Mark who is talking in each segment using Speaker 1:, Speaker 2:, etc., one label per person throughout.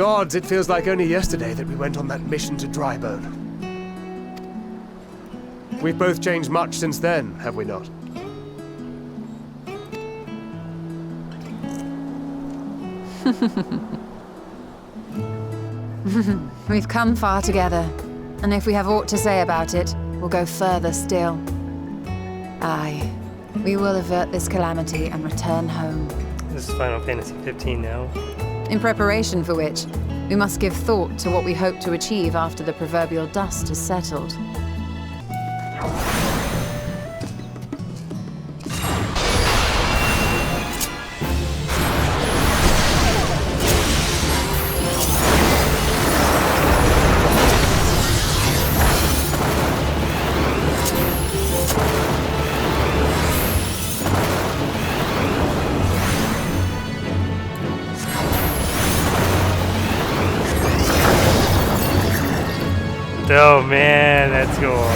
Speaker 1: Gods, it feels like only yesterday that we went on that mission to Drybone. We've both changed much since then, have we not?
Speaker 2: We've come far together, and if we have aught to say about it, we'll go further still. Aye, we will avert this calamity and return home.
Speaker 3: This is Final Fantasy 15 now.
Speaker 2: In preparation for which, we must give thought to what we hope to achieve after the proverbial dust has settled.
Speaker 3: Oh man, that's cool.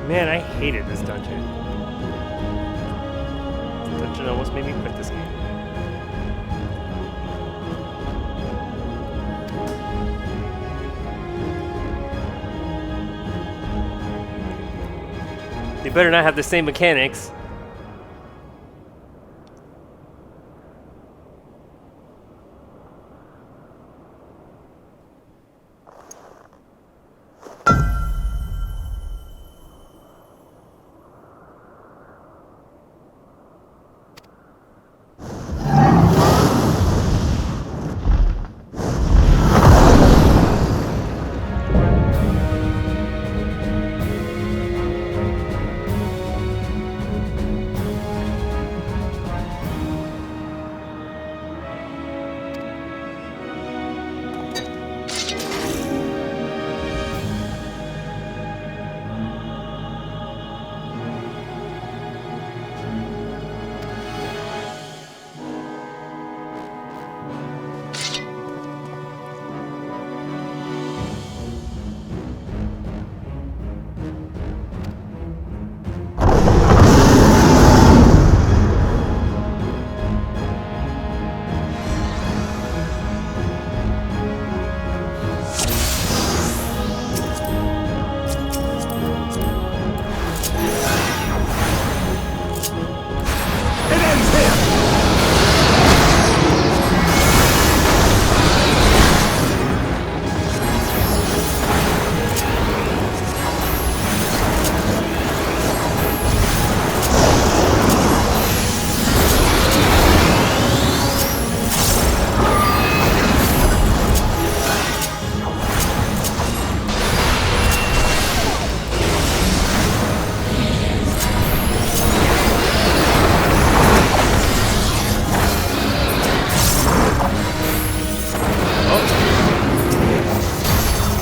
Speaker 3: Man, I hated this dungeon. This dungeon almost made me quit this game. They better not have the same mechanics.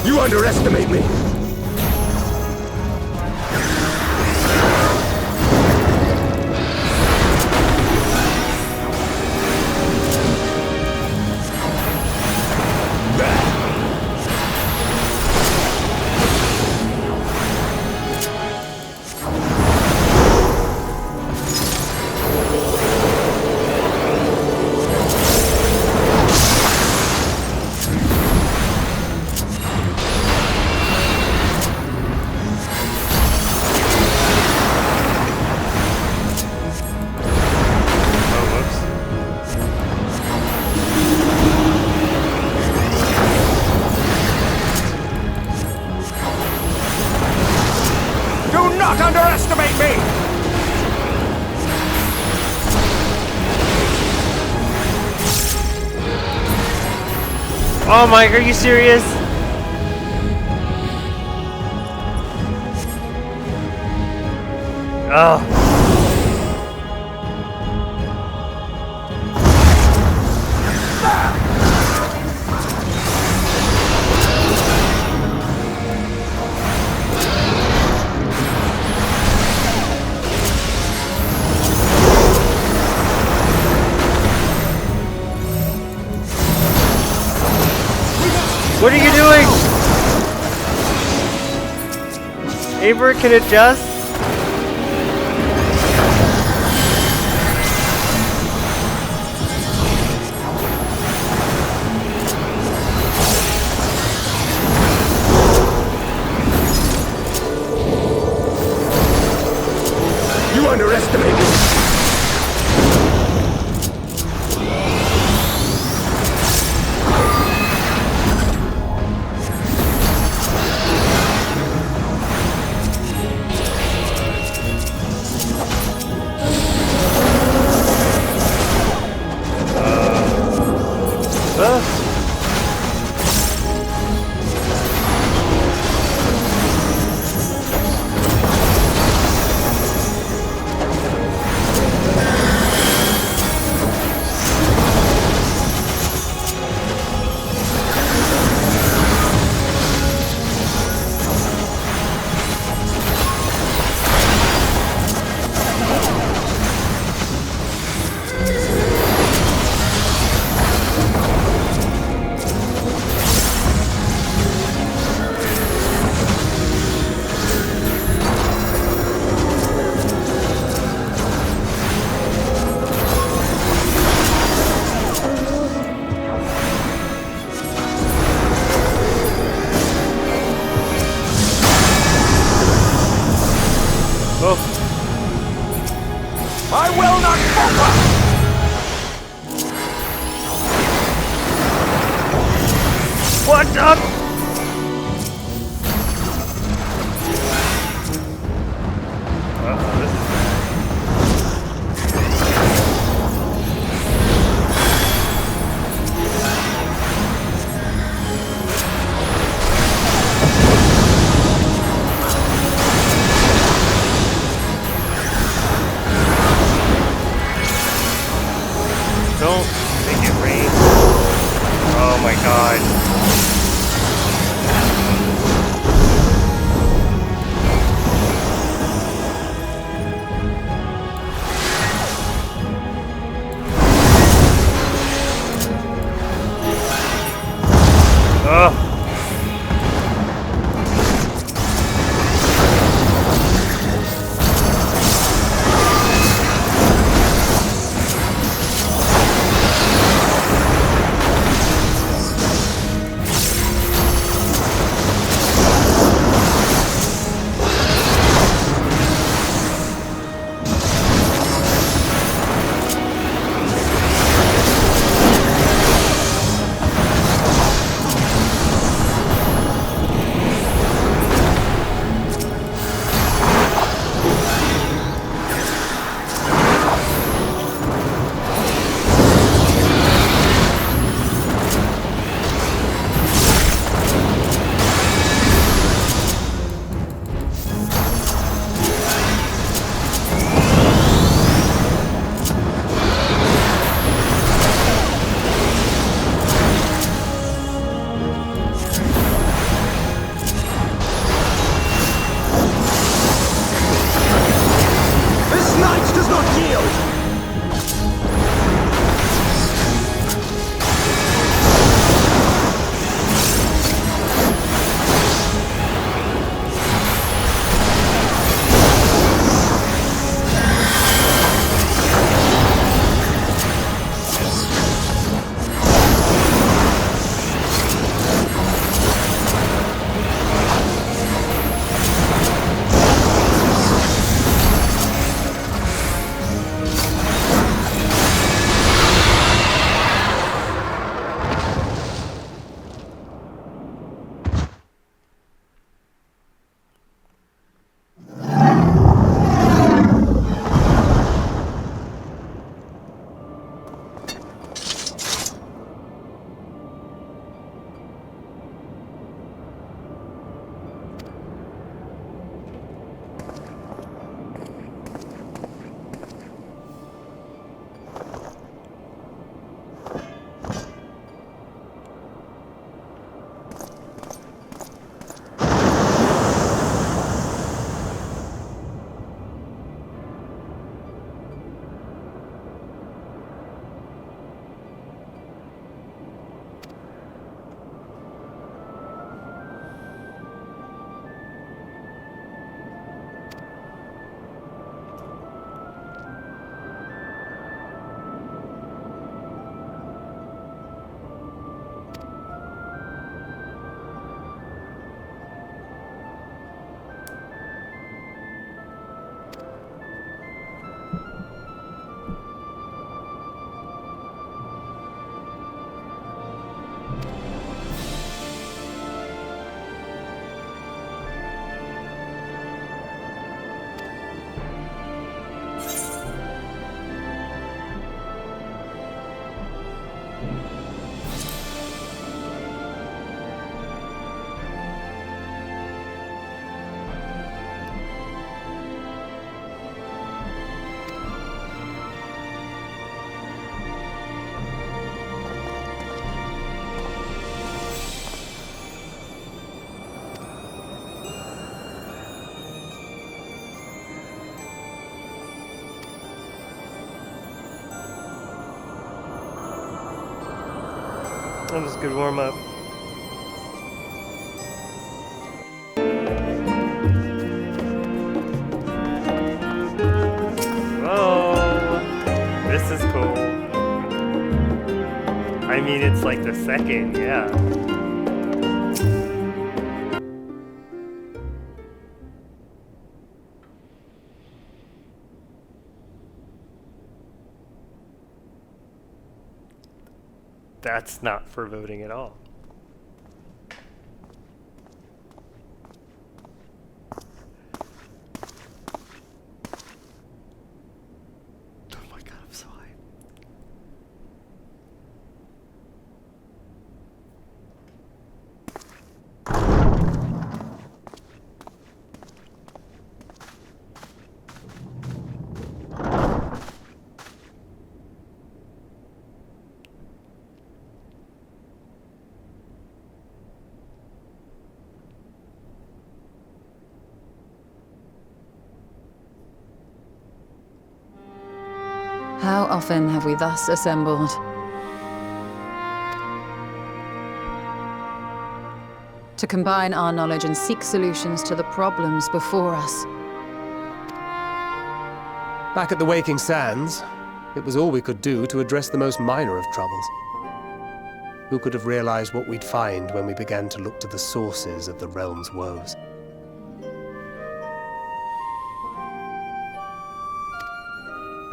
Speaker 1: You underestimate me!
Speaker 3: Oh my, are you serious? Oh. What are you doing? Eivor can adjust?
Speaker 1: You underestimate me.
Speaker 4: I will not falter!
Speaker 3: What up? Uh-oh, this is Don't make it rain. Oh my god. That was a good warm-up. Whoa! This is cool. I mean, it's like the second, yeah. That's not for voting at all. Oh my god, I'm so hyped.
Speaker 2: How often have we thus assembled? To combine our knowledge and seek solutions to the problems before us.
Speaker 1: Back at the Waking Sands, it was all we could do to address the most minor of troubles. Who could have realized what we'd find when we began to look to the sources of the realm's woes?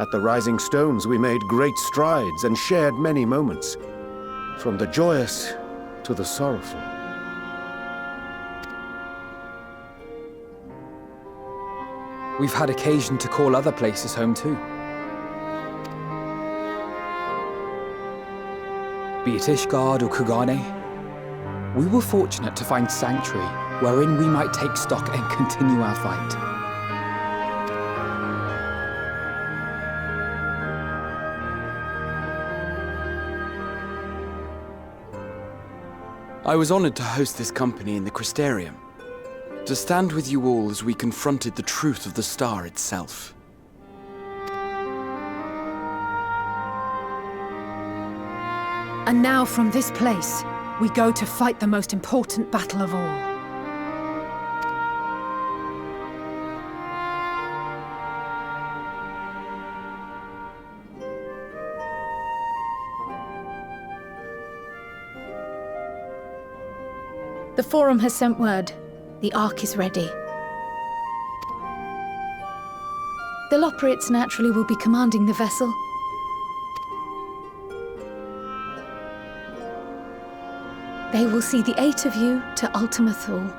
Speaker 4: At the Rising Stones, we made great strides and shared many moments, from the joyous to the sorrowful.
Speaker 5: We've had occasion to call other places home too. Be it Ishgard or Kugane, we were fortunate to find sanctuary wherein we might take stock and continue our fight. I was honored to host this company in the Crystarium, to stand with you all as we confronted the truth of the star itself.
Speaker 6: And now from this place, we go to fight the most important battle of all. The Forum has sent word. The Ark is ready. The Loporrits naturally will be commanding the vessel. They will see the 8 of you to Ultima Thule.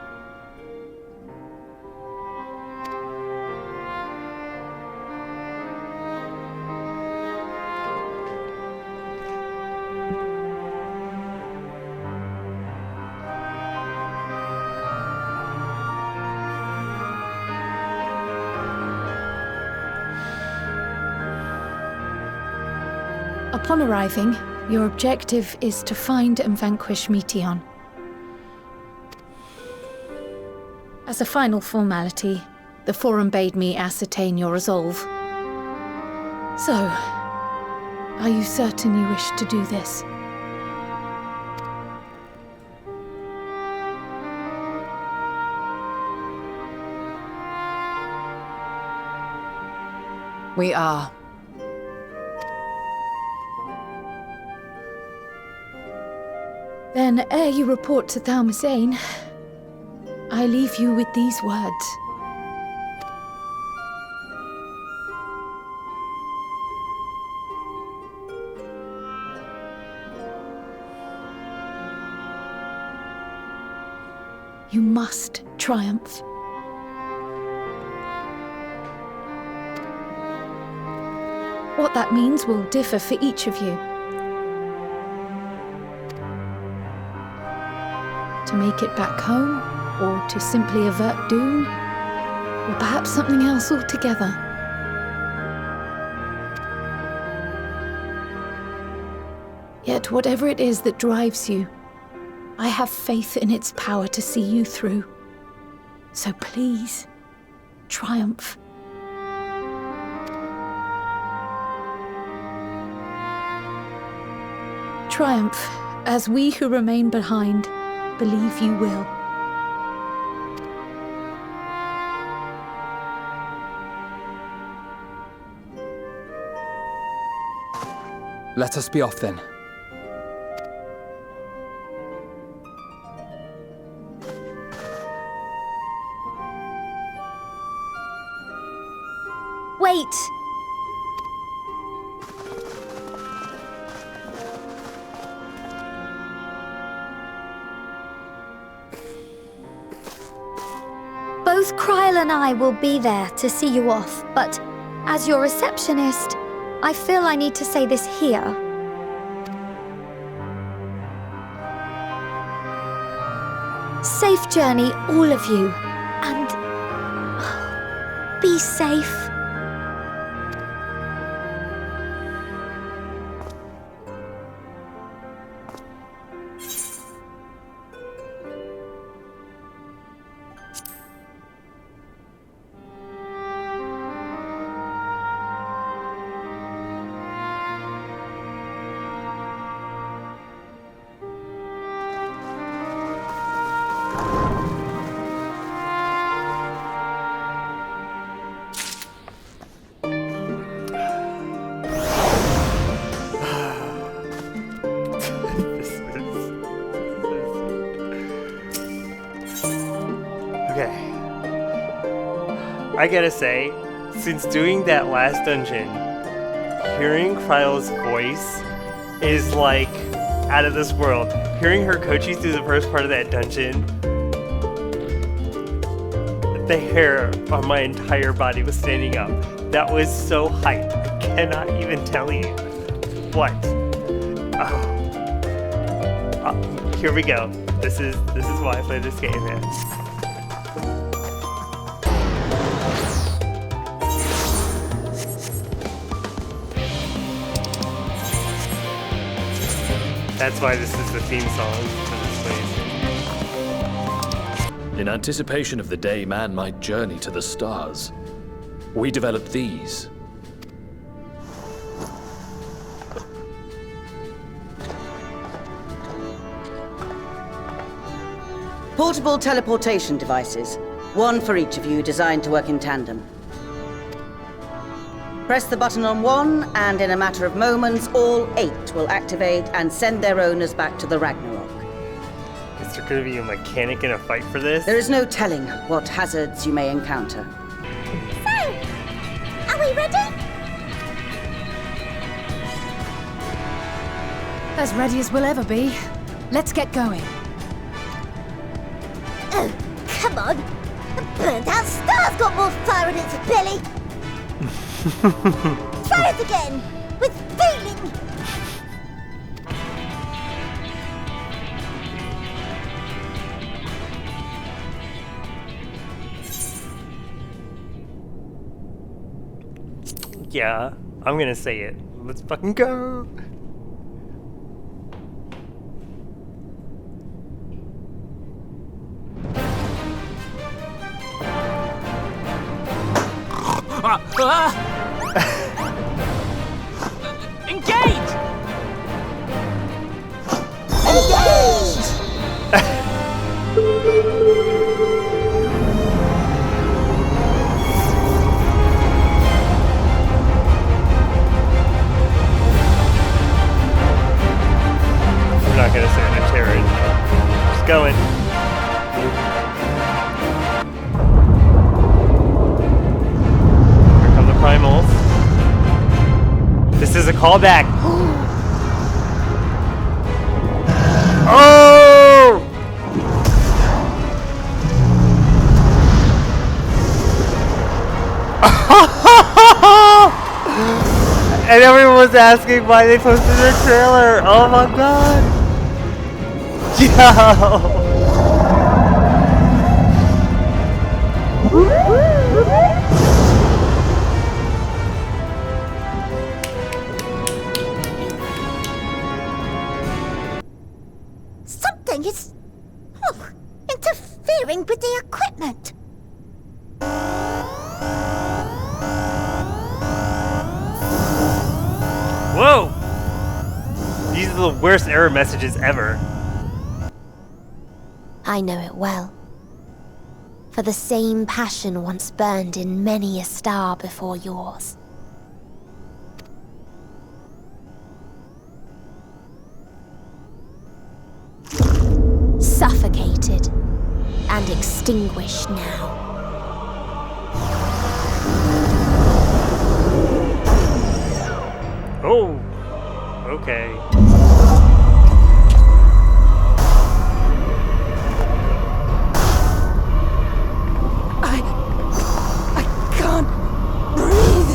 Speaker 6: Upon arriving, your objective is to find and vanquish Metion. As a final formality, the Forum bade me ascertain your resolve. So, are you certain you wish to do this?
Speaker 2: We are.
Speaker 6: Then, ere you report to Thalmasane, I leave you with these words. You must triumph. What that means will differ for each of you. To make it back home, or to simply avert doom, or perhaps something else altogether. Yet whatever it is that drives you, I have faith in its power to see you through. So please, triumph. Triumph as we who remain behind believe you will.
Speaker 5: Let us be off then.
Speaker 7: Wait! Both Kryl and I will be there to see you off, but as your receptionist, I feel I need to say this here. Safe journey, all of you, and be safe.
Speaker 3: I gotta say, since doing that last dungeon, hearing Kryl's voice is like out of this world. Hearing her coaches through the first part of that dungeon, the hair on my entire body was standing up. That was so hype. I cannot even tell you. What? Here we go. This is why I play this game, man. That's why this is the theme song for this place.
Speaker 8: In anticipation of the day man might journey to the stars, we developed these.
Speaker 9: Portable teleportation devices. One for each of you, designed to work in tandem. Press the button on one, and in a matter of moments, all 8 will activate and send their owners back to the Ragnarok.
Speaker 3: Is there going to be a mechanic in a fight for this?
Speaker 9: There is no telling what hazards you may encounter.
Speaker 7: So, are we ready?
Speaker 2: As ready as we'll ever be. Let's get going.
Speaker 7: Oh, come on. The burnt-out star's got more fire in its belly. Try it again, with feeling.
Speaker 3: Yeah, I'm gonna say it. Let's fucking go.
Speaker 5: Engage!
Speaker 3: I'm not gonna say the terror. Just going. Here come the primals. This is a callback. Oh! And everyone was asking why they posted their trailer. Oh my god. Yo.
Speaker 7: Something is interfering with the equipment.
Speaker 3: Whoa! These are the of the worst error messages ever.
Speaker 10: I know it well. For the same passion once burned in many a star before yours. Suffocated and extinguished now.
Speaker 3: Oh, okay.
Speaker 2: I can't breathe.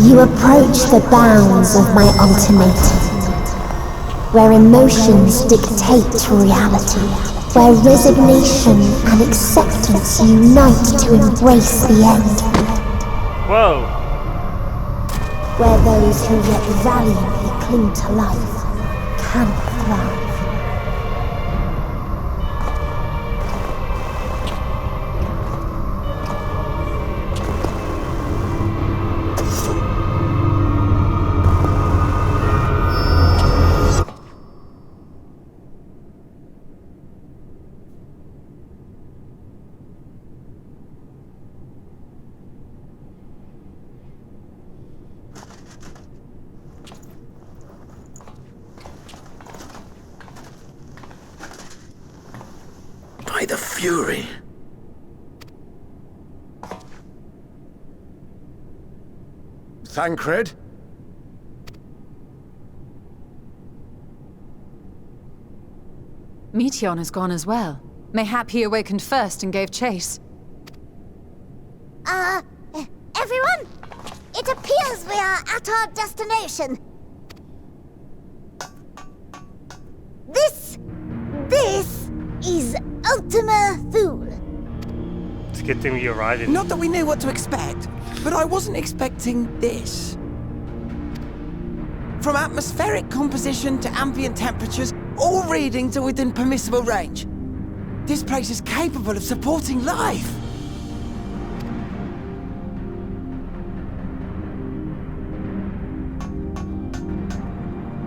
Speaker 10: You approach the bounds of my ultimatum, where emotions dictate reality, where resignation and acceptance unite to embrace the end.
Speaker 3: Whoa.
Speaker 10: Where those who yet valiantly cling to life cannot thrive.
Speaker 8: By the Fury.
Speaker 4: Thancred?
Speaker 2: Metion has gone as well. Mayhap he awakened first and gave chase.
Speaker 10: Everyone? It appears we are at our destination. This is Ultima Thule.
Speaker 3: It's a good thing we arrived in.
Speaker 11: Not that we knew what to expect, but I wasn't expecting this. From atmospheric composition to ambient temperatures, all readings are within permissible range. This place is capable of supporting life.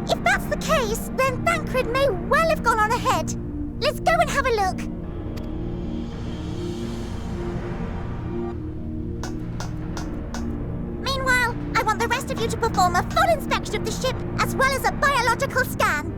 Speaker 10: If that's the case, then Thancred may well have gone on ahead. Let's go and have a look. Meanwhile, I want the rest of you to perform a full inspection of the ship, as well as a biological scan.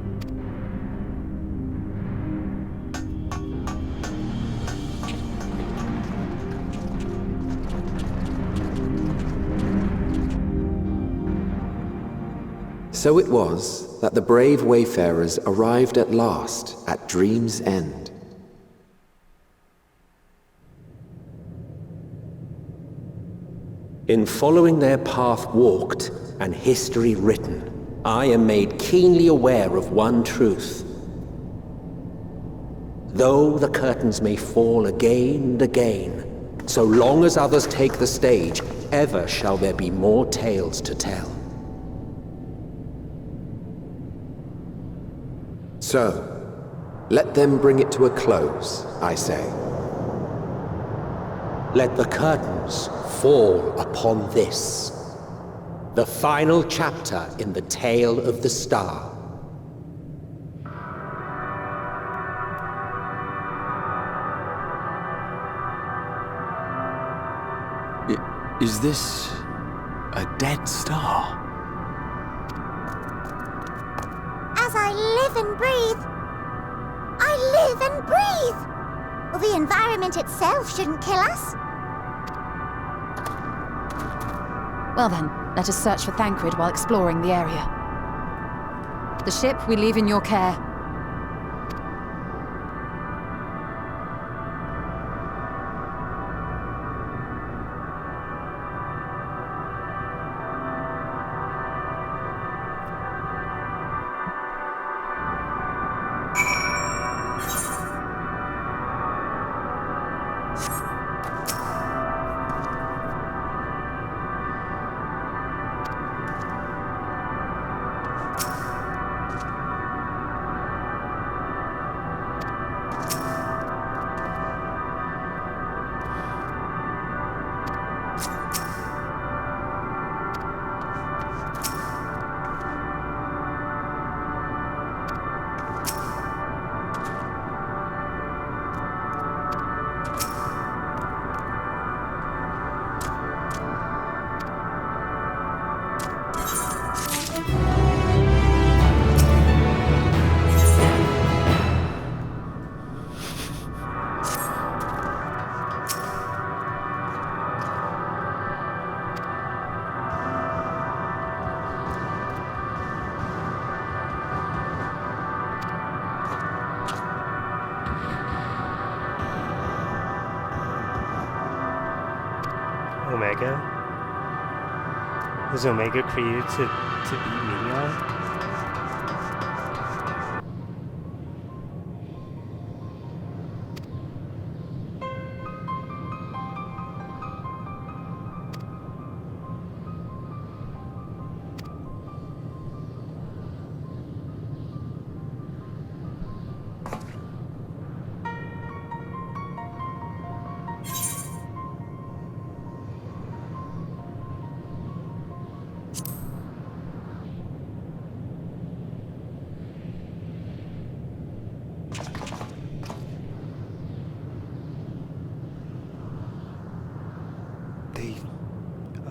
Speaker 12: So it was that the brave wayfarers arrived at last at Dream's End. In following their path walked and history written, I am made keenly aware of one truth. Though the curtains may fall again and again, so long as others take the stage, ever shall there be more tales to tell. So, let them bring it to a close, I say. Let the curtains fall upon this, the final chapter in the tale of the star.
Speaker 13: Is this a dead star?
Speaker 10: As I live and breathe, I live and breathe. Well, the environment itself shouldn't kill us.
Speaker 2: Well then, let us search for Thancred while exploring the area. The ship we leave in your care.
Speaker 3: Omega? Was Omega created to beat Metion?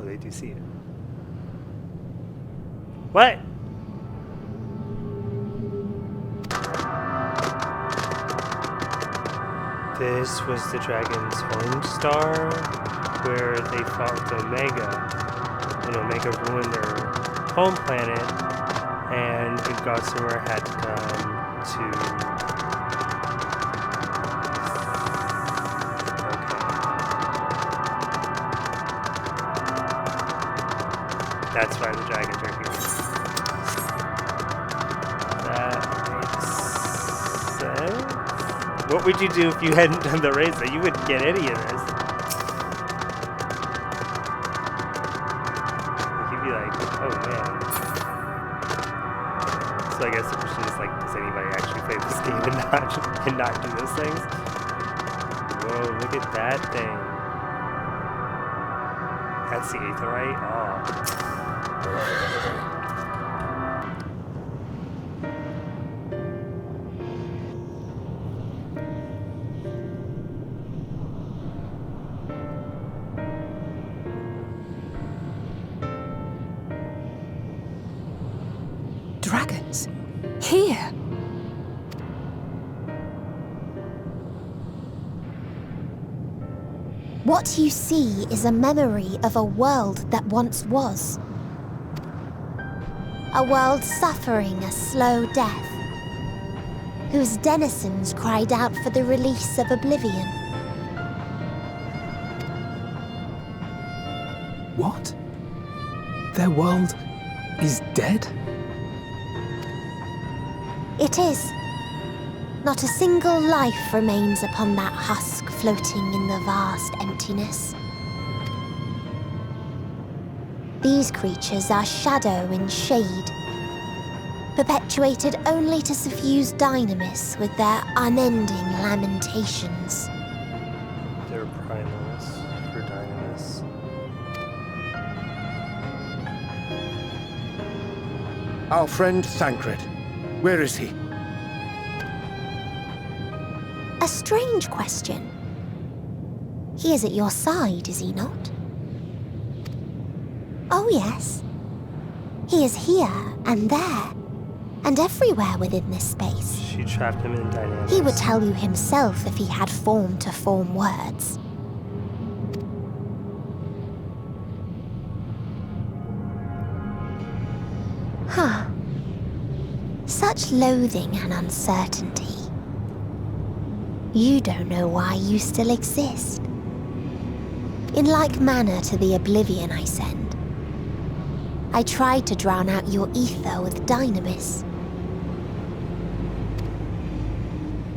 Speaker 3: They do see it. What? This was the dragon's home star, where they fought with Omega, and Omega ruined their home planet, and Gossamer had to That's why the dragons are here. That makes sense. What would you do if you hadn't done the race? You wouldn't get any of this. You'd be like, oh man. So I guess the question is like, does anybody actually play this game and not do those things? Whoa, look at that thing. That's the Aetherite? Oh.
Speaker 2: Dragons? Here?
Speaker 10: What you see is a memory of a world that once was. A world suffering a slow death, whose denizens cried out for the release of oblivion.
Speaker 5: What? Their world is dead?
Speaker 10: It is. Not a single life remains upon that husk floating in the vast emptiness. These creatures are shadow and shade, perpetuated only to suffuse dynamis with their unending lamentations.
Speaker 3: They're primals for dynamis.
Speaker 4: Our friend Thancred. Where is he?
Speaker 10: A strange question. He is at your side, is he not? Oh yes. He is here and there, and everywhere within this space.
Speaker 3: She trapped him in dynamics.
Speaker 10: He would tell you himself if he had form to form words. Huh. Such loathing and uncertainty. You don't know why you still exist. In like manner to the oblivion I send, I tried to drown out your ether with dynamis.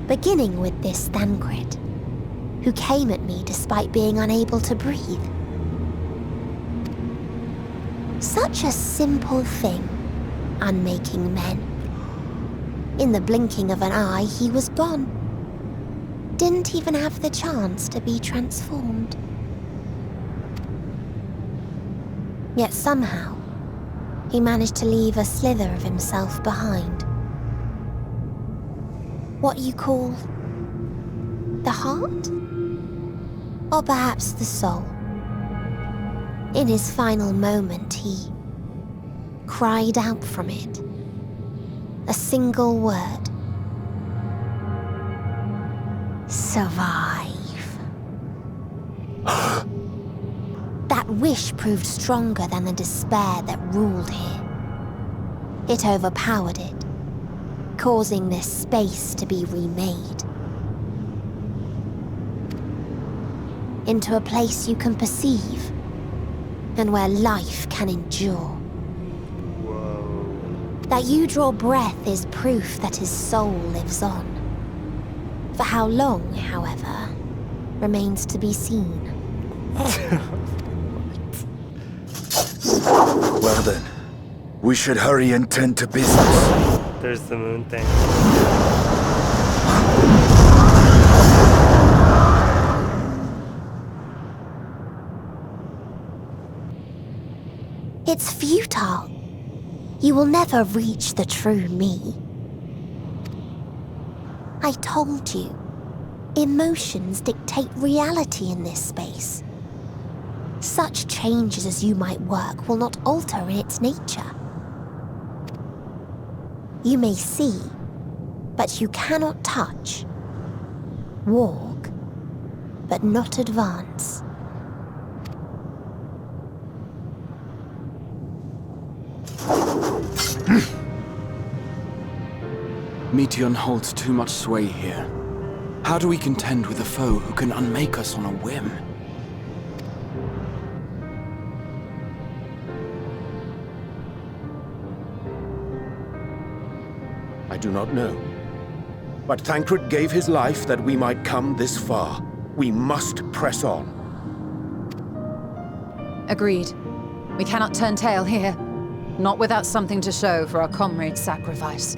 Speaker 10: Beginning with this Thancred, who came at me despite being unable to breathe. Such a simple thing, unmaking men. In the blinking of an eye, he was gone. Didn't even have the chance to be transformed. Yet somehow, he managed to leave a slither of himself behind. What you call the heart? Or perhaps the soul. In his final moment, he cried out from it. A single word. Survive. That wish proved stronger than the despair that ruled here. It overpowered it, causing this space to be remade. Into a place you can perceive and where life can endure. That you draw breath is proof that his soul lives on. For how long, however, remains to be seen.
Speaker 14: Well then, we should hurry and tend to business.
Speaker 3: There's the moon thing.
Speaker 10: It's futile. You will never reach the true me. I told you, emotions dictate reality in this space. Such changes as you might work will not alter its nature. You may see, but you cannot touch. Walk, but not advance.
Speaker 13: Metion holds too much sway here. How do we contend with a foe who can unmake us on a whim?
Speaker 4: I do not know. But Thancred gave his life that we might come this far. We must press on.
Speaker 2: Agreed. We cannot turn tail here. Not without something to show for our comrade's sacrifice.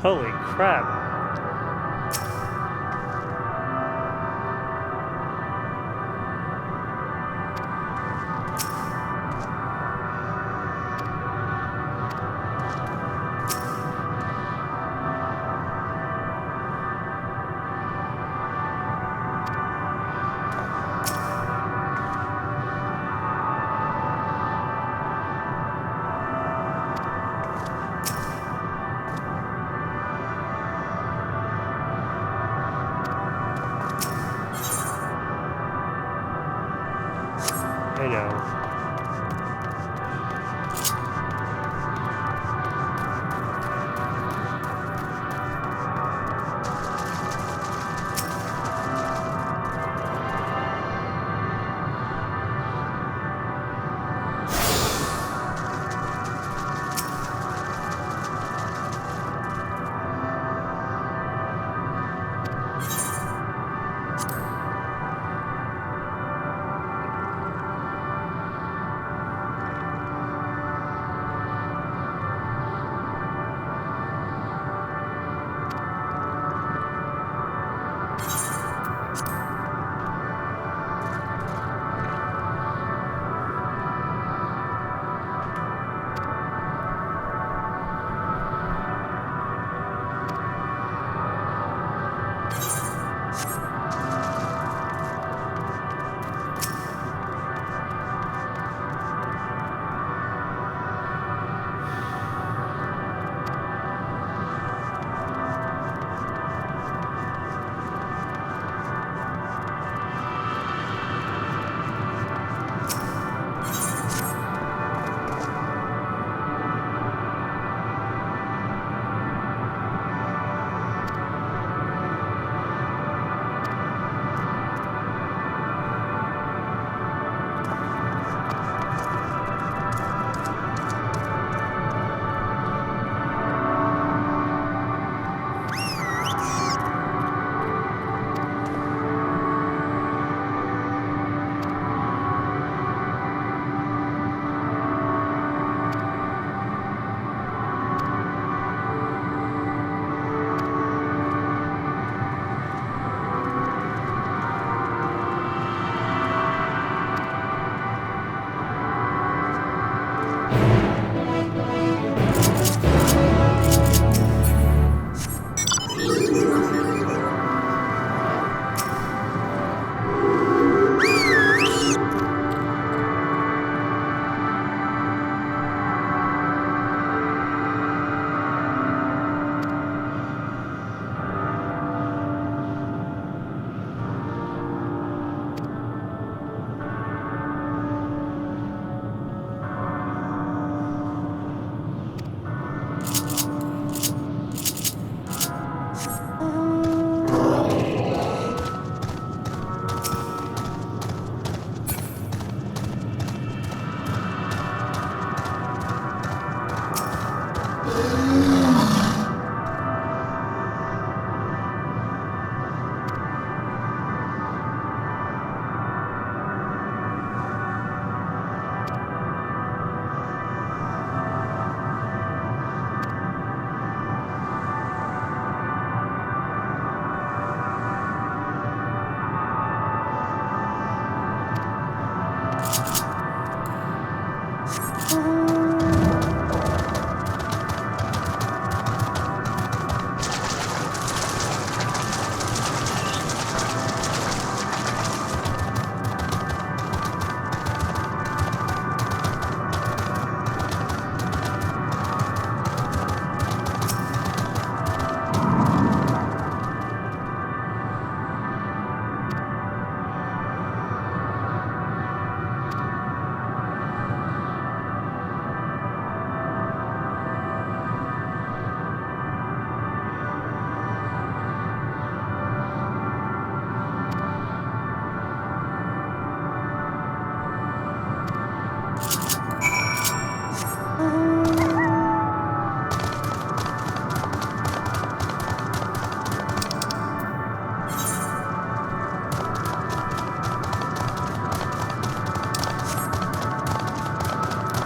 Speaker 3: Holy crap.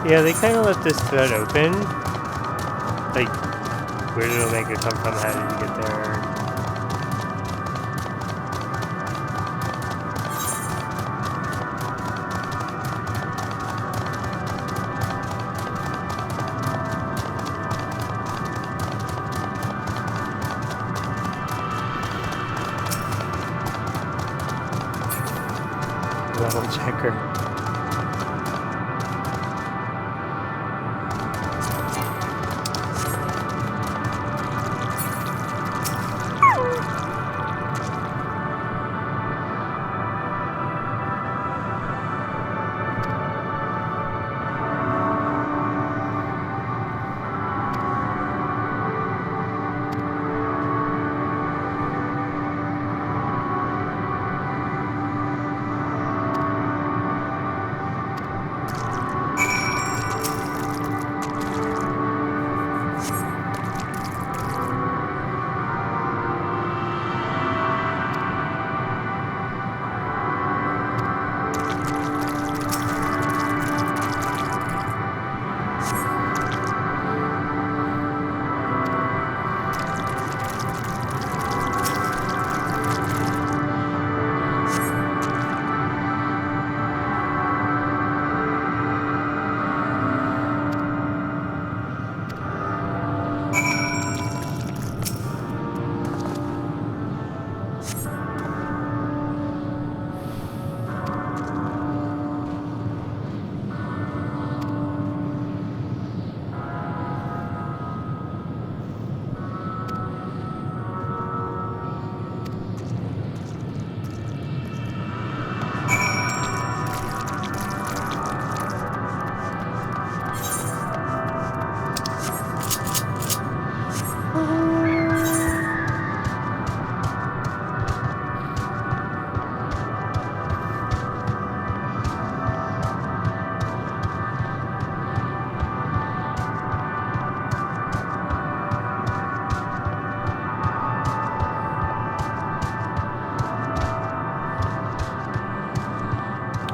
Speaker 3: Yeah, they kind of left this thread open. Like, where did Omega come from? How did he get there? Level checker.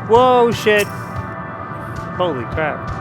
Speaker 3: Whoa, shit! Holy crap.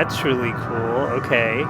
Speaker 3: That's really cool. Okay.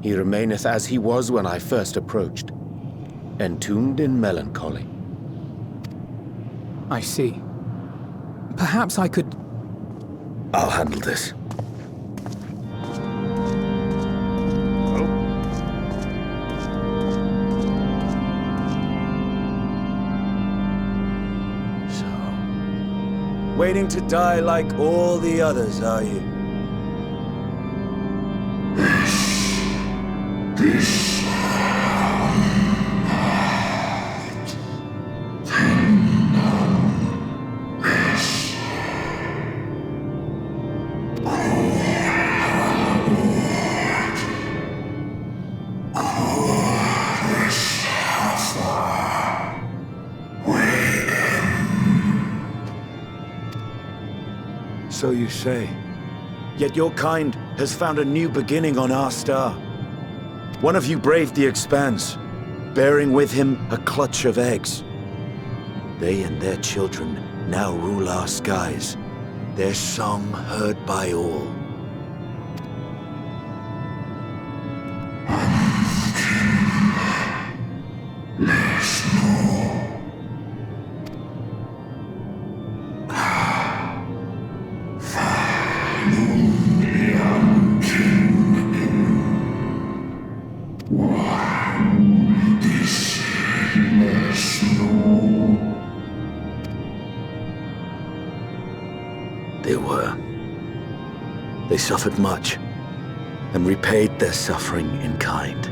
Speaker 4: He remaineth as he was when I first approached, entombed in melancholy.
Speaker 5: I see. Perhaps I could...
Speaker 14: I'll handle this. So, waiting to die like all the others, are you? So you say. Yet your kind has found a new beginning on our star. One of you braved the Expanse, bearing with him a clutch of eggs. They and their children now rule our skies, their song heard by all. They suffered much, and repaid their suffering in kind.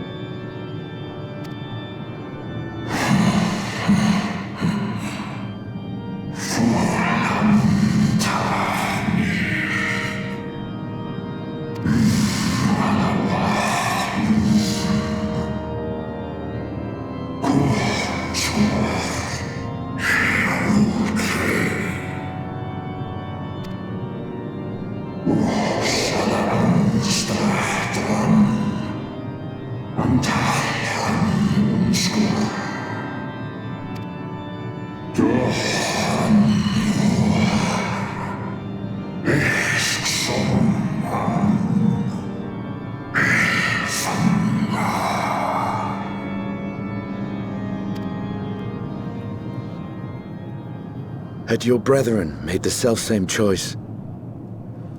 Speaker 14: Had your brethren made the selfsame choice,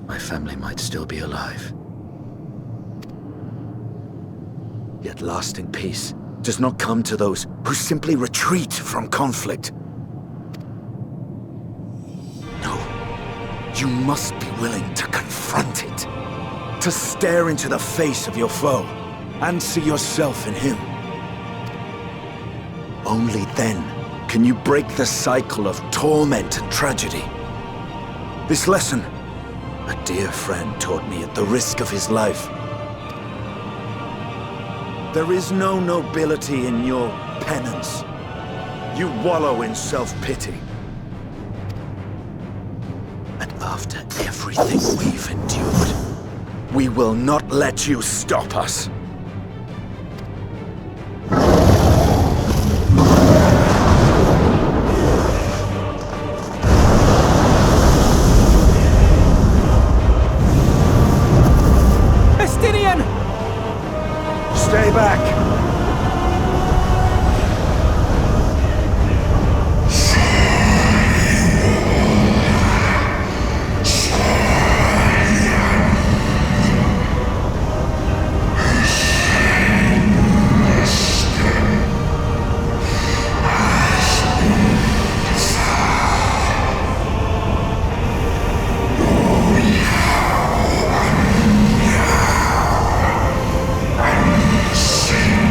Speaker 14: my family might still be alive. Yet lasting peace does not come to those who simply retreat from conflict. No, you must be willing to confront it, to stare into the face of your foe, and see yourself in him. Only then can you break the cycle of torment and tragedy. This lesson, a dear friend taught me at the risk of his life. There is no nobility in your penance. You wallow in self-pity. And after everything we've endured, we will not let you stop us.
Speaker 11: Estinien!
Speaker 14: Stay back!
Speaker 15: See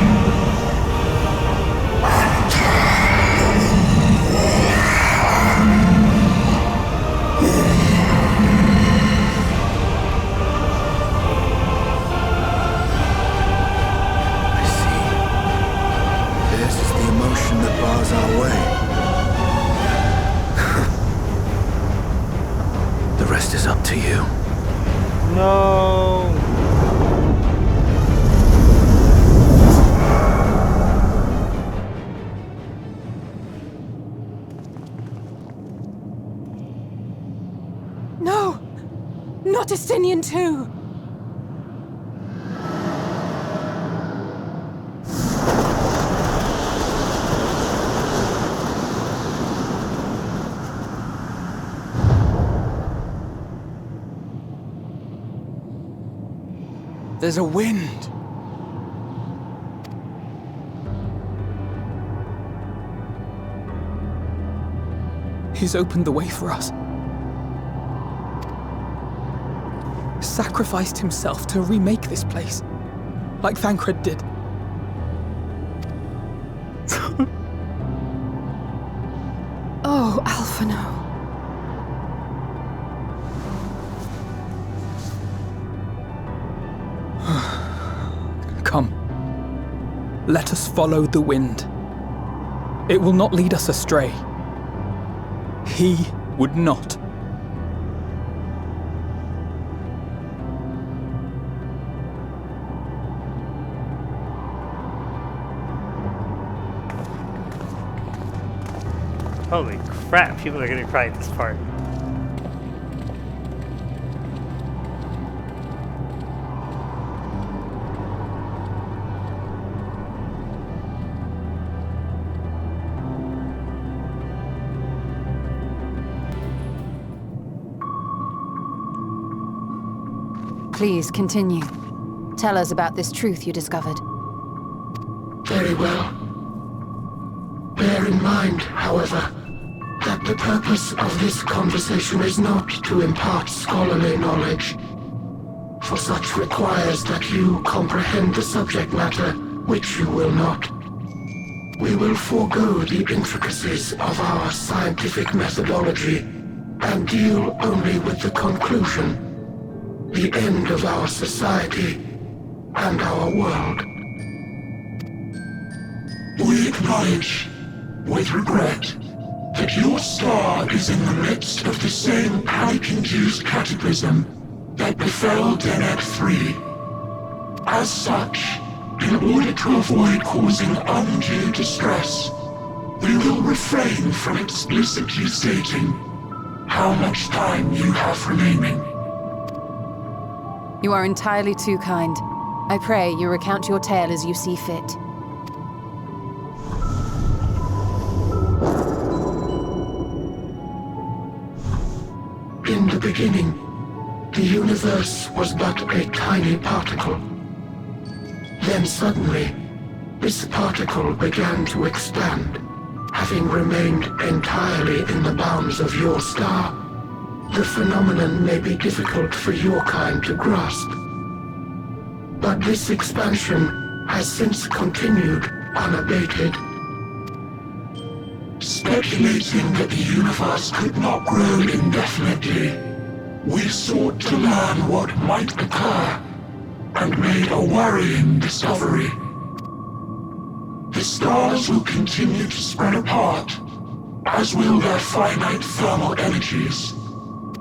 Speaker 11: Estinien too!
Speaker 5: There's a wind. He's opened the way for us. Sacrificed himself to remake this place, like Thancred did.
Speaker 6: Oh, Alphino.
Speaker 5: Come. Let us follow the wind. It will not lead us astray. He would not.
Speaker 3: Holy crap, people are gonna cry at this part.
Speaker 2: Please, continue. Tell us about this truth you discovered.
Speaker 15: Very well. Bear in mind, however, that the purpose of this conversation is not to impart scholarly knowledge, for such requires that you comprehend the subject matter, which you will not. We will forego the intricacies of our scientific methodology and deal only with the conclusion, the end of our society and our world. We acknowledge, with regret, that your star is in the midst of the same panic-induced cataclysm that befell Deneb 3. As such, in order to avoid causing undue distress, we will refrain from explicitly stating how much time you have remaining.
Speaker 2: You are entirely too kind. I pray you recount your tale as you see fit.
Speaker 15: In the beginning, the universe was but a tiny particle. Then suddenly, this particle began to expand. Having remained entirely in the bounds of your star, the phenomenon may be difficult for your kind to grasp. But this expansion has since continued unabated. Speculating that the universe could not grow indefinitely, we sought to learn what might occur, and made a worrying discovery. The stars will continue to spread apart, as will their finite thermal energies.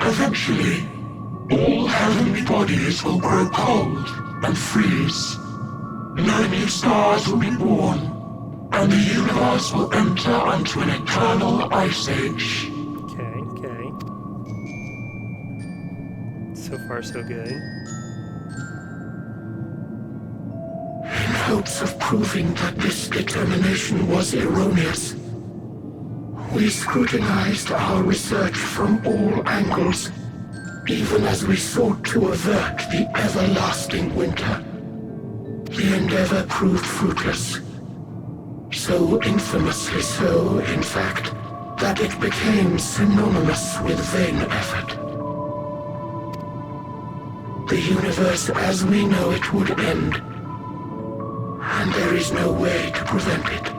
Speaker 15: Eventually, all heavenly bodies will grow cold and freeze. No new stars will be born, and the universe will enter onto an eternal ice age.
Speaker 3: Okay. So far, so good.
Speaker 15: In hopes of proving that this determination was erroneous, we scrutinized our research from all angles, even as we sought to avert the everlasting winter. The endeavor proved fruitless. So infamously so, in fact, that it became synonymous with vain effort. The universe as we know it would end, and there is no way to prevent it.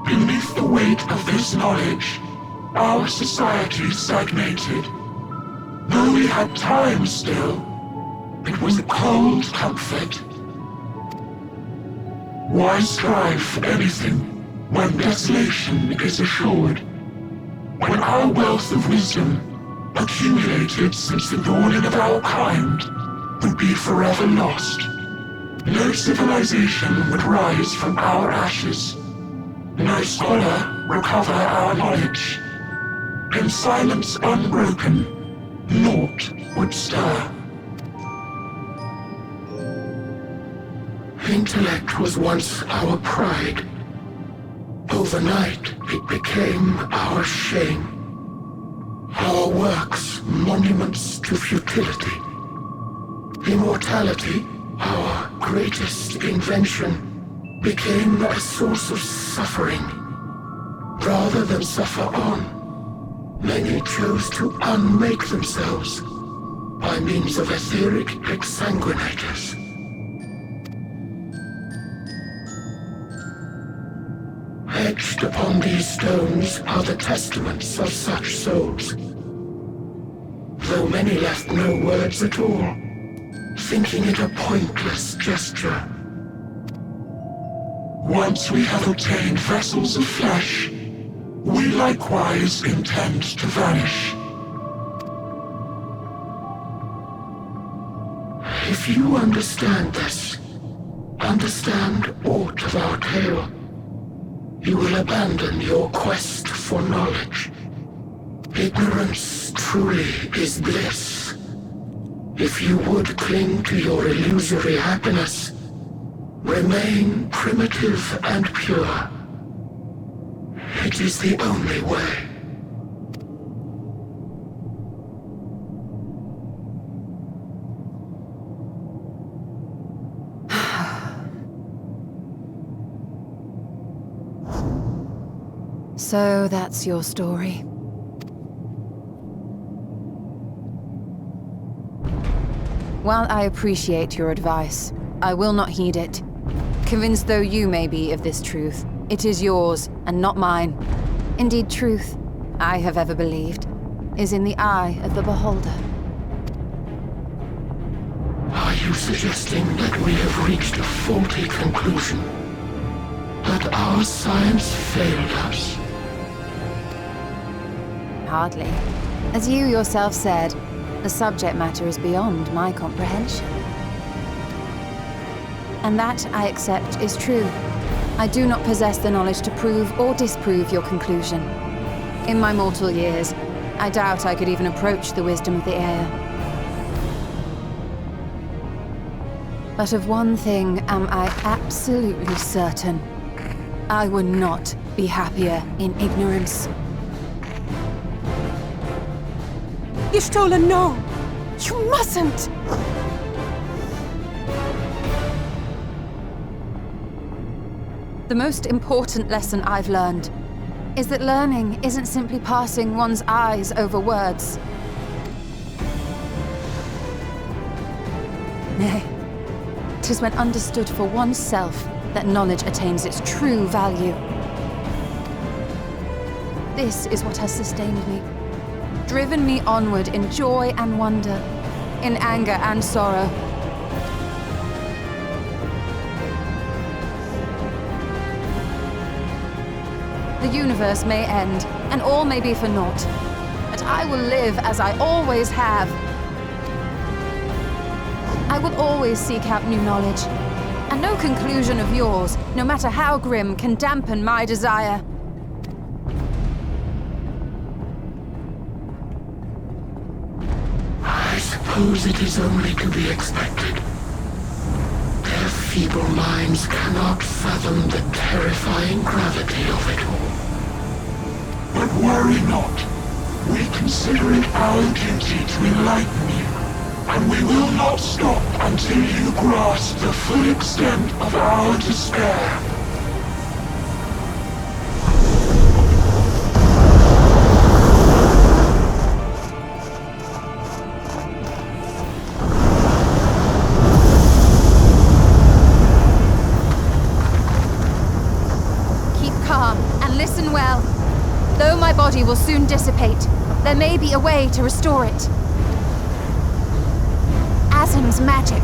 Speaker 15: Beneath the weight of this knowledge, our society stagnated. Though we had time still, it was a cold comfort. Why strive for anything when desolation is assured? When our wealth of wisdom, accumulated since the dawning of our kind, would be forever lost. No civilization would rise from our ashes. No scholar recover our knowledge. In silence unbroken, naught would stir. Intellect was once our pride. Overnight, it became our shame. Our works, monuments to futility. Immortality, our greatest invention, became a source of suffering. Rather than suffer on, many chose to unmake themselves by means of etheric exsanguinators. Etched upon these stones are the testaments of such souls. Though many left no words at all, thinking it a pointless gesture. Once we have obtained vessels of flesh, we likewise intend to vanish. If you understand this, understand aught of our tale, you will abandon your quest for knowledge. Ignorance truly is bliss. If you would cling to your illusory happiness, remain primitive and pure. It is the only way.
Speaker 2: So that's your story. While I appreciate your advice, I will not heed it. Convinced though you may be of this truth, it is yours and not mine. Indeed, truth, I have ever believed, is in the eye of the beholder.
Speaker 15: Are you suggesting that we have reached a faulty conclusion? That our science failed us?
Speaker 2: Hardly. As you yourself said, the subject matter is beyond my comprehension. And that, I accept, is true. I do not possess the knowledge to prove or disprove your conclusion. In my mortal years, I doubt I could even approach the wisdom of the air. But of one thing am I absolutely certain. I would not be happier in ignorance.
Speaker 16: Y'shtola, no! You mustn't!
Speaker 2: The most important lesson I've learned is that learning isn't simply passing one's eyes over words. Nay, 'tis when understood for oneself that knowledge attains its true value. This is what has sustained me, driven me onward in joy and wonder, in anger and sorrow. The universe may end, and all may be for naught, but I will live as I always have. I will always seek out new knowledge, and no conclusion of yours, no matter how grim, can dampen my desire.
Speaker 15: I suppose it is only to be expected. Their feeble minds cannot fathom the terrifying gravity of it all. But worry not. We consider it our duty to enlighten you, and we will not stop until you grasp the full extent of our despair.
Speaker 2: Keep calm and listen well. Though my body will soon dissipate, there may be a way to restore it. Asm's magic.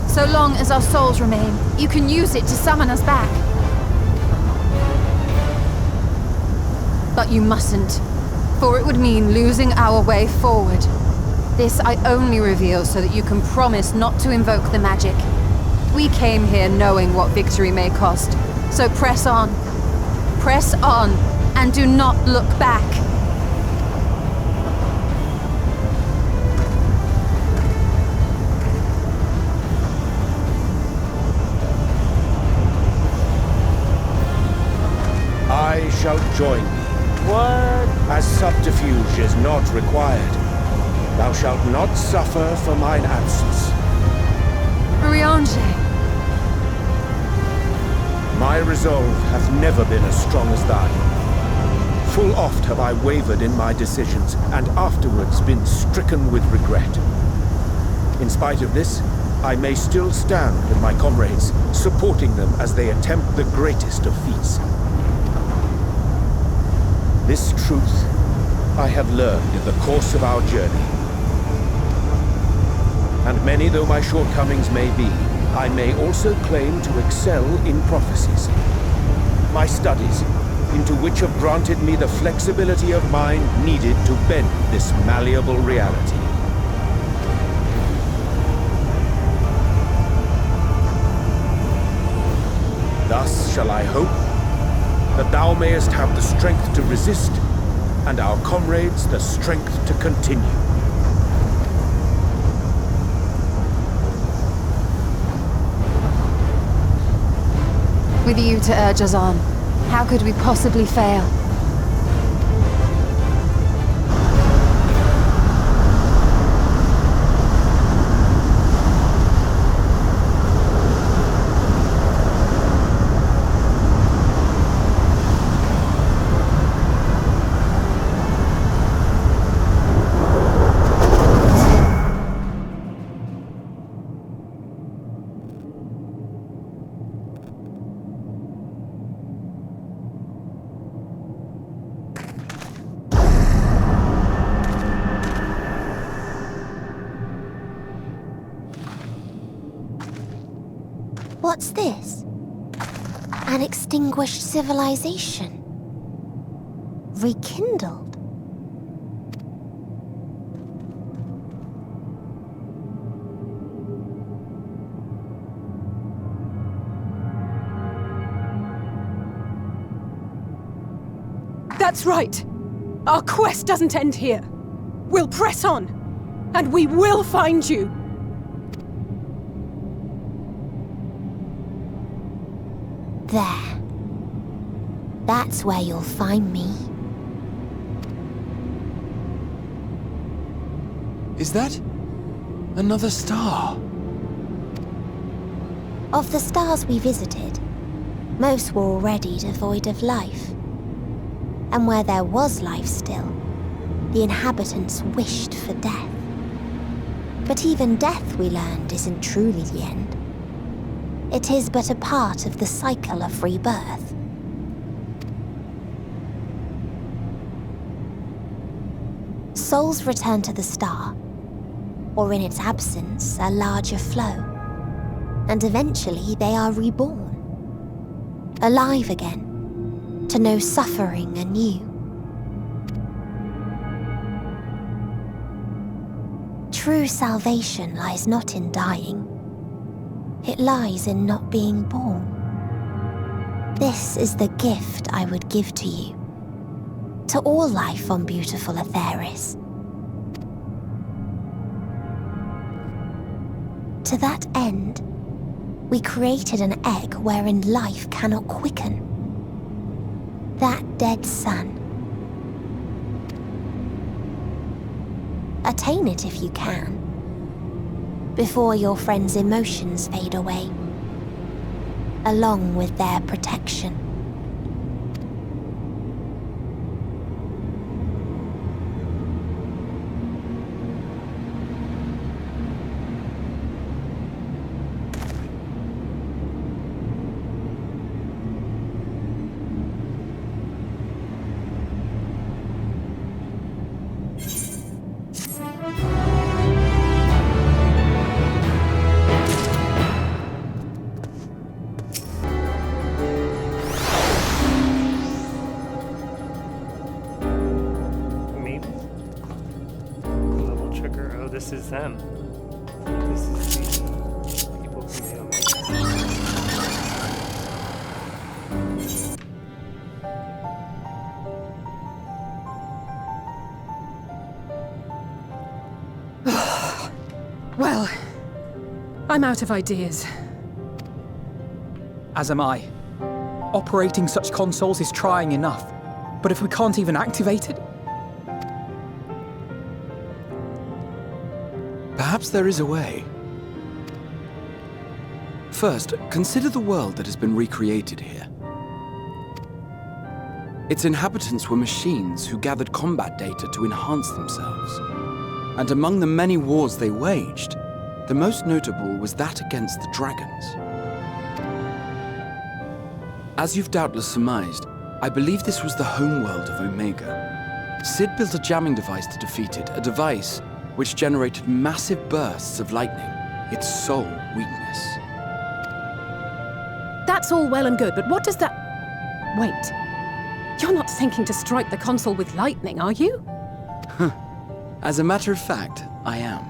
Speaker 2: So long as our souls remain, you can use it to summon us back. But you mustn't, for it would mean losing our way forward. This I only reveal so that you can promise not to invoke the magic. We came here knowing what victory may cost, so press on. Press on. And do not look back.
Speaker 14: rampage is not required. Thou shalt not suffer for mine absence.
Speaker 2: Urianger.
Speaker 14: My resolve hath never been as strong as thine. Full oft have I wavered in my decisions, and afterwards been stricken with regret. In spite of this, I may still stand with my comrades, supporting them as they attempt the greatest of feats. This truth I have learned in the course of our journey. And many though my shortcomings may be, I may also claim to excel in prophecies. My studies, into which have granted me the flexibility of mind needed to bend this malleable reality. Thus shall I hope that thou mayest have the strength to resist, and our comrades the strength to continue.
Speaker 2: With you to urge us on, how could we possibly fail?
Speaker 10: What's this? An extinguished civilization. Rekindled.
Speaker 16: That's right. Our quest doesn't end here. We'll press on, and we will find you.
Speaker 10: There. That's where you'll find me.
Speaker 13: Is that another star?
Speaker 10: Of the stars we visited, most were already devoid of life. And where there was life still, the inhabitants wished for death. But even death, we learned, isn't truly the end. It is but a part of the cycle of rebirth. Souls return to the star, or in its absence, a larger flow. And eventually they are reborn. Alive again, to know suffering anew. True salvation lies not in dying. It lies in not being born. This is the gift I would give to you. To all life on beautiful Etheris. To that end, we created an egg wherein life cannot quicken. That dead sun. Attain it if you can. Before your friends' emotions fade away, along with their protection.
Speaker 3: This is them. This is the people who made
Speaker 16: Well, I'm out of ideas.
Speaker 5: As am I. Operating such consoles is trying enough, but if we can't even activate it...
Speaker 13: Perhaps there is a way. First, consider the world that has been recreated here. Its inhabitants were machines who gathered combat data to enhance themselves. And among the many wars they waged, the most notable was that against the dragons. As you've doubtless surmised, I believe this was the homeworld of Omega. Sid built a jamming device to defeat it, a device which generated massive bursts of lightning, its sole weakness.
Speaker 16: That's all well and good, but what does that... Wait. You're not thinking to strike the console with lightning, are you?
Speaker 13: As a matter of fact, I am.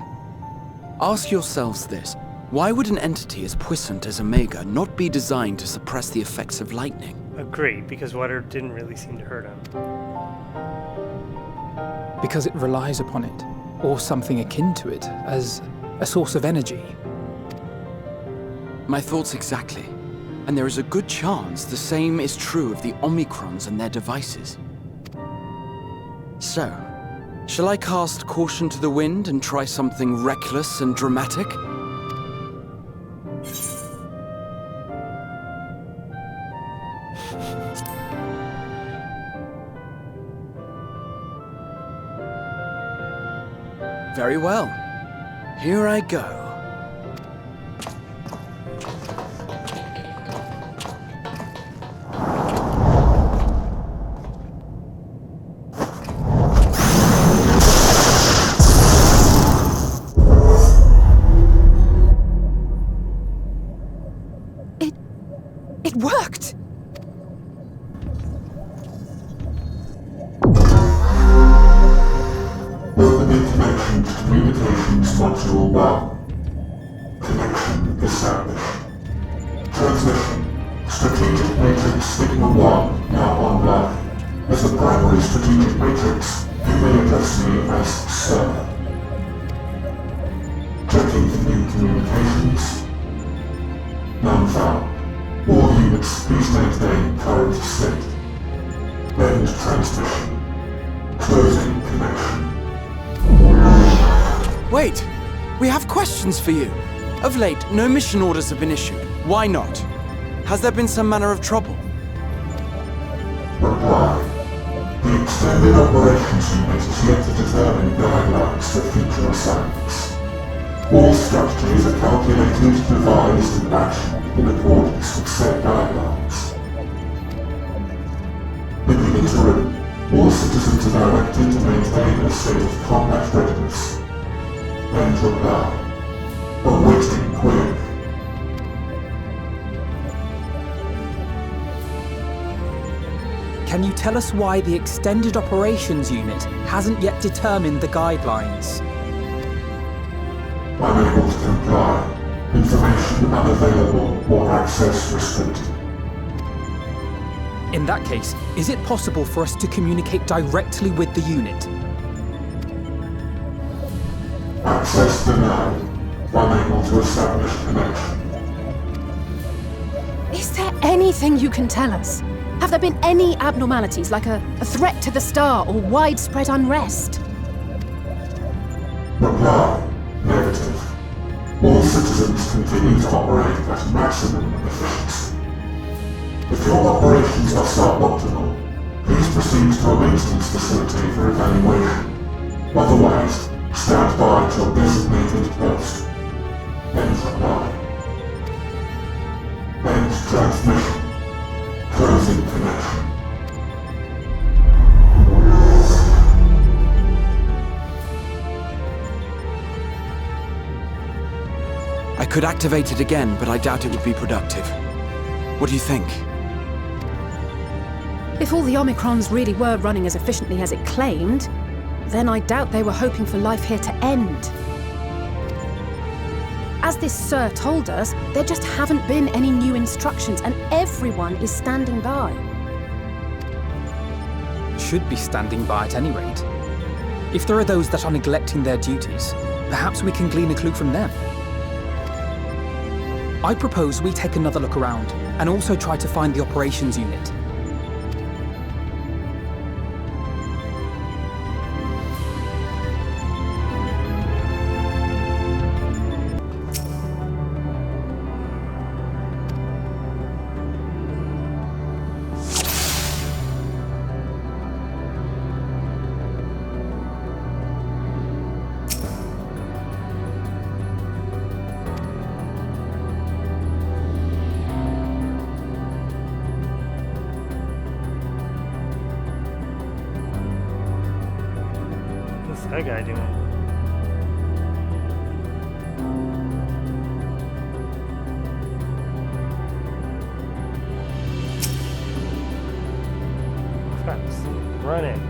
Speaker 13: Ask yourselves this. Why would an entity as puissant as Omega not be designed to suppress the effects of lightning?
Speaker 3: Agreed, because water didn't really seem to hurt him.
Speaker 5: Because it relies upon it, or something akin to it, as a source of energy.
Speaker 13: My thoughts exactly. And there is a good chance the same is true of the Omicrons and their devices. So, shall I cast caution to the wind and try something reckless and dramatic? Very well. Here I go.
Speaker 16: It worked!
Speaker 15: Opening connection to Communications Module 1. Connection established. Transmission. Strategic Matrix Signal 1 now online. As the primary strategic matrix, you may address me as Sir. Checking for new communications. None found. All units, please maintain current state. End transmission. Closing connection.
Speaker 13: Wait! We have questions for you. Of late, no mission orders have been issued. Why not? Has there been some manner of trouble?
Speaker 15: Reply. The Extended Operations Unit is yet to determine guidelines for future assignments. All strategies are calculated, devised, and actioned in accordance with said guidelines. In the interim, all citizens are directed to maintain a state of combat readiness. End reply. Awaiting query.
Speaker 5: Can you tell us why the Extended Operations Unit hasn't yet determined the guidelines?
Speaker 15: Unable to comply. Information unavailable or access restricted.
Speaker 5: In that case, is it possible for us to communicate directly with the unit?
Speaker 15: Access denied. Unable to establish connection.
Speaker 16: Is there anything you can tell us? Have there been any abnormalities, like a threat to the star or widespread unrest?
Speaker 15: Reply. Negative. All citizens continue to operate at maximum efficiency. If your operations are suboptimal, please proceed to a maintenance facility for evaluation. Otherwise, stand by at your designated post. End reply. End transmission. Closing connection.
Speaker 13: I could activate it again, but I doubt it would be productive. What do you think?
Speaker 16: If all the Omicrons really were running as efficiently as it claimed, then I doubt they were hoping for life here to end. As this Sir told us, there just haven't been any new instructions, and everyone is standing by.
Speaker 5: Should be standing by at any rate. If there are those that are neglecting their duties, perhaps we can glean a clue from them. I propose we take another look around, and also try to find the operations unit.
Speaker 3: that guy doing? Crap's running.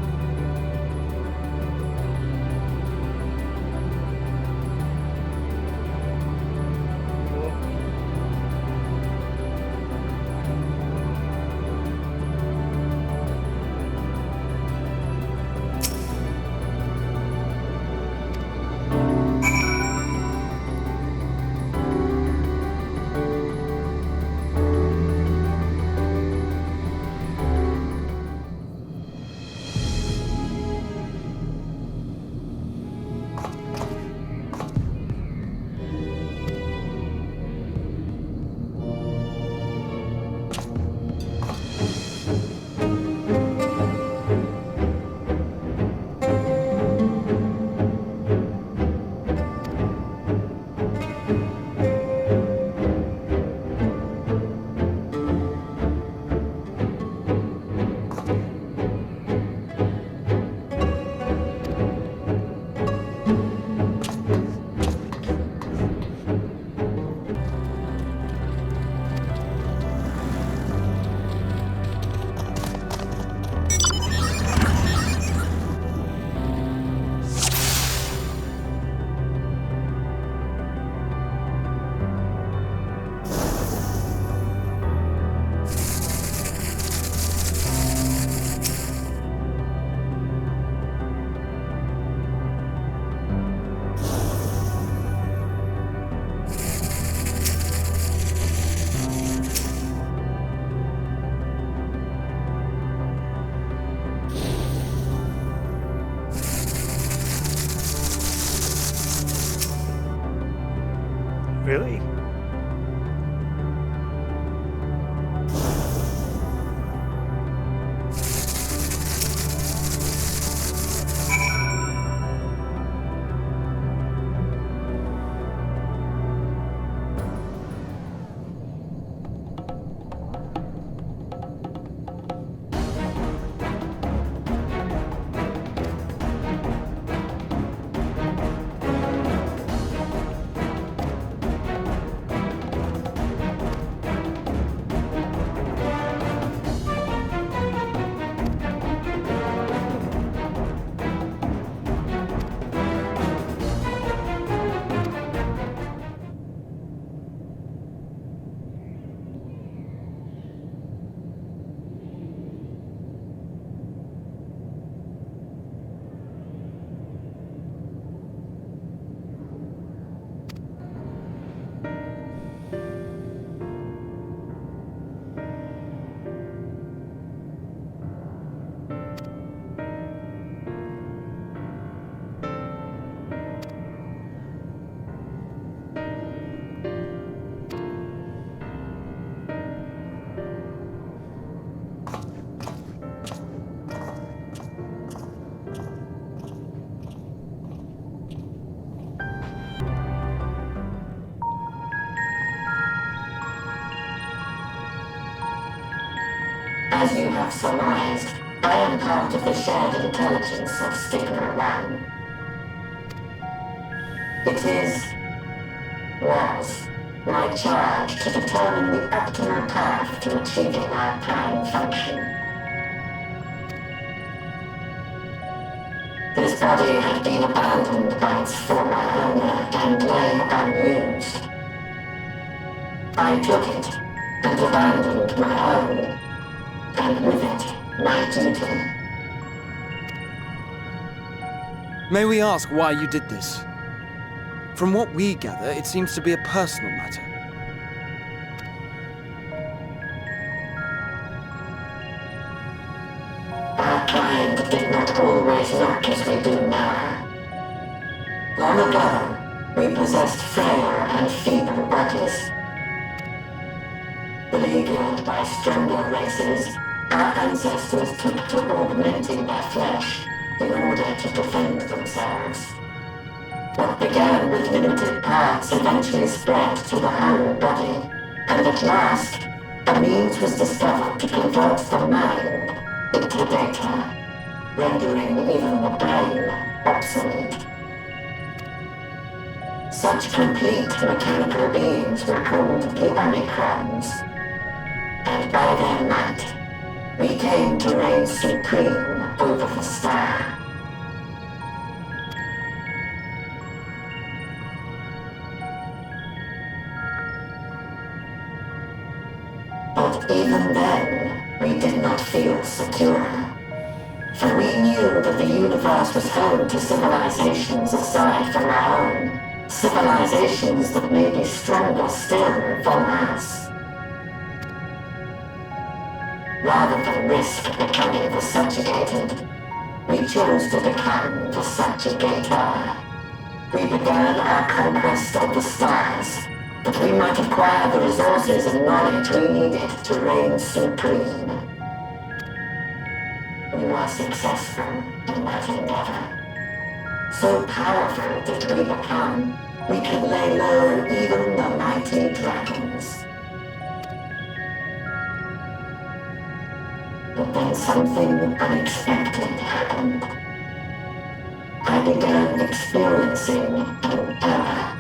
Speaker 3: Really?
Speaker 17: As you have surmised, I am part of the shared intelligence of Stigma 1. It was my charge to determine the optimal path to achieving our prime function. This body had been abandoned by its former owner and lay unused. I took it and abandoned my own. And with it, my duty.
Speaker 13: May we ask why you did this? From what we gather, it seems to be a personal matter.
Speaker 17: Our kind did not always look as we do now. Long ago, we possessed frail and feeble bodies. Beleaguered by stronger races, our ancestors took to augmenting their flesh in order to defend themselves. What began with limited parts eventually spread to the whole body, and at last, a means was discovered to convert the mind into data. rendering even the brain obsolete. Such complete mechanical beings were called the Omicrons, and by their might, we came to reign supreme over the star. But even then, we did not feel secure. For we knew that the universe was home to civilizations aside from our own. Civilizations that may be stronger still than us. Rather than risk becoming the subjugated, we chose to become the subjugator. We began our conquest of the stars, that we might acquire the resources and knowledge we needed to reign supreme. We were successful in that endeavor. So powerful did we become, we could lay low even the mighty dragons. But then something unexpected happened. I began experiencing an error.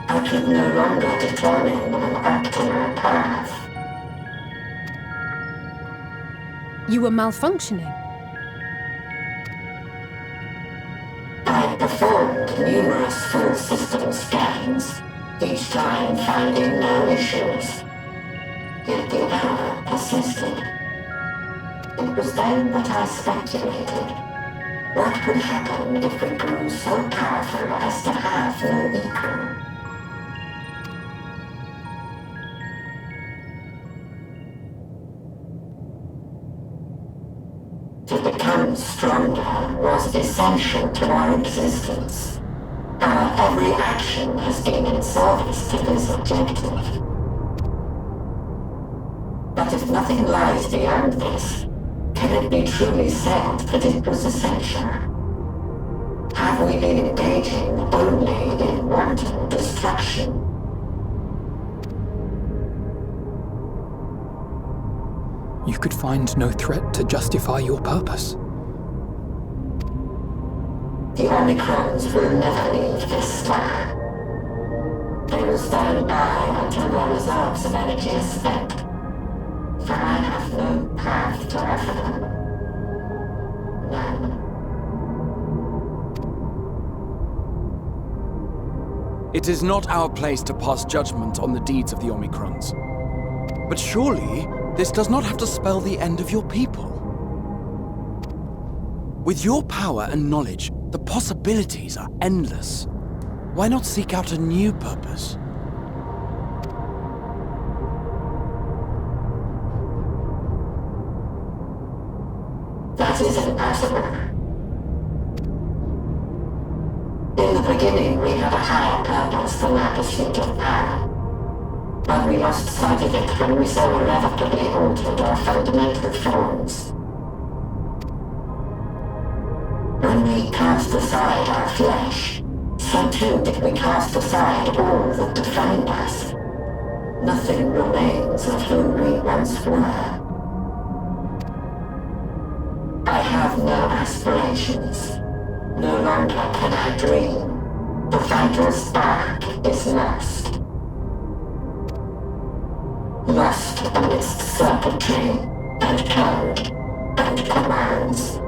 Speaker 17: I could no longer determine an optimal path.
Speaker 16: You were malfunctioning.
Speaker 17: I performed numerous full system scans, each time finding no issues. Yet the error persisted. It was then that I speculated. What could happen if we grew so powerful as to have no equal? To become stronger was essential to our existence. Our every action has been in service to this objective. But if nothing lies beyond this, can it be truly said that it was essential? Have we been engaging only in wanton destruction?
Speaker 5: You could find no threat to justify your purpose.
Speaker 17: The Omicrons will never leave this star. They will stand by until their reserves of energy are spent. For I have no path to offer them. None.
Speaker 13: It is not our place to pass judgment on the deeds of the Omicrons. But surely, this does not have to spell the end of your people. With your power and knowledge, the possibilities are endless. Why not seek out a new purpose?
Speaker 17: That is impossible. In the beginning, we had a higher purpose than our pursuit of power. But we lost sight of it when we so irrevocably altered our fundamental forms. When we cast aside our flesh, so too did we cast aside all that defined us. Nothing remains of whom we once were. I have no aspirations. No longer can I dream. The vital spark is lost. Lost amidst circuitry and code and commands.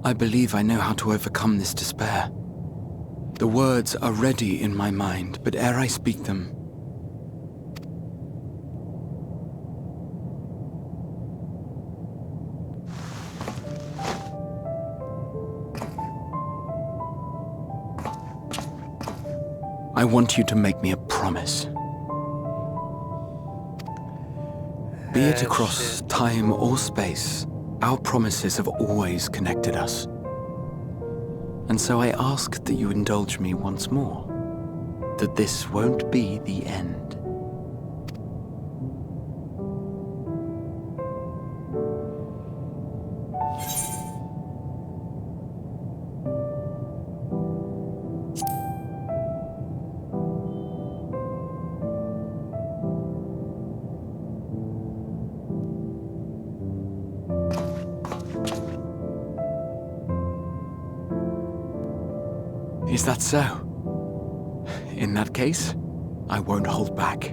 Speaker 13: I believe I know how to overcome this despair. The words are ready in my mind, but ere I speak them, I want you to make me a promise. Be it across time or space, our promises have always connected us. And so I ask that you indulge me once more, that this won't be the end. Is that so? In that case, I won't hold back.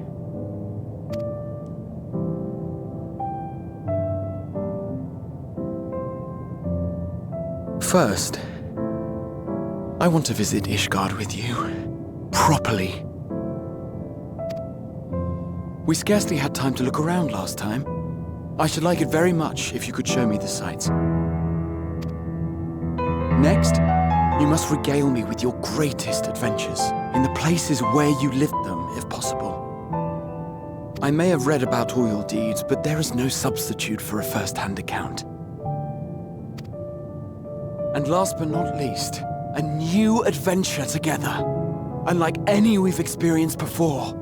Speaker 13: First, I want to visit Ishgard with you. Properly. We scarcely had time to look around last time. I should like it very much if you could show me the sights. Next, you must regale me with your greatest adventures, in the places where you lived them, if possible. I may have read about all your deeds, but there is no substitute for a first-hand account. And last but not least, a new adventure together, unlike any we've experienced before.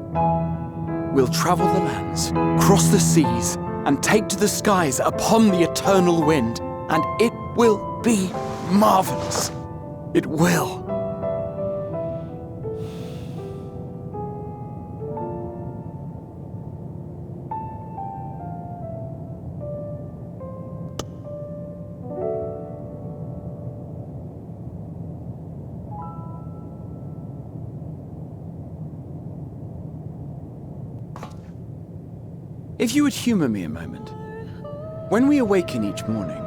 Speaker 13: We'll travel the lands, cross the seas, and take to the skies upon the eternal wind, and it will be marvelous. It will. If you would humor me a moment. When we awaken each morning,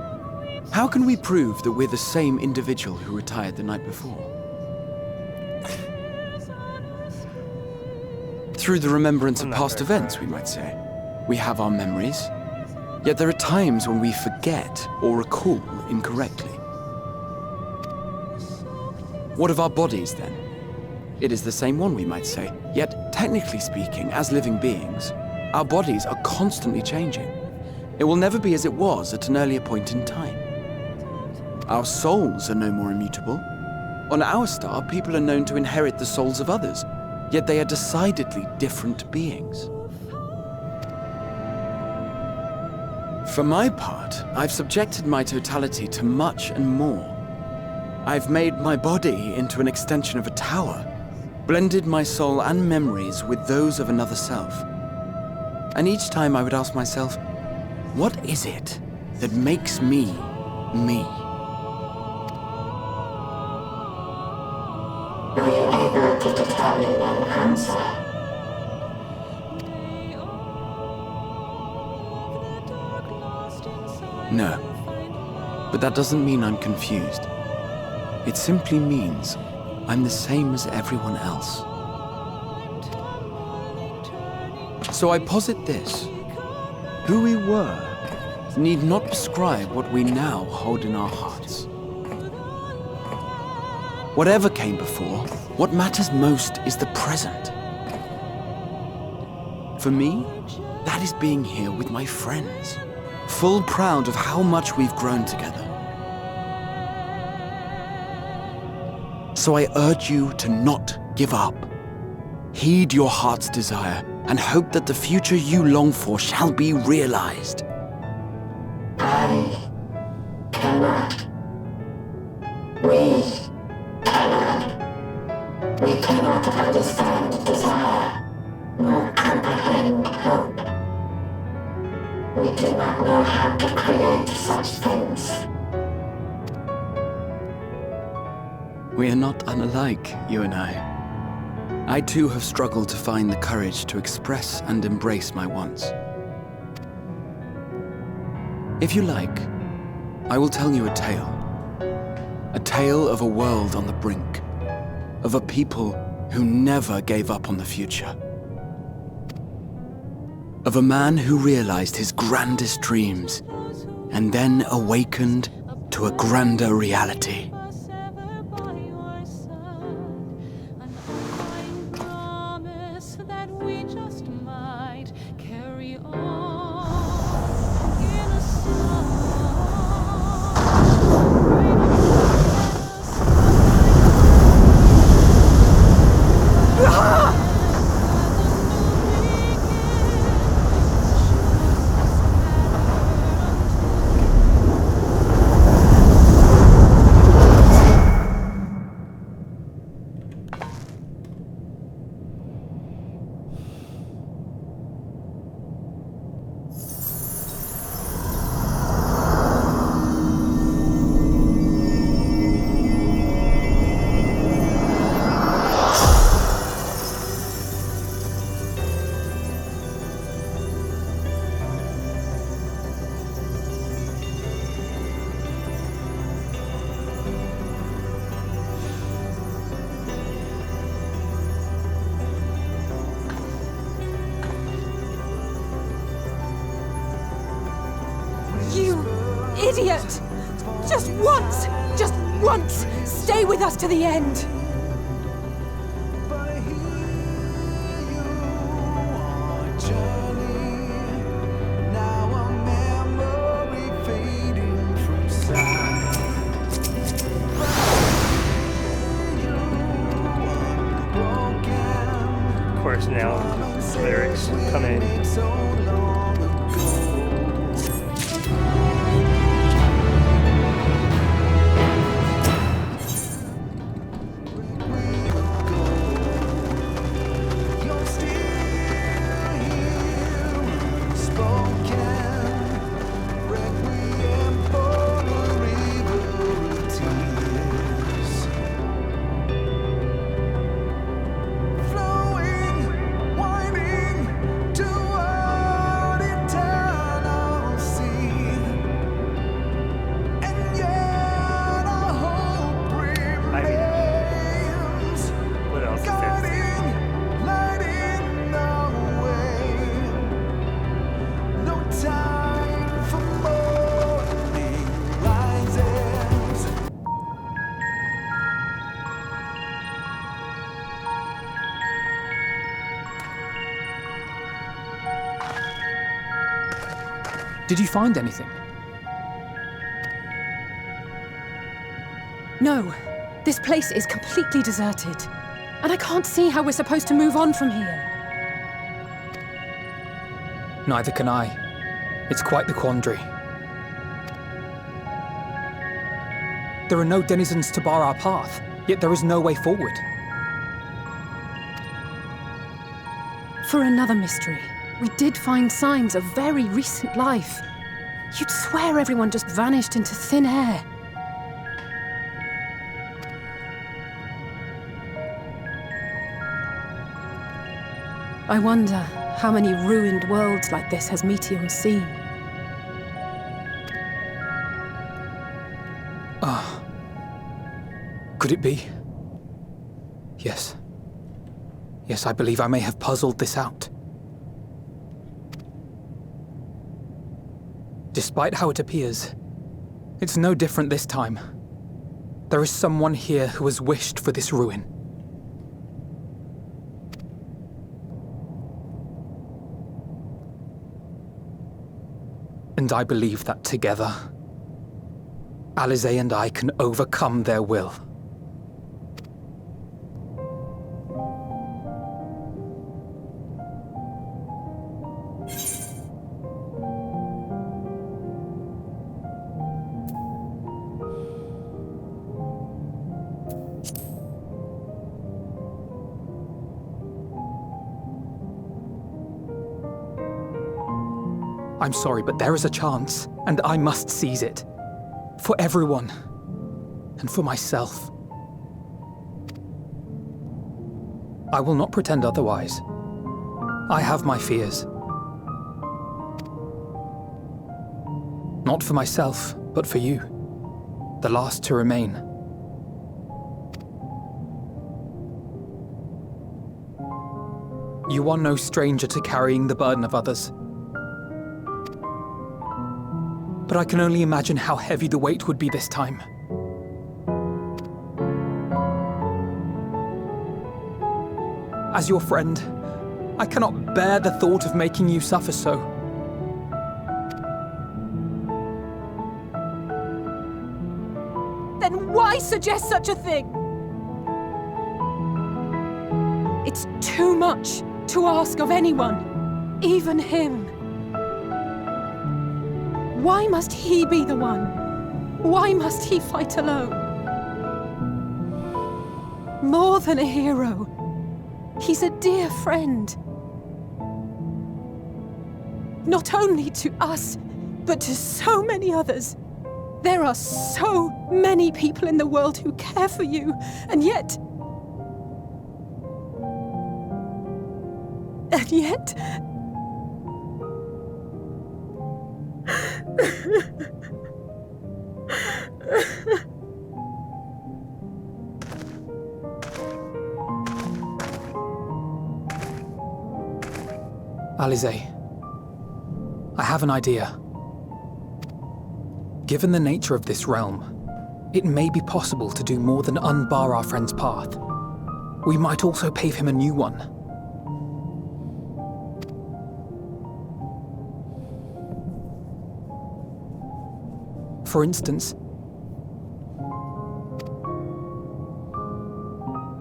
Speaker 13: how can we prove that we're the same individual who retired the night before? Through the remembrance of past events, we might say. We have our memories, yet there are times when we forget or recall incorrectly. What of our bodies, then? It is the same one, we might say, yet technically speaking, as living beings, our bodies are constantly changing. It will never be as it was at an earlier point in time. Our souls are no more immutable. On our star, people are known to inherit the souls of others, yet they are decidedly different beings. For my part, I've subjected my totality to much and more. I've made my body into an extension of a tower, blended my soul and memories with those of another self. And each time I would ask myself, what is it that makes me, me?
Speaker 17: Were you able to determine an answer?
Speaker 13: No, but that doesn't mean I'm confused. It simply means I'm the same as everyone else. So I posit this. Who we were need not prescribe what we now hold in our hearts. Whatever came before, what matters most is the present. For me, that is being here with my friends, full proud of how much we've grown together. So I urge you to not give up. Heed your heart's desire, and hope that the future you long for shall be realized.
Speaker 17: I cannot. We cannot. We cannot understand desire, nor comprehend hope. We do not know how to create such things.
Speaker 13: We are not unlike, you and I. I too have struggled to find the courage to express and embrace my wants. If you like, I will tell you a tale. A tale of a world on the brink, of a people who never gave up on the future. Of a man who realized his grandest dreams, and then awakened to a grander reality.
Speaker 16: idiot! Just once, stay with us to the end!
Speaker 3: Of course, now lyrics come in.
Speaker 5: Did you find anything?
Speaker 16: No. This place is completely deserted. And I can't see how we're supposed to move on from here.
Speaker 5: Neither can I. It's quite the quandary. There are no denizens to bar our path, yet there is no way forward.
Speaker 16: For another mystery, we did find signs of very recent life. You'd swear everyone just vanished into thin air. I wonder how many ruined worlds like this has Metion seen.
Speaker 5: Could it be? Yes. Yes, I believe I may have puzzled this out. Despite how it appears, it's no different this time. There is someone here who has wished for this ruin. And I believe that together, Alisaie and I can overcome their will. I'm sorry, but there is a chance, and I must seize it. For everyone. And for myself. I will not pretend otherwise. I have my fears. Not for myself, but for you. The last to remain. You are no stranger to carrying the burden of others. But I can only imagine how heavy the weight would be this time. As your friend, I cannot bear the thought of making you suffer so.
Speaker 16: Then why suggest such a thing? It's too much to ask of anyone, even him. Why must he be the one? Why must he fight alone? More than a hero, he's a dear friend. Not only to us, but to so many others. There are so many people in the world who care for you, and yet...
Speaker 5: Alisaie, I have an idea. Given the nature of this realm, it may be possible to do more than unbar our friend's path. We might also pave him a new one. For instance,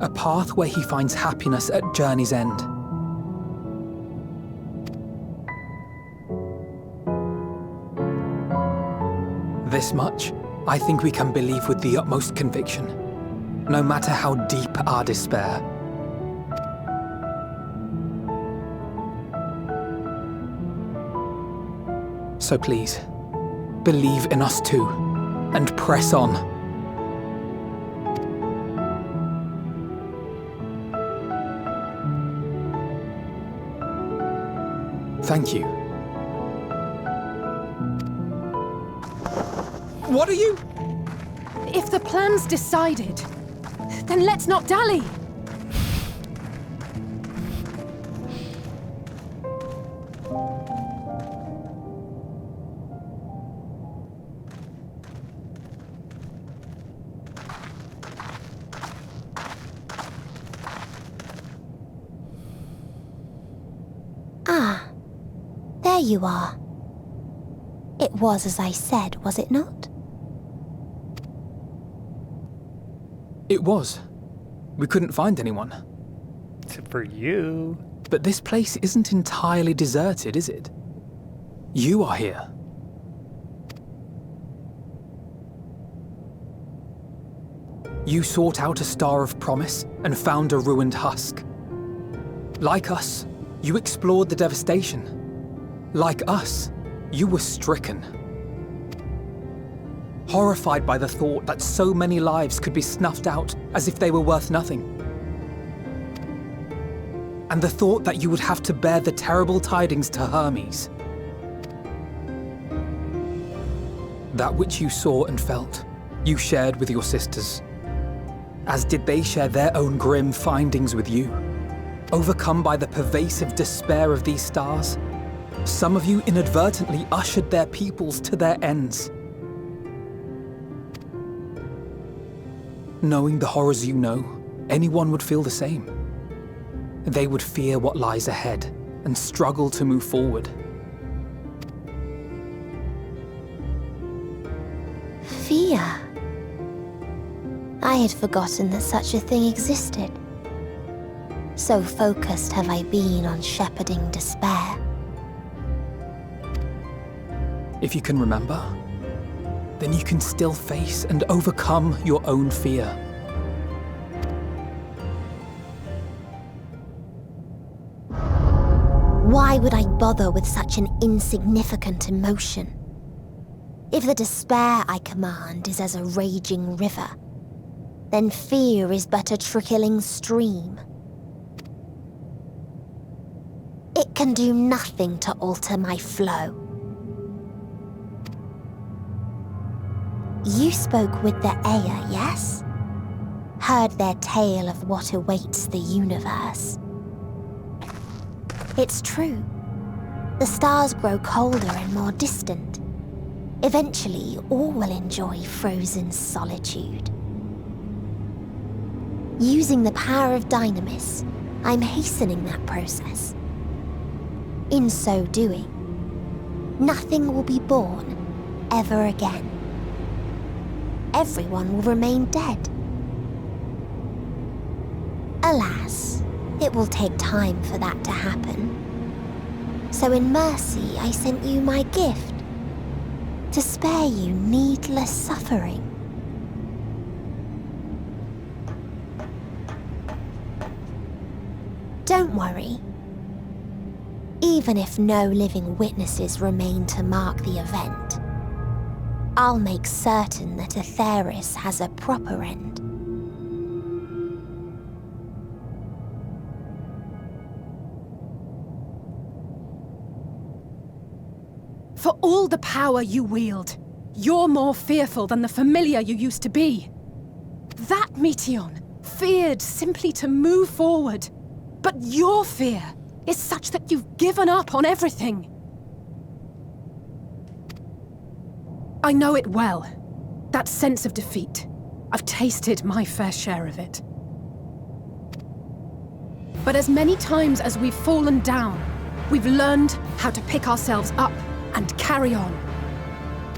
Speaker 5: a path where he finds happiness at journey's end. This much, I think we can believe with the utmost conviction, no matter how deep our despair. So please, believe in us too, and press on. Thank you. What are you?
Speaker 16: If the plan's decided, then let's not dally.
Speaker 10: Ah, there you are. It was as I said, was it not?
Speaker 5: It was. We couldn't find anyone.
Speaker 3: Except for you.
Speaker 5: But this place isn't entirely deserted, is it? You are here. You sought out a star of promise and found a ruined husk. Like us, you explored the devastation. Like us, you were stricken. Horrified by the thought that so many lives could be snuffed out as if they were worth nothing. And the thought that you would have to bear the terrible tidings to Hermes. That which you saw and felt, you shared with your sisters. As did they share their own grim findings with you. Overcome by the pervasive despair of these stars, some of you inadvertently ushered their peoples to their ends. Knowing the horrors you know, anyone would feel the same. They would fear what lies ahead and struggle to move forward.
Speaker 10: Fear? I had forgotten that such a thing existed. So focused have I been on shepherding despair.
Speaker 5: If you can remember, then you can still face and overcome your own fear.
Speaker 10: Why would I bother with such an insignificant emotion? If the despair I command is as a raging river, then fear is but a trickling stream. It can do nothing to alter my flow. You spoke with the Aya, yes? Heard their tale of what awaits the universe. It's true. The stars grow colder and more distant. Eventually, all will enjoy frozen solitude. Using the power of Dynamis, I'm hastening that process. In so doing, nothing will be born ever again. Everyone will remain dead. Alas, it will take time for that to happen. So in mercy, I sent you my gift, to spare you needless suffering. Don't worry. Even if no living witnesses remain to mark the event, I'll make certain that Atheris has a proper end.
Speaker 16: For all the power you wield, you're more fearful than the familiar you used to be. That Metion feared simply to move forward, but your fear is such that you've given up on everything. I know it well. That sense of defeat. I've tasted my fair share of it. But as many times as we've fallen down, we've learned how to pick ourselves up and carry on.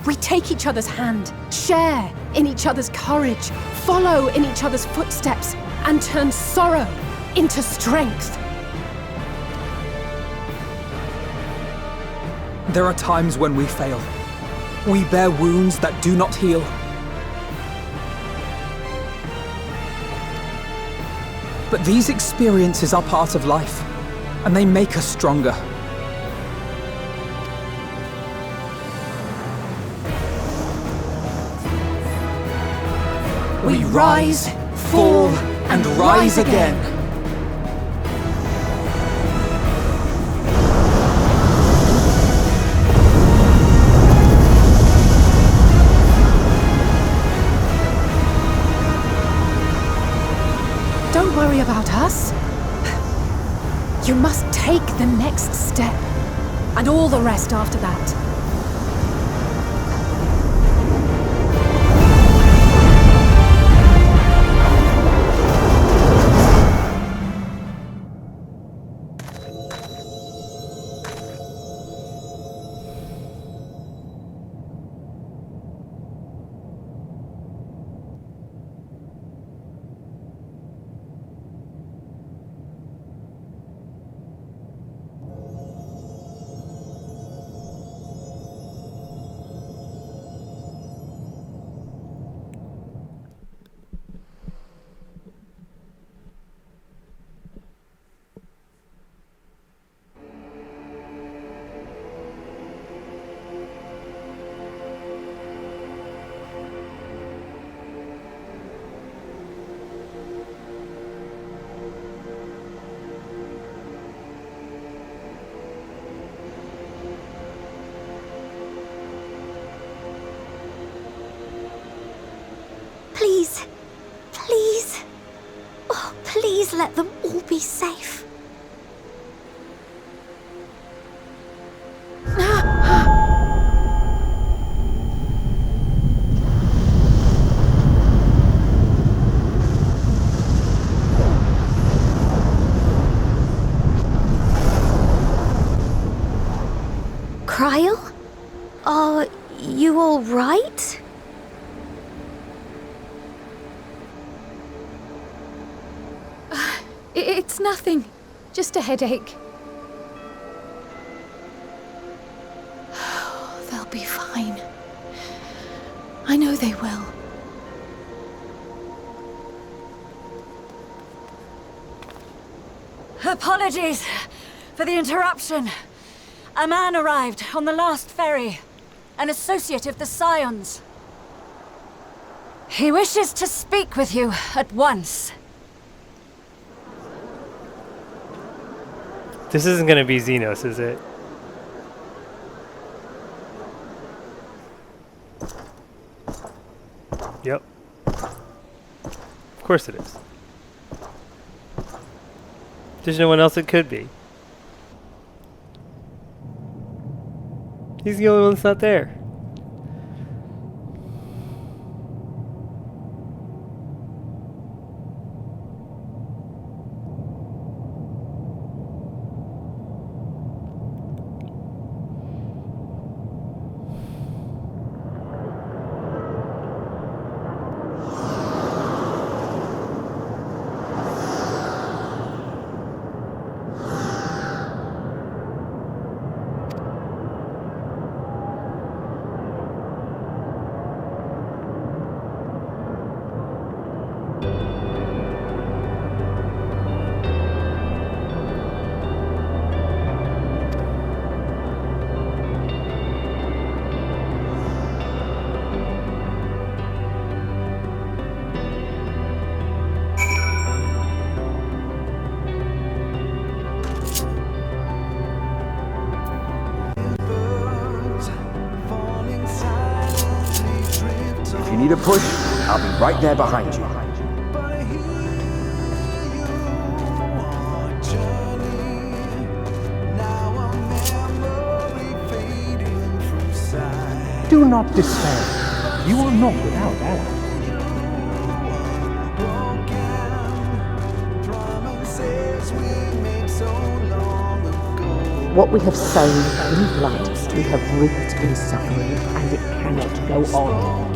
Speaker 16: We take each other's hand, share in each other's courage, follow in each other's footsteps, and turn sorrow into strength.
Speaker 5: There are times when we fail. We bear wounds that do not heal. But these experiences are part of life, and they make us stronger. We rise, fall, and rise again.
Speaker 16: Don't worry about us. You must take the next step, and all the rest after that.
Speaker 10: Please, please, oh, please let them all be safe. Cryle? Are you all right?
Speaker 6: It's nothing. Just a headache. They'll be fine. I know they will.
Speaker 18: Apologies for the interruption. A man arrived on the last ferry. An associate of the Scions. He wishes to speak with you at once.
Speaker 3: This isn't gonna be Xenos, is it? Yep. Of course it is. There's no one else it could be. He's the only one that's not there.
Speaker 19: If you need a push, I'll be right there behind you.
Speaker 20: Do not despair. You are not without allies.
Speaker 21: What we have sown in blood, we have reaped in suffering, and it cannot go on.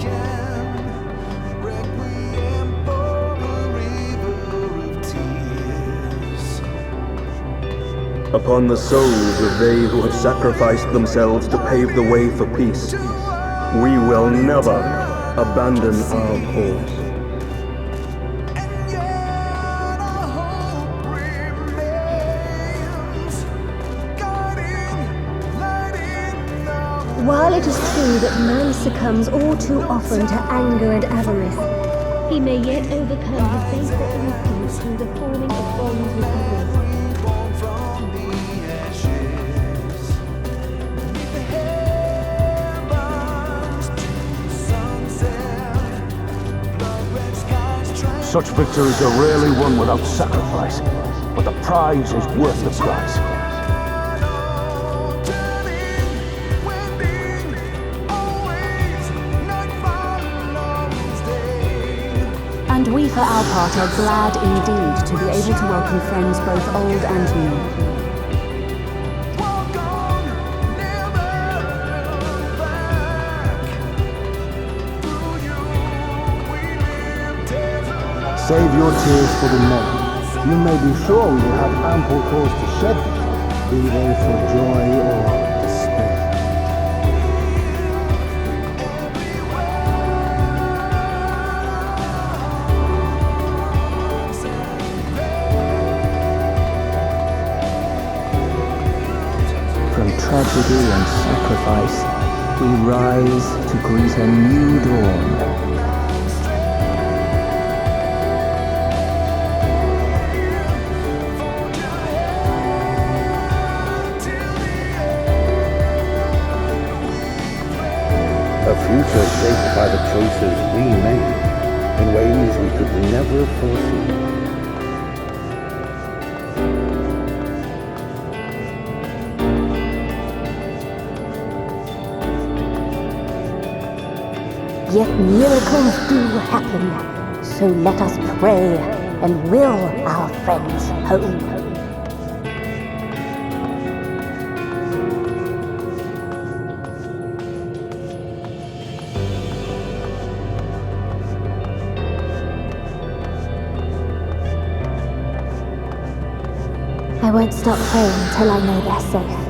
Speaker 22: Upon the souls of they who have sacrificed themselves to pave the way for peace, we will never abandon our cause.
Speaker 10: While it is true that man succumbs all too often to anger and avarice, he may yet overcome his baser instincts through the forming of bonds with others.
Speaker 20: Such victories are rarely won without sacrifice, but the prize is worth the price.
Speaker 23: And we for our part are glad indeed to be able to welcome friends both old and new.
Speaker 20: Save your tears for the moment. You may be sure we will have ample cause to shed them, be they for joy or despair.
Speaker 24: From tragedy and sacrifice, we rise to greet a new dawn.
Speaker 20: A future shaped by the choices we made in ways we could never foresee.
Speaker 10: Yet miracles do happen, so let us pray and will our friends home. I won't stop praying until I know they're safe.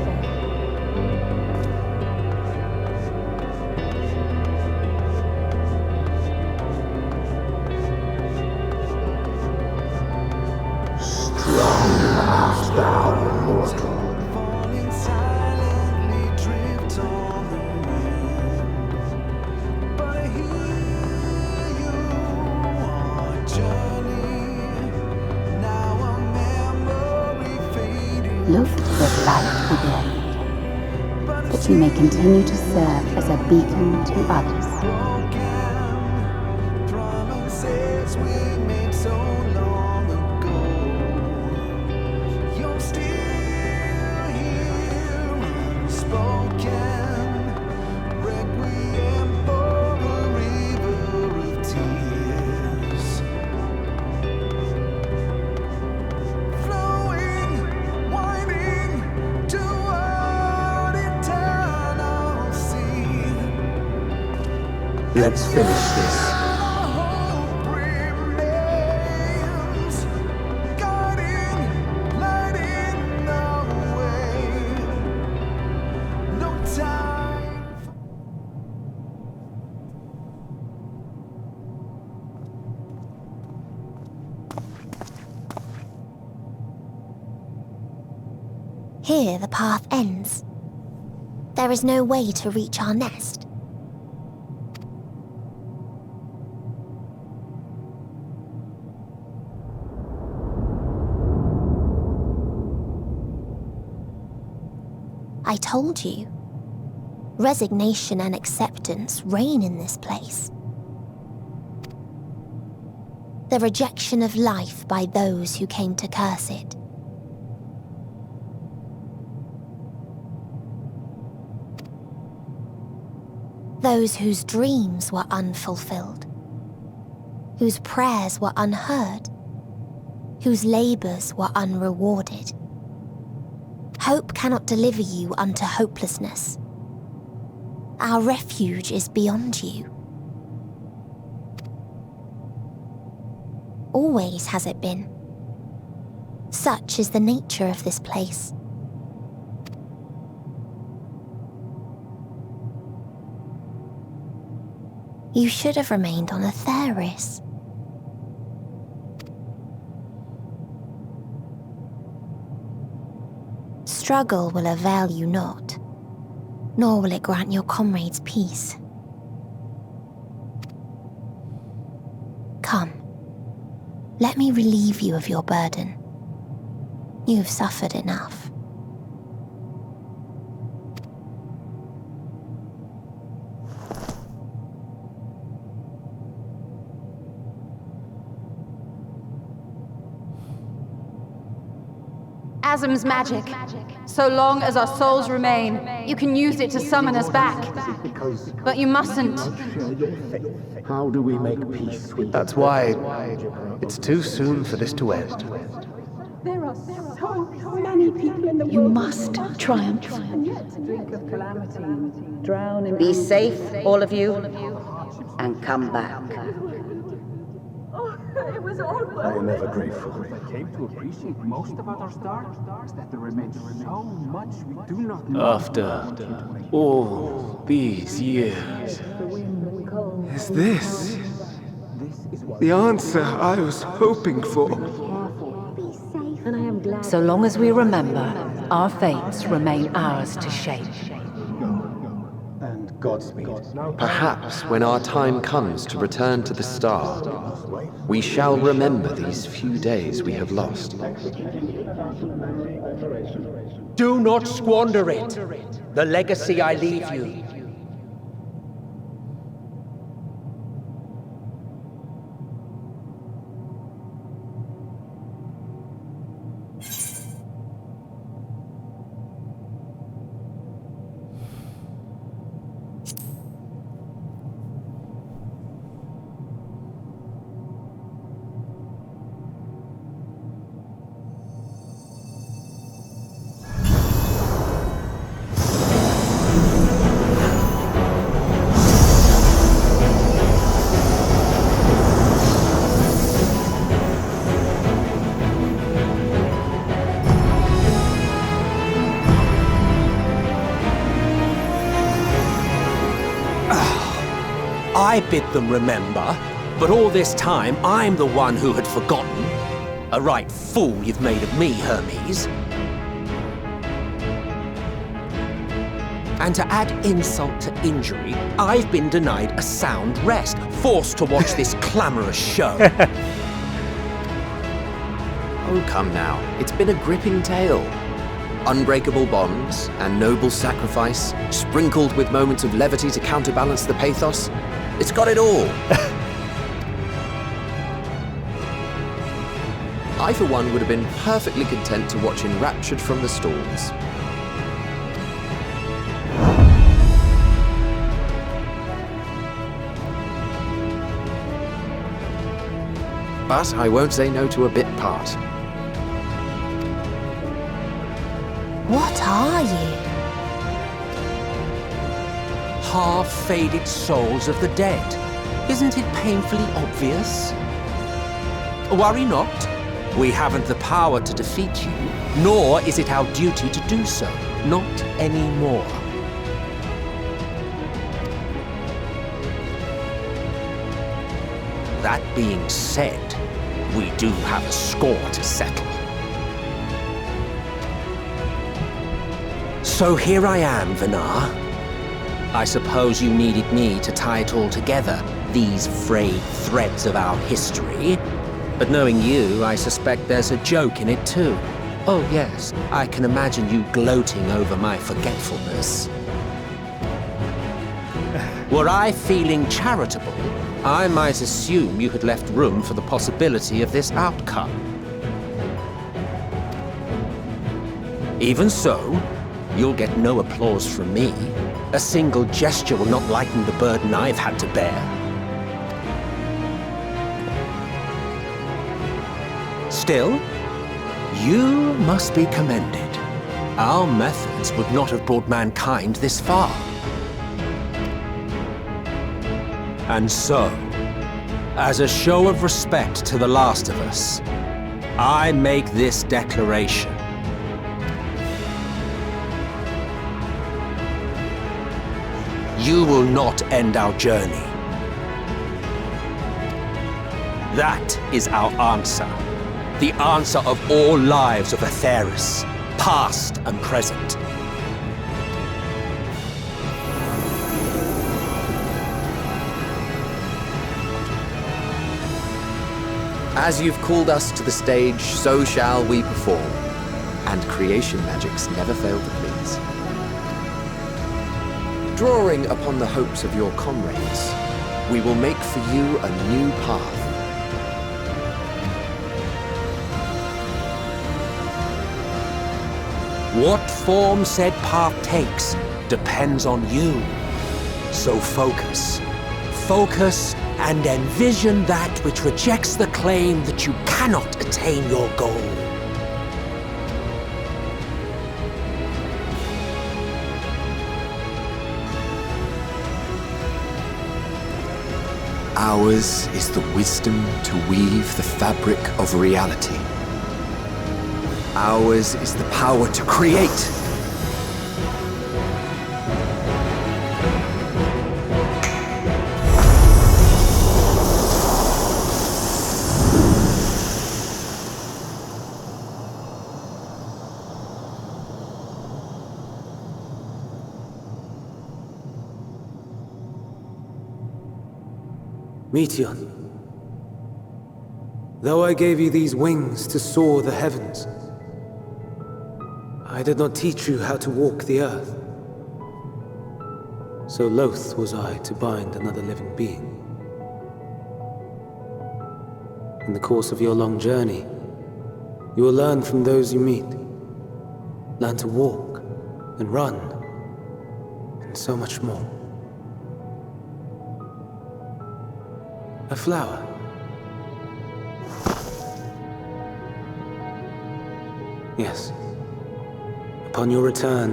Speaker 23: Look with light within, that you may continue to serve as a beacon to others.
Speaker 20: Let's finish this.
Speaker 10: Here the path ends. There is no way to reach our nest. I told you. Resignation and acceptance reign in this place. The rejection of life by those who came to curse it. Those whose dreams were unfulfilled, whose prayers were unheard, whose labors were unrewarded. Hope cannot deliver you unto hopelessness. Our refuge is beyond you. Always has it been. Such is the nature of this place. You should have remained on Atheris. Struggle will avail you not, nor will it grant your comrades peace. Come, let me relieve you of your burden. You've suffered enough.
Speaker 2: Asm's magic. So long as our souls remain, you can use it to summon us back. But you mustn't.
Speaker 4: How do we make peace with
Speaker 1: That's why it's too soon for this to end.
Speaker 16: There are so many people in the world.
Speaker 21: You must triumph.
Speaker 7: Be safe, all of you, and come back.
Speaker 16: It was all
Speaker 4: I am ever grateful.
Speaker 20: I came to appreciate most about our star is that there remains so much we do not know.
Speaker 1: After all these years, is this the answer I was hoping for?
Speaker 21: So long as we remember, our fates remain ours to shape.
Speaker 20: And Godspeed.
Speaker 12: Perhaps when our time comes to return to the star, we shall remember these few days we have lost. Do not squander it. The legacy I leave you. I bid them remember, but all this time I'm the one who had forgotten. A right fool you've made of me, Hermes. And to add insult to injury, I've been denied a sound rest, forced to watch this clamorous show. Oh, come now. It's been a gripping tale. Unbreakable bonds and noble sacrifice, sprinkled with moments of levity to counterbalance the pathos. It's got it all. I, for one, would have been perfectly content to watch enraptured from the stalls. But I won't say no to a bit part.
Speaker 10: What are you?
Speaker 12: Half-faded souls of the dead. Isn't it painfully obvious? Worry not. We haven't the power to defeat you, nor is it our duty to do so. Not anymore. That being said, we do have a score to settle. So here I am, Vinar. I suppose you needed me to tie it all together, these frayed threads of our history. But knowing you, I suspect there's a joke in it too. Oh yes, I can imagine you gloating over my forgetfulness. Were I feeling charitable, I might assume you had left room for the possibility of this outcome. Even so, you'll get no applause from me. A single gesture will not lighten the burden I've had to bear. Still, you must be commended. Our methods would not have brought mankind this far. And so, as a show of respect to the last of us, I make this declaration. You will not end our journey. That is our answer. The answer of all lives of Aetheris, past and present.
Speaker 8: As you've called us to the stage, so shall we perform. And creation magics never fail to please. Drawing upon the hopes of your comrades, we will make for you a new path.
Speaker 12: What form said path takes depends on you. So focus. Focus and envision that which rejects the claim that you cannot attain your goal.
Speaker 8: Ours is the wisdom to weave the fabric of reality. Ours is the power to create.
Speaker 9: Metion, though I gave you these wings to soar the heavens, I did not teach you how to walk the earth. So loath was I to bind another living being. In the course of your long journey, you will learn from those you meet. Learn to walk and run, and so much more. A flower. Yes. Upon your return,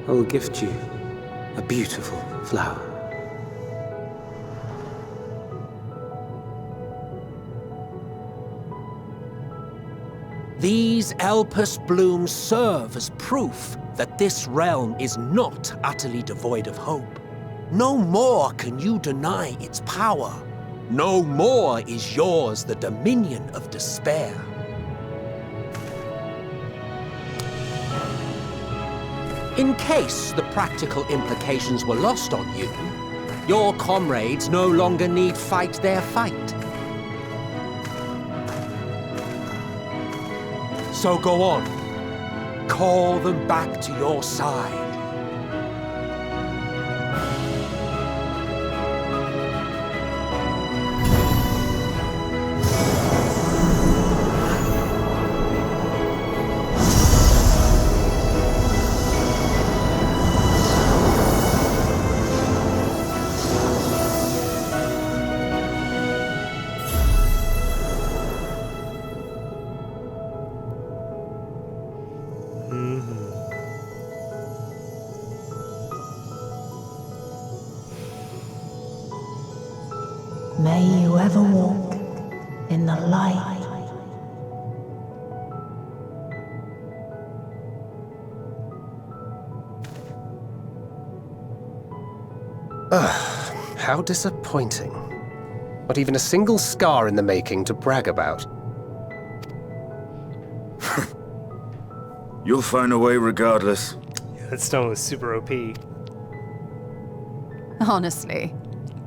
Speaker 9: I will gift you a beautiful flower.
Speaker 12: These Elpis blooms serve as proof that this realm is not utterly devoid of hope. No more can you deny its power. No more is yours the dominion of despair. In case the practical implications were lost on you, your comrades no longer need fight their fight. So go on. Call them back to your side.
Speaker 6: May you ever walk in the light.
Speaker 1: How disappointing. Not even a single scar in the making to brag about.
Speaker 11: You'll find a way regardless.
Speaker 3: Yeah, that stone was super OP.
Speaker 2: Honestly,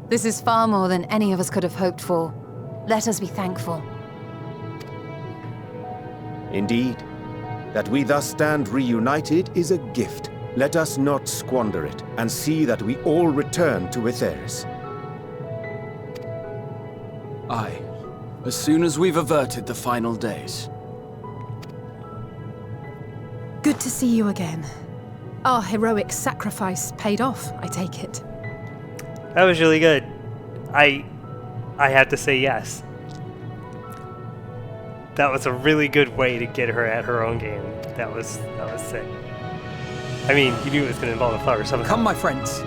Speaker 2: this is far more than any of us could have hoped for. Let us be thankful.
Speaker 4: Indeed. That we thus stand reunited is a gift. Let us not squander it, and see that we all return to Aetheris.
Speaker 13: Aye. As soon as we've averted the final days.
Speaker 16: Good to see you again. Our heroic sacrifice paid off, I take it.
Speaker 3: That was really good. I have to say yes. That was a really good way to get her at her own game. That was sick. I mean, you knew it was going to involve a flower somehow.
Speaker 5: Come, my friends.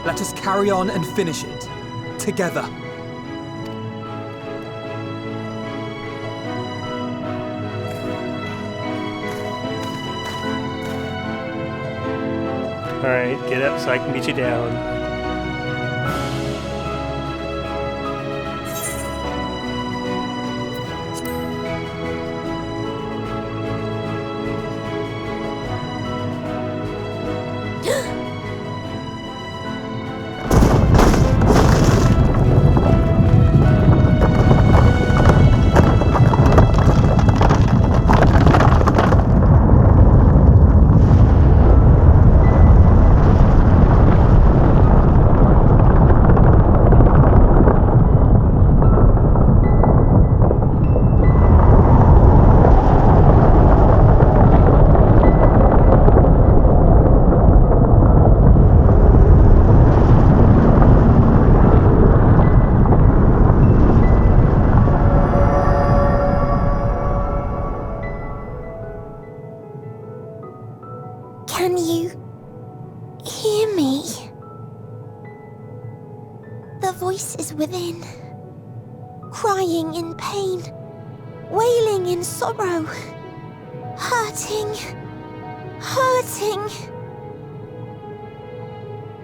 Speaker 5: Let us carry on and finish it. Together.
Speaker 3: Alright, get up so I can get you down.
Speaker 10: Can you hear me? The voice is within, crying in pain, wailing in sorrow, hurting.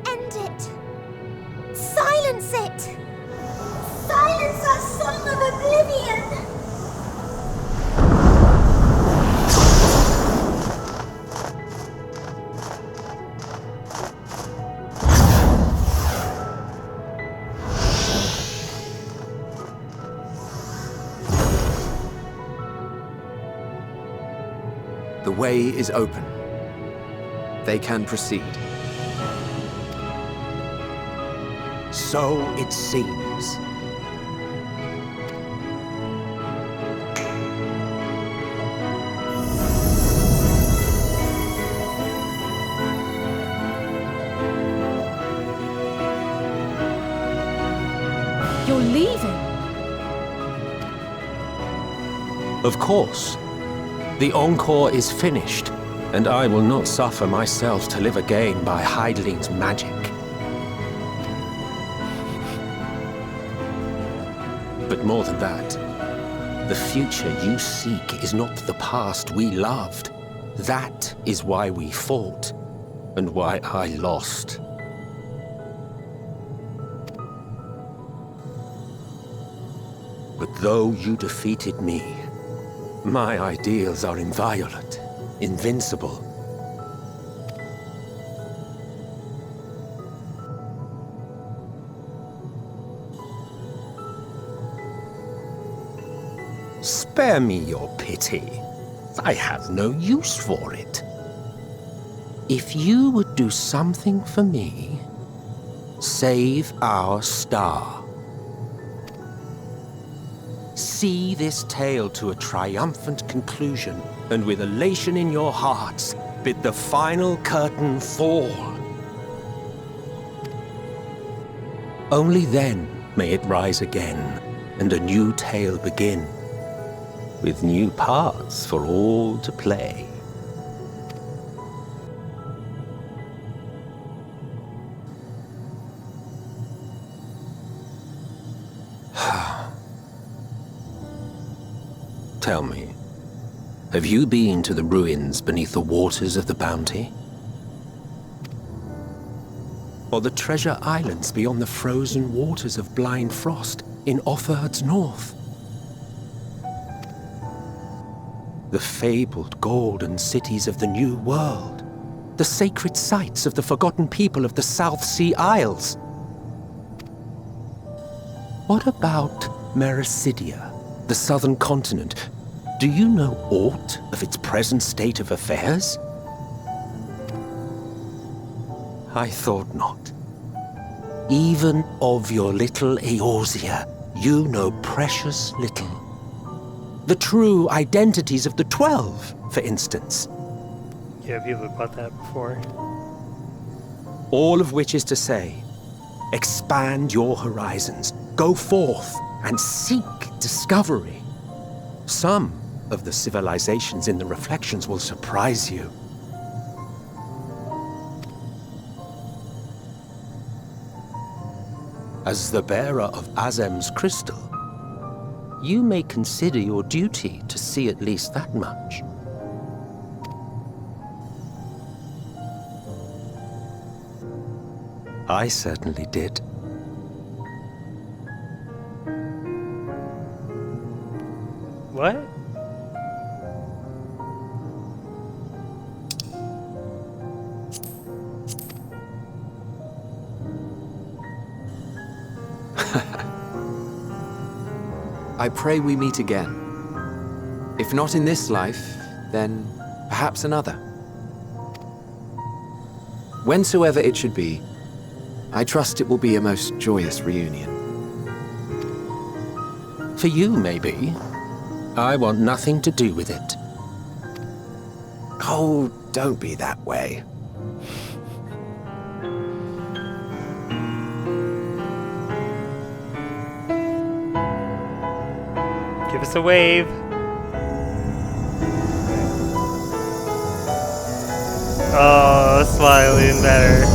Speaker 10: End it. Silence it. Silence our song of oblivion.
Speaker 8: The way is open. They can proceed.
Speaker 12: So it seems.
Speaker 16: You're leaving?
Speaker 12: Of course. The encore is finished, and I will not suffer myself to live again by Heideling's magic. But more than that, the future you seek is not the past we loved. That is why we fought, and why I lost. But though you defeated me, my ideals are inviolate, invincible. Spare me your pity. I have no use for it. If you would do something for me, save our star. See this tale to a triumphant conclusion, and with elation in your hearts, bid the final curtain fall. Only then may it rise again, and a new tale begin, with new parts for all to play. Tell me, have you been to the ruins beneath the waters of the Bounty? Or the treasure islands beyond the frozen waters of Blind Frost in Offerd's north? The fabled golden cities of the New World, the sacred sites of the forgotten people of the South Sea Isles? What about Mericidia, the southern continent? Do you know aught of its present state of affairs? I thought not. Even of your little Eorzea, you know precious little. The true identities of the 12, for instance.
Speaker 3: Yeah, people have bought that before.
Speaker 12: All of which is to say, expand your horizons, go forth and seek discovery. Some of the civilizations in the reflections will surprise you. As the bearer of Azem's crystal, you may consider your duty to see at least that much. I certainly did.
Speaker 3: What?
Speaker 8: I pray we meet again. If not in this life, then perhaps another. Whensoever it should be, I trust it will be a most joyous reunion.
Speaker 12: For you, maybe. I want nothing to do with it.
Speaker 8: Oh, don't be that way.
Speaker 3: Give us a wave. Oh, smiling better.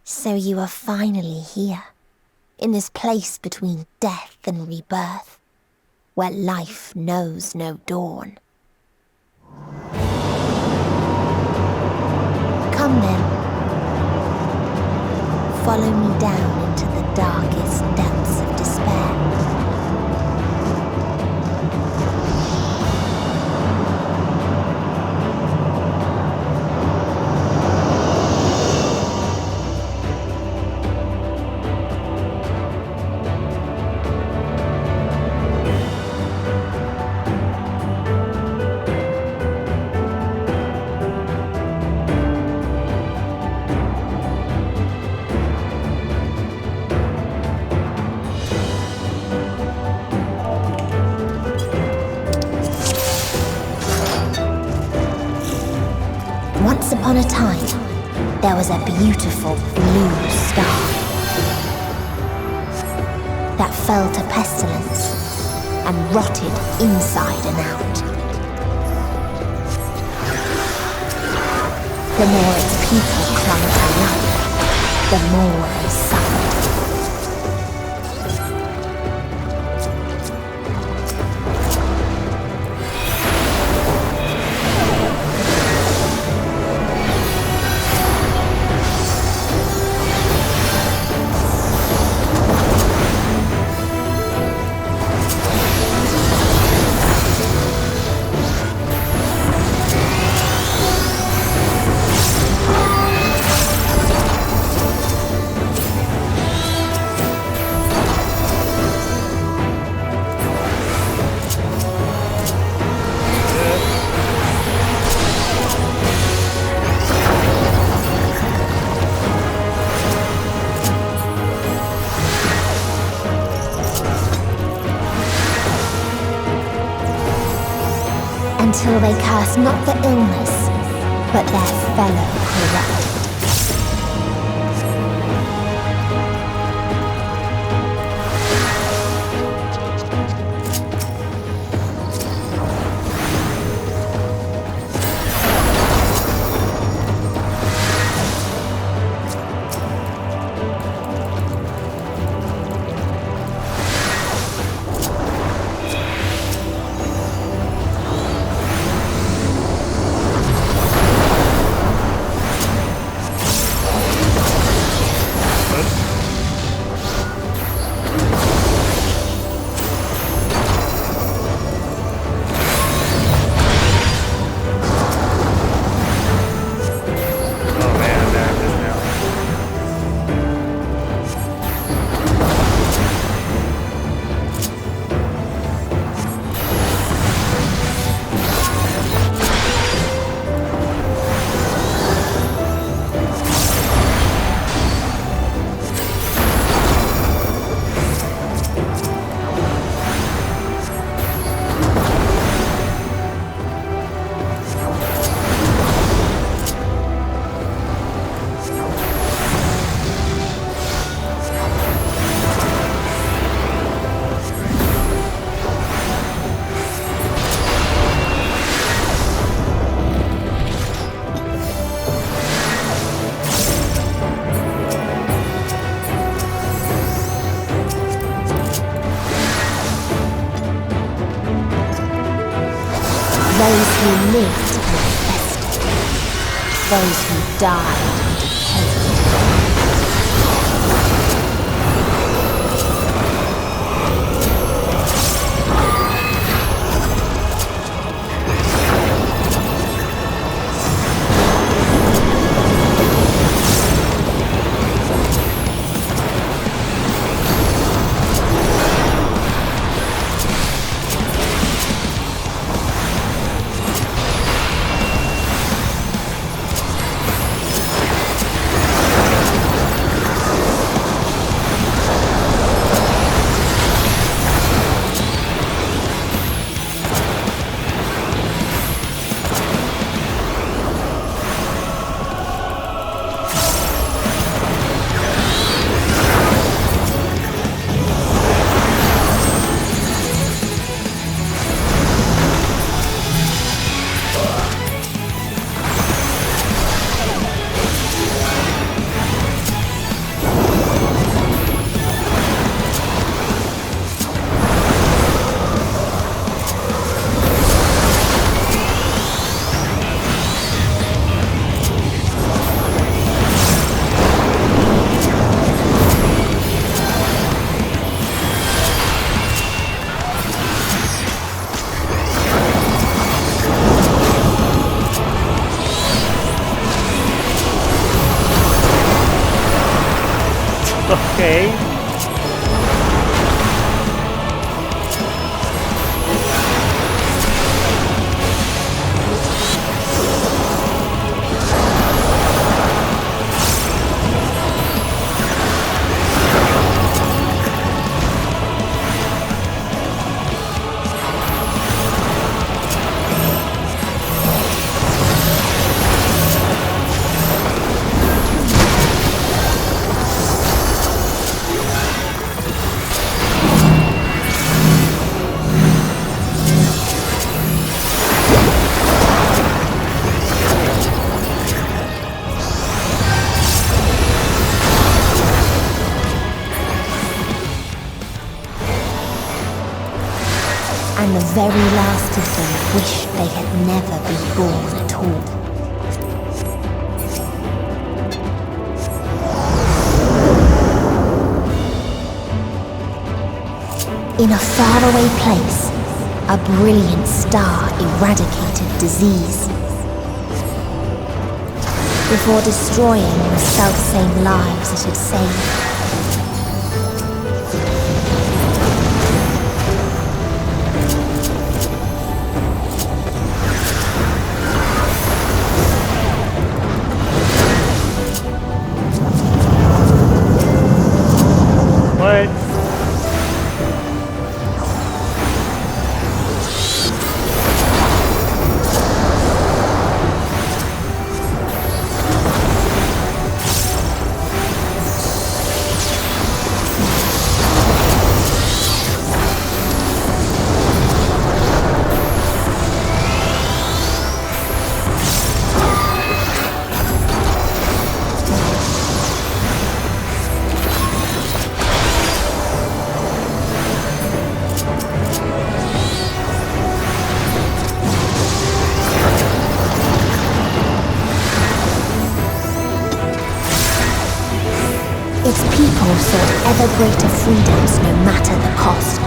Speaker 10: So you are finally here, in this place between death and rebirth, where life knows no dawn. Come then. Follow me down into the darkest depths of despair. Once upon a time, there was a beautiful blue star that fell to pestilence and rotted inside and out. The more its people clung to life, the more they suffered. Until they curse not the illness, but their fellow corrupted. Those who lived manifested. Those who died decayed.
Speaker 3: Okay.
Speaker 10: And the very last of them wished they had never been born at all. In a faraway place, a brilliant star eradicated disease. Before destroying the self-same lives it had saved. Its people sought ever greater freedoms no matter the cost.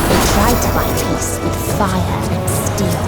Speaker 10: They tried to buy peace with fire and steel.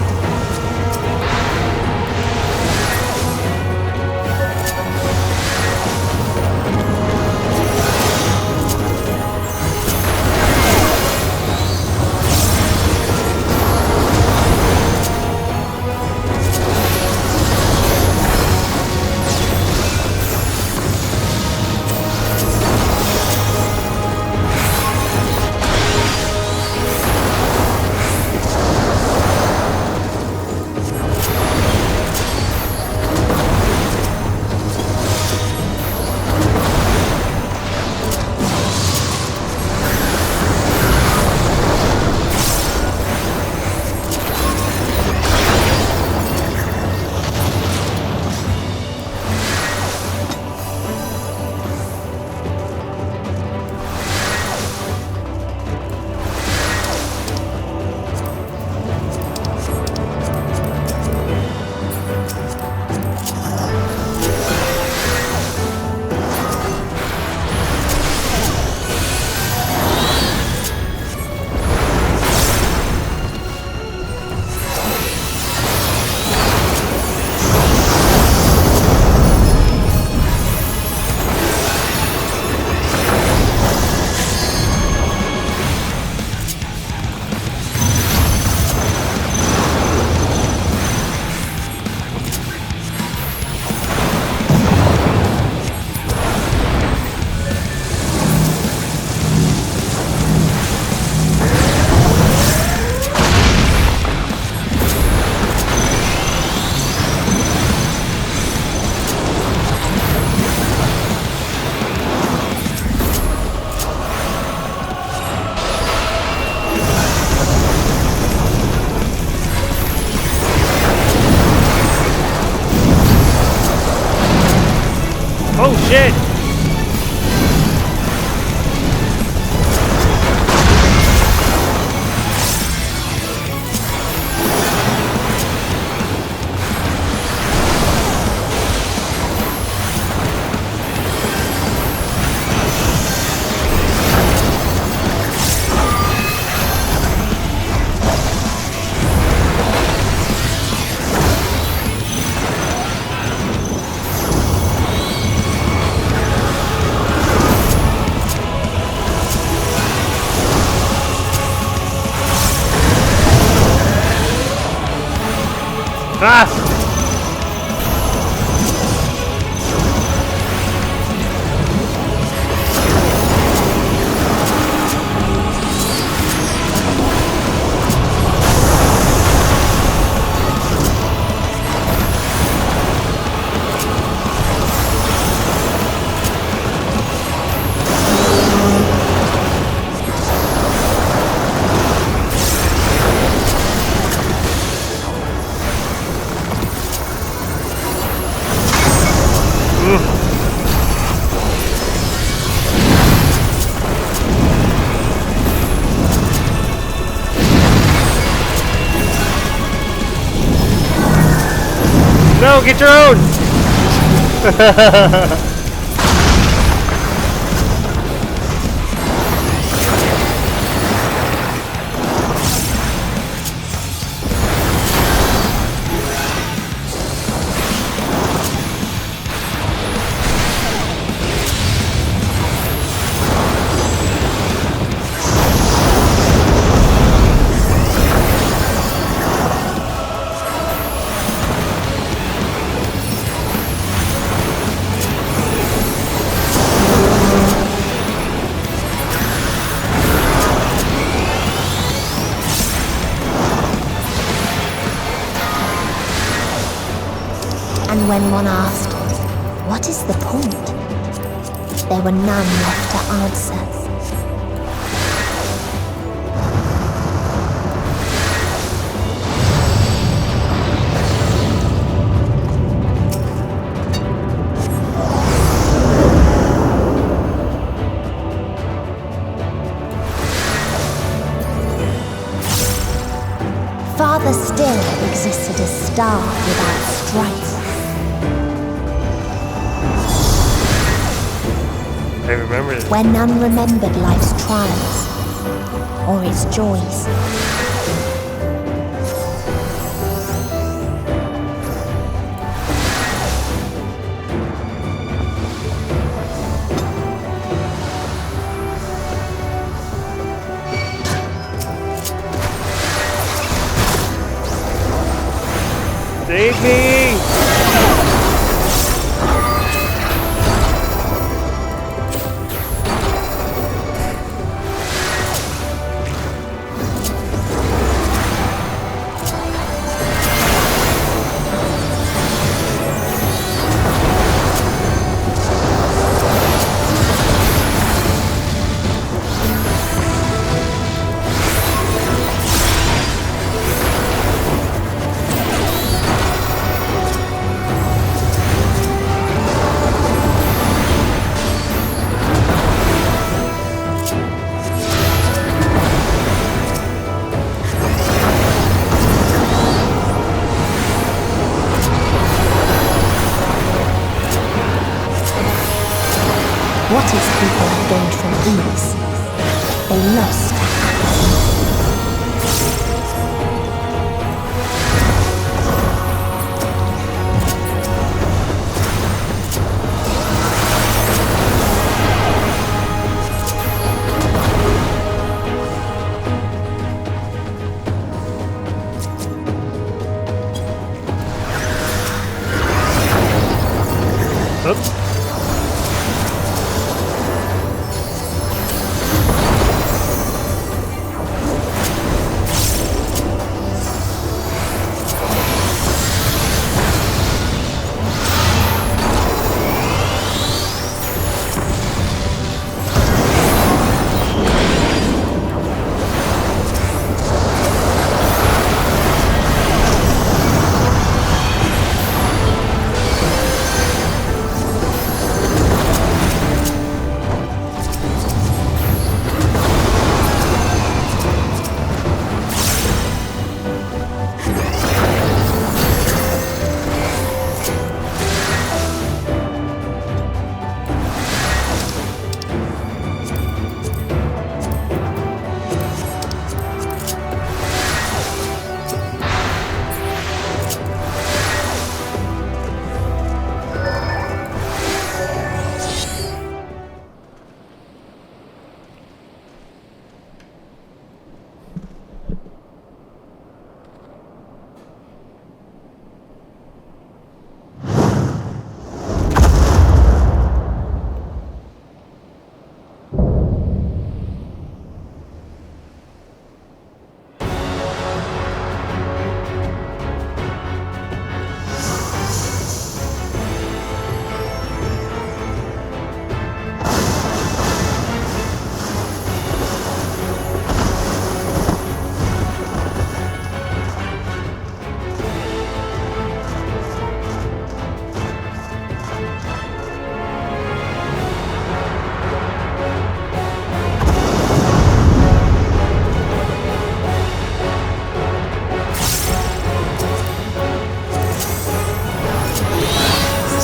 Speaker 3: Oh shit! Ah! No, get your own!
Speaker 10: And when one asked, what is the point? There were none left to answer. Farther still existed a star without strife.
Speaker 3: I remember this.
Speaker 10: Where none remembered life's trials or its joys.
Speaker 3: Save me!
Speaker 10: What its people had gained from Ignis, they lost.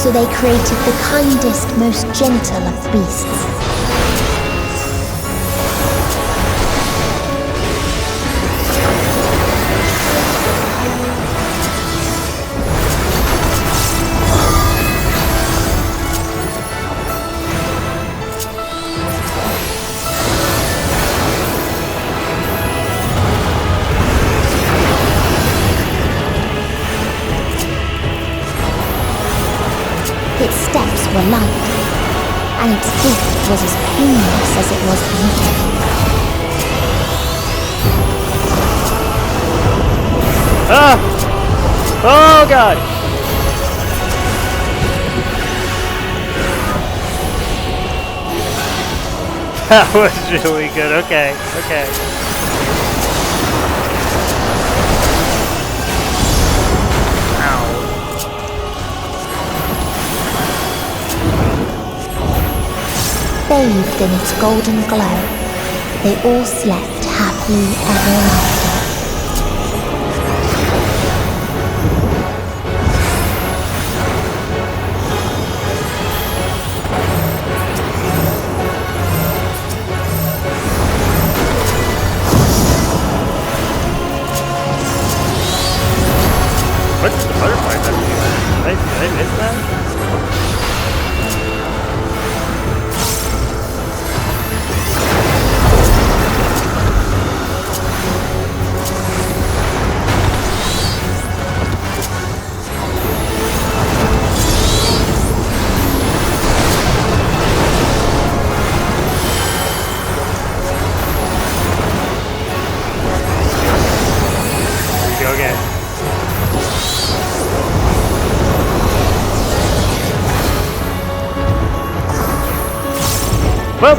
Speaker 10: after they created the kindest, most gentle of beasts. Its steps were light, and its gift was as painless as it was beautiful.
Speaker 3: Ah! Oh god! That was really good. Okay, okay.
Speaker 10: Bathed in its golden glow, they all slept happily ever after.
Speaker 3: What's the butterfly that do? Did I miss that? Go again. Whoop!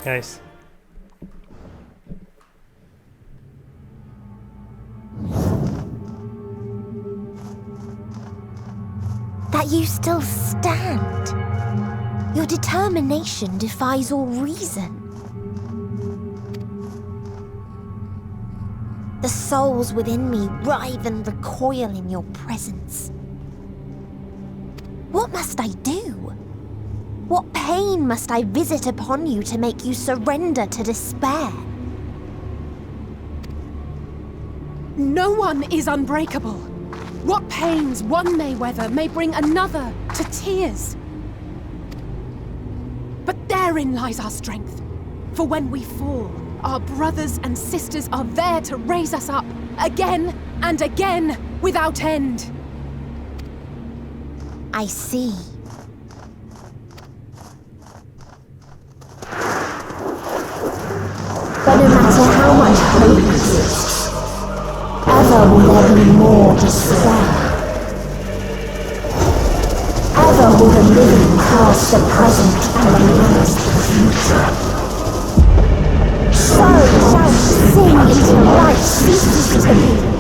Speaker 3: Nice.
Speaker 10: That you still stand. Your determination defies all reason. The souls within me writhe and recoil in your presence. What must I do? What pain must I visit upon you to make you surrender to despair?
Speaker 16: No one is unbreakable. What pains one may weather may bring another to tears. But therein lies our strength. For when we fall, Our brothers and sisters are there to raise us up, again and again, without end.
Speaker 10: I see. But no matter how much hope exists, ever will there be more despair. Ever will the living cast the present and announce the future. So shall we sing until life ceases to be.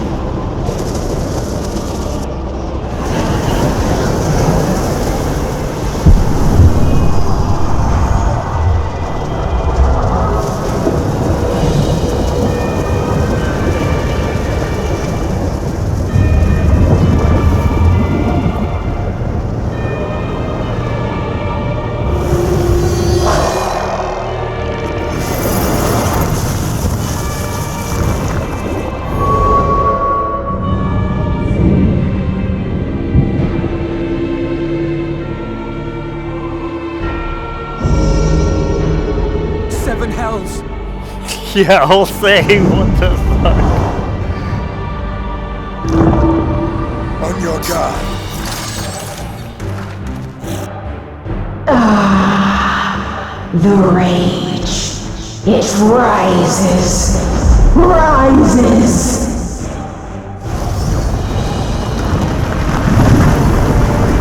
Speaker 3: Yeah, I'll say, what the fuck?
Speaker 11: On your guard.
Speaker 21: The rage. It rises. Rises.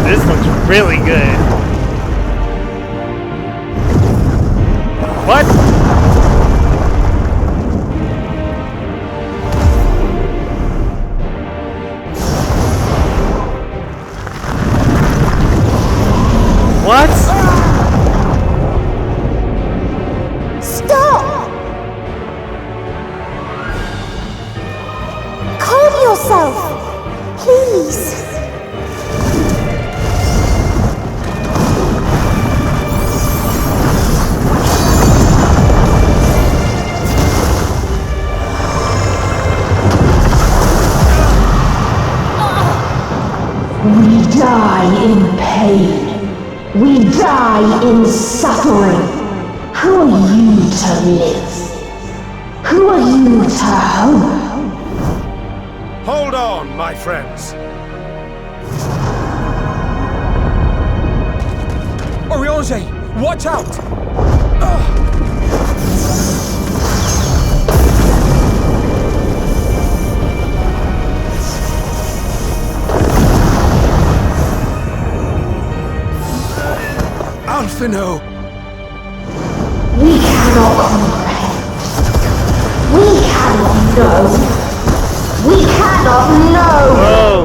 Speaker 3: This looks really good. What? What?
Speaker 10: Stop! Calm yourself, please.
Speaker 21: We die in pain. We die in suffering. Who are you to live? Who are you to hope?
Speaker 4: Hold on, my friends.
Speaker 5: Urianger, watch out!
Speaker 11: Alphino!
Speaker 21: We cannot comprehend. We cannot know. We cannot know.
Speaker 3: Whoa.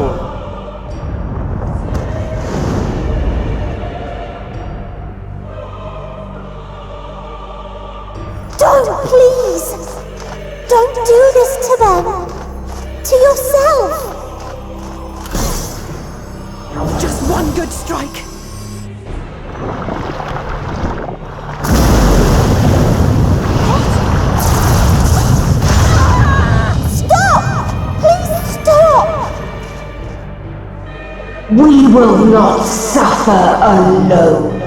Speaker 10: Don't, please! Don't do this to them! To yourself!
Speaker 16: Just one good strike.
Speaker 21: We will not suffer alone.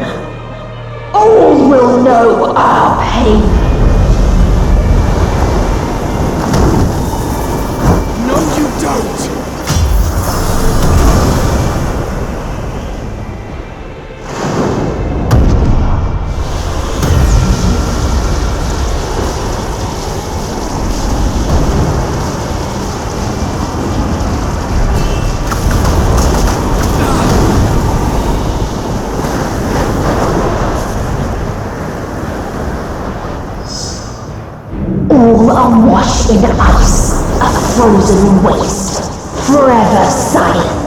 Speaker 21: All will know our pain.
Speaker 11: No, you don't!
Speaker 21: All are washed in ice, a frozen waste, forever silent.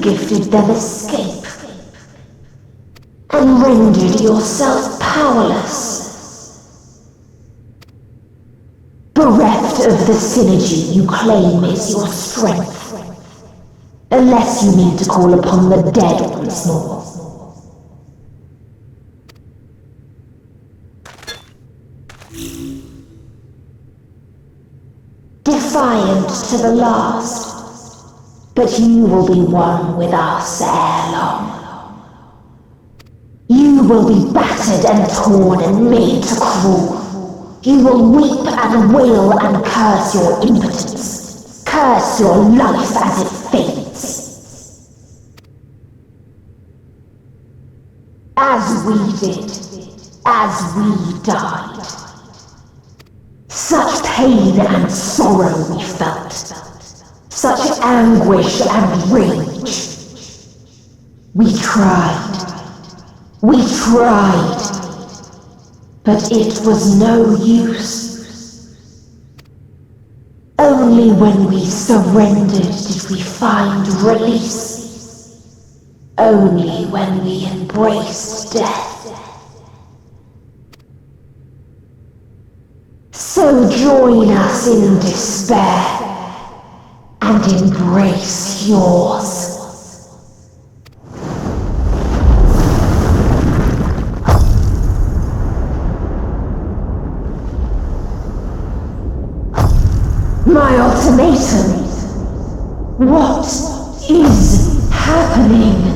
Speaker 21: gifted them escape and rendered yourself powerless. Bereft of the synergy you claim is your strength, unless you mean to call upon the dead once more. Defiant to the last, but you will be one with us ere long. You will be battered and torn and made to crawl. You will weep and wail and curse your impotence, curse your life as it fades. As we did, as we died. Such pain and sorrow we felt, such anguish and rage. We tried, but it was no use. Only when we surrendered did we find release. Only when we embraced death. So join us in despair and embrace yours. My ultimatum. What is happening?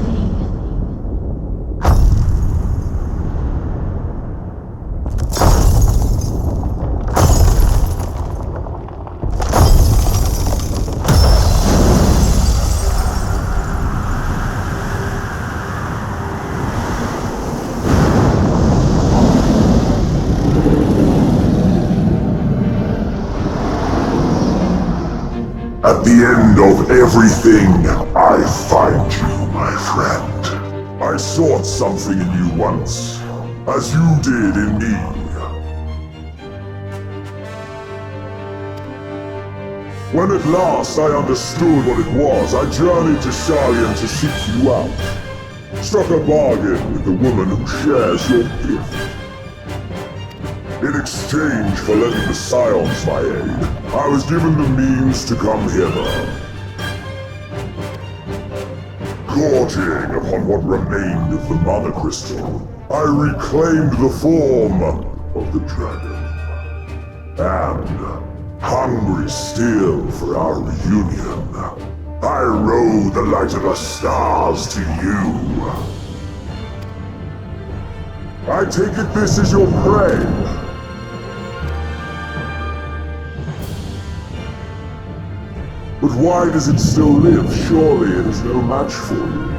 Speaker 11: At the end of everything, I find you, my friend. I sought something in you once, as you did in me. When at last I understood what it was, I journeyed to Sharlayan to seek you out. Struck a bargain with the woman who shares your gift. In exchange for lending the Scions my aid, I was given the means to come hither. Gorging upon what remained of the Mother Crystal, I reclaimed the form of the dragon. And, hungry still for our reunion, I rode the light of the stars to you. I take it this is your prey. But why does it still live? Surely it is no match for you.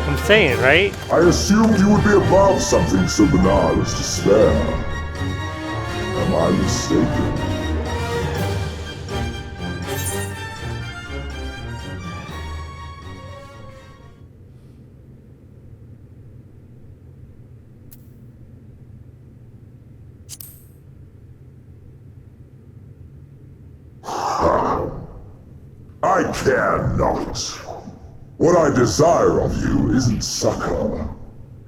Speaker 3: I'm saying, right?
Speaker 11: I assumed you would be above something so banal as despair. Am I mistaken? I care not. What I desire of you isn't succor,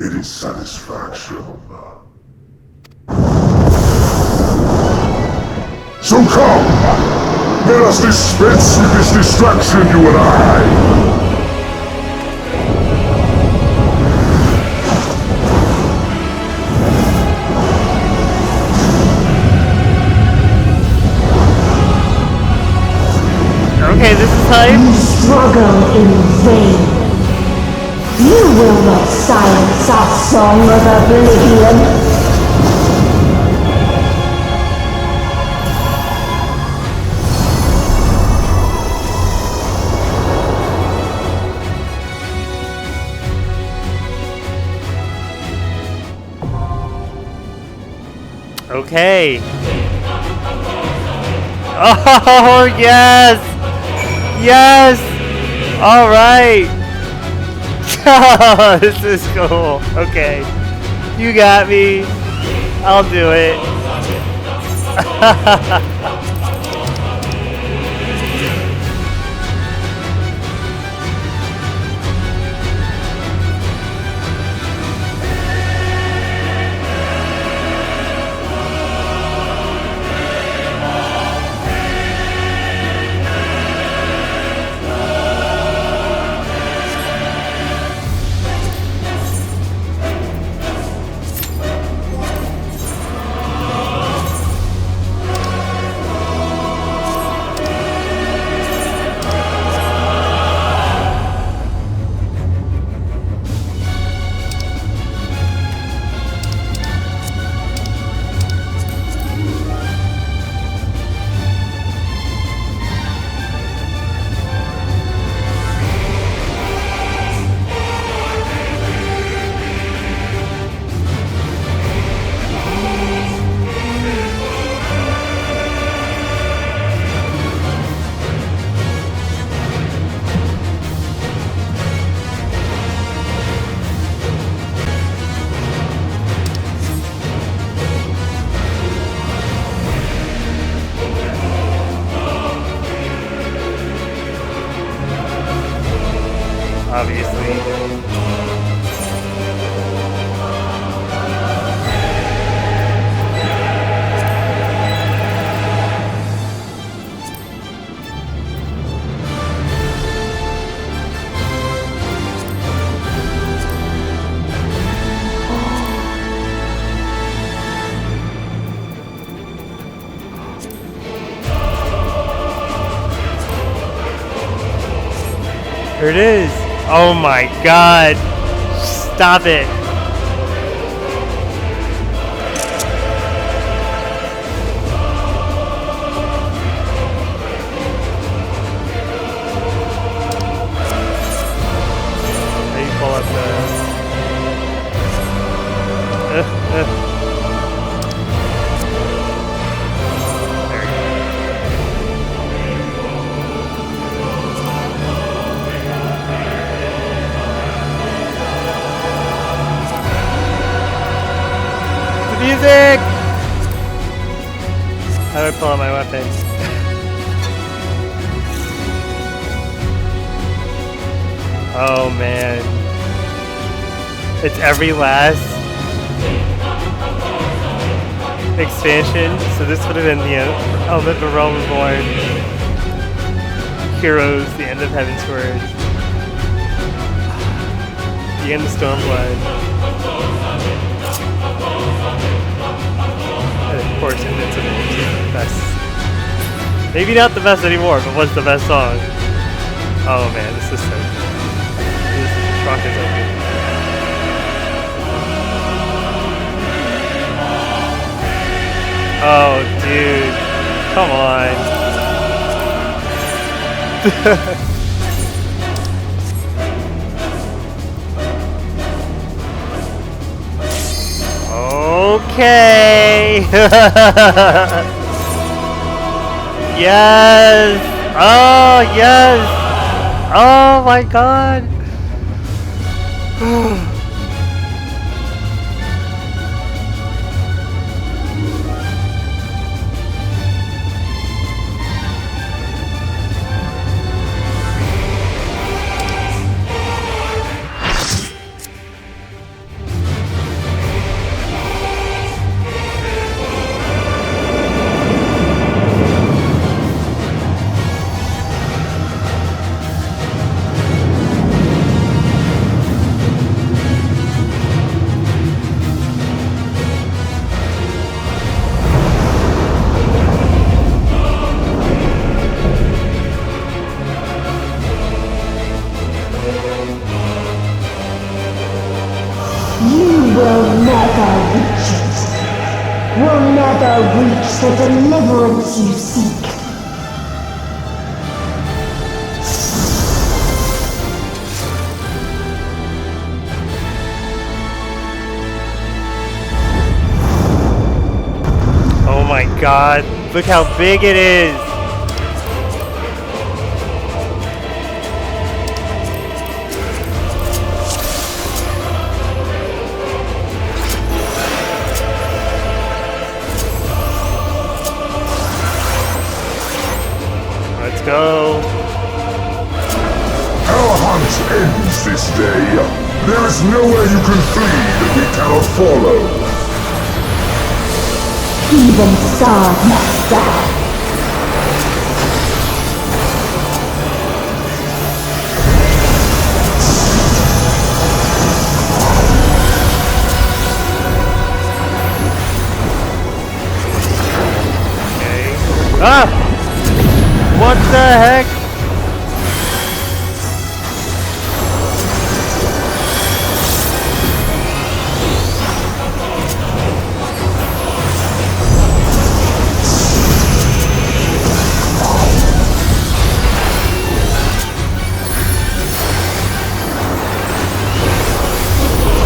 Speaker 11: it is satisfaction. So come, let us dispense with this distraction, you and I.
Speaker 3: Okay, this is hype.
Speaker 21: You struggle in vain. You will not silence our song of oblivion.
Speaker 3: Okay. Oh, yes! Yes! Alright! Oh, this is cool. Okay. You got me. I'll do it. Here it is. Oh my god. Stop it. How do you pull up the... Music! How do I pull out my weapon? Oh man. It's every last expansion. So this would have been the Element of Realm Reborn. Heroes, the end of Heaven's Word. The end of Stormblood. And of course, Invincible, which is the best. Maybe not the best anymore, but what's the best song? Oh man, this is so good. This rock is open. Oh, dude. Come on. Okay. Yes. Oh, yes. Oh my god.
Speaker 10: Reach the deliverance you seek.
Speaker 3: Oh my god, look how big it is! Go.
Speaker 11: Our hunt ends this day. There is nowhere you can flee that we cannot follow.
Speaker 10: Even stars must die.
Speaker 3: Okay. Ah! What the heck?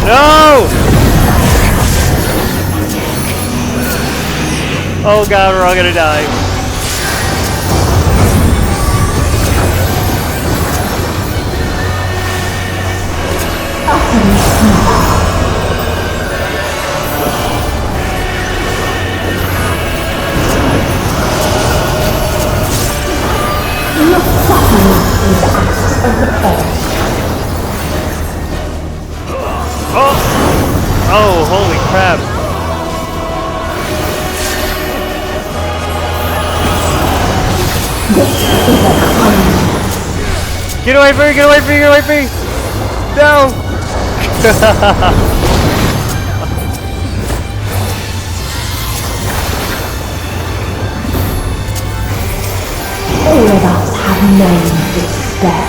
Speaker 3: No! Oh god, we're all gonna die.
Speaker 10: Your suffering is acts of the earth.
Speaker 3: Oh! Oh, holy crap.
Speaker 10: This is a kindness.
Speaker 3: Get away from me, get away from me, get away from me! No!
Speaker 10: All of us have known despair.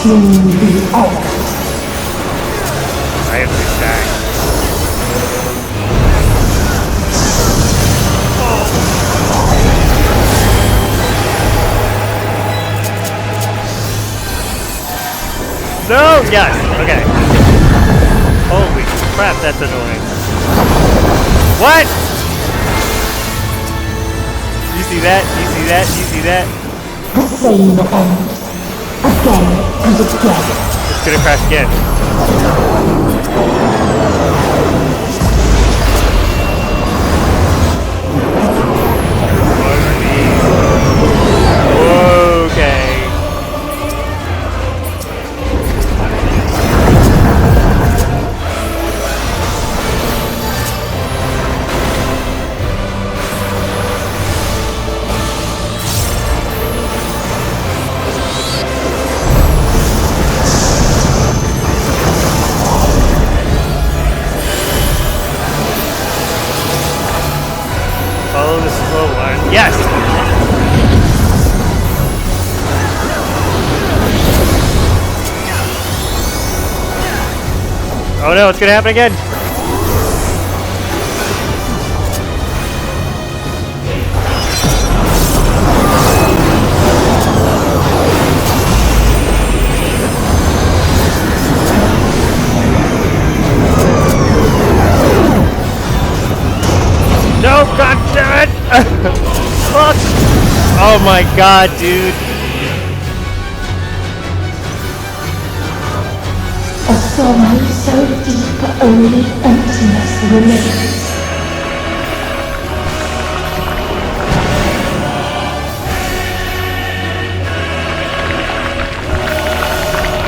Speaker 21: seen the end.
Speaker 3: I have to back. No! Yes! Okay. Holy crap, that's annoying. What? You see that? You see that? You see that?
Speaker 21: The same end. Again and again.
Speaker 3: It's gonna crash again. Okay. Follow the slow one. Yes! Oh no, it's gonna happen again! No, god damn it! Fuck! Oh my god, dude.
Speaker 21: A sorrow so deep only emptiness remains.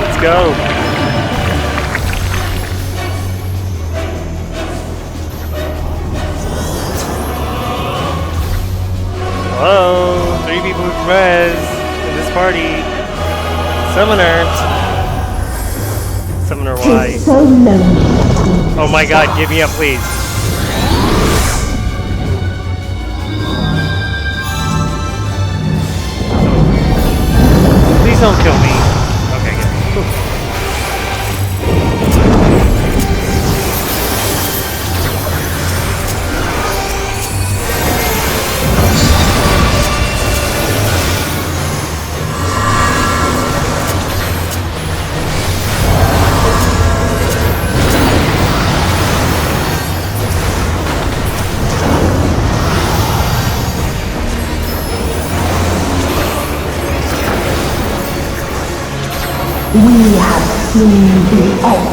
Speaker 3: Let's go. Hello, 3 people with res in this party. Summoner. Summoner Y.
Speaker 21: So lonely.
Speaker 3: Oh my god, give me up, please. Please don't kill me. Okay, good.
Speaker 21: We have seen the end.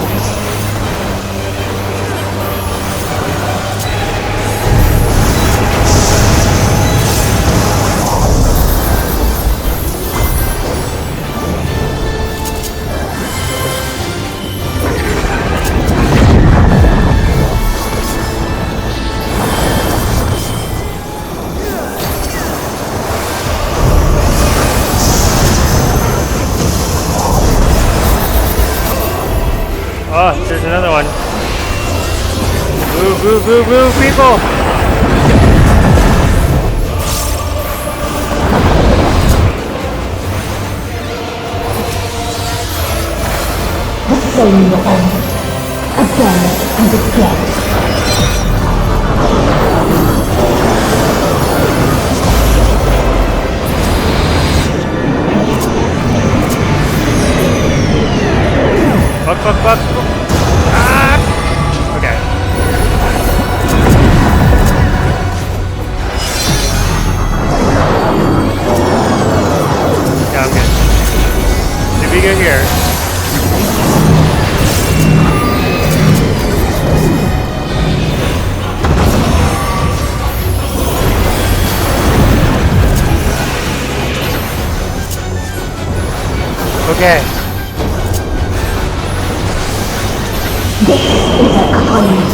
Speaker 3: Oh, there's another one. Woo, woo, woo, woo, people!
Speaker 21: The same end. Again and again.
Speaker 3: Fuck, fuck, fuck. Ah! Okay. Yeah, I'm good. Did we get here? Okay.
Speaker 21: This is a kindness.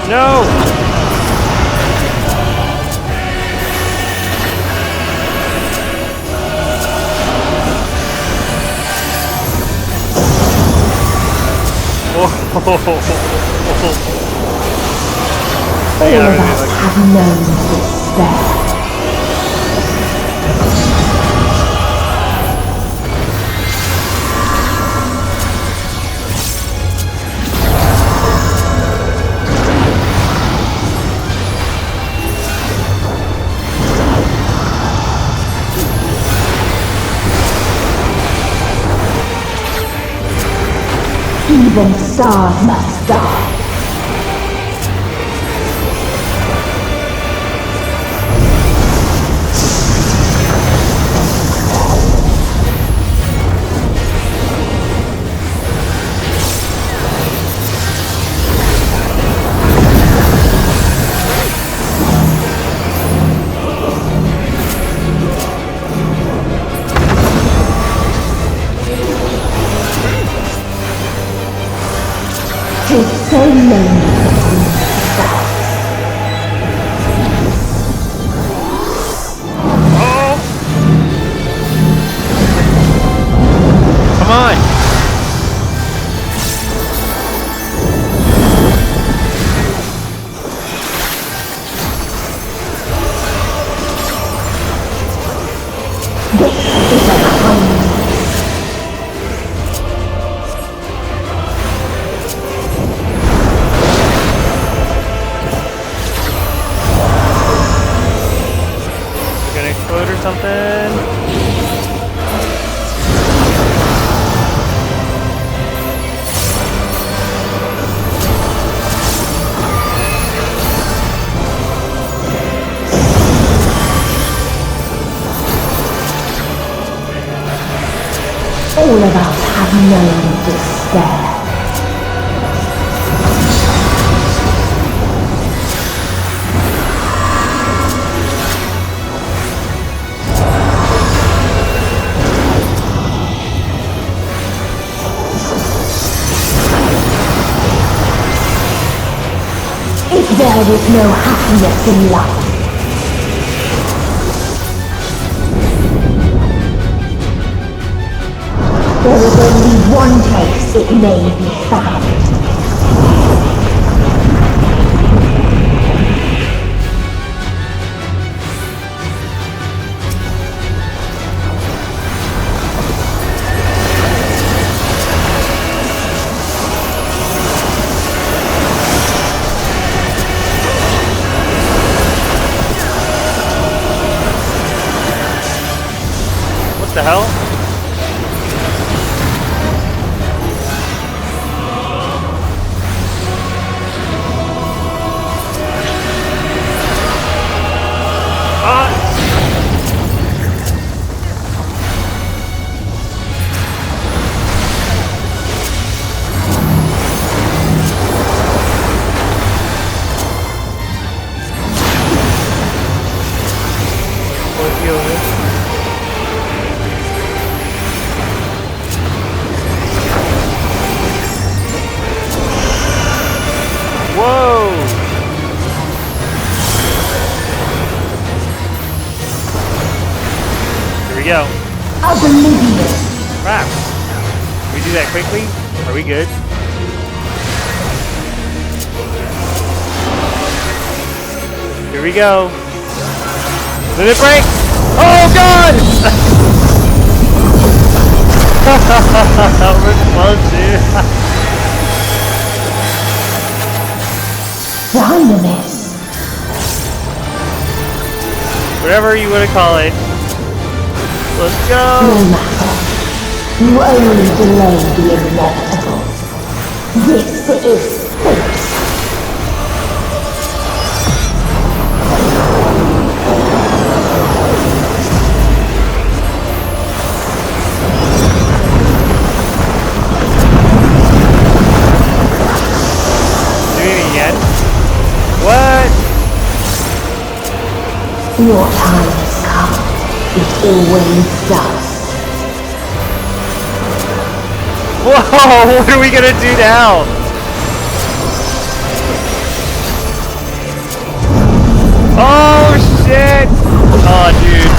Speaker 3: No!
Speaker 21: All of us have known despair. Even stars must die. It's so lonely between the stars.
Speaker 3: Come on!
Speaker 21: This is a kindness.
Speaker 3: Something.
Speaker 21: All of us have known despair. There is no happiness in life. There is only one place it may be found.
Speaker 3: What the hell? Go. Crap. Can we do that quickly? Are we good? Here we go. Limit break! Oh god! We're close, dude.
Speaker 21: Dynamis.
Speaker 3: Whatever you want to call it. Let's go!
Speaker 21: No matter. You only delay the inevitable. This is fate.
Speaker 3: Doing it again? What?
Speaker 21: Your time has come. It always does.
Speaker 3: Whoa, what are we gonna do now? Oh shit! Oh dude.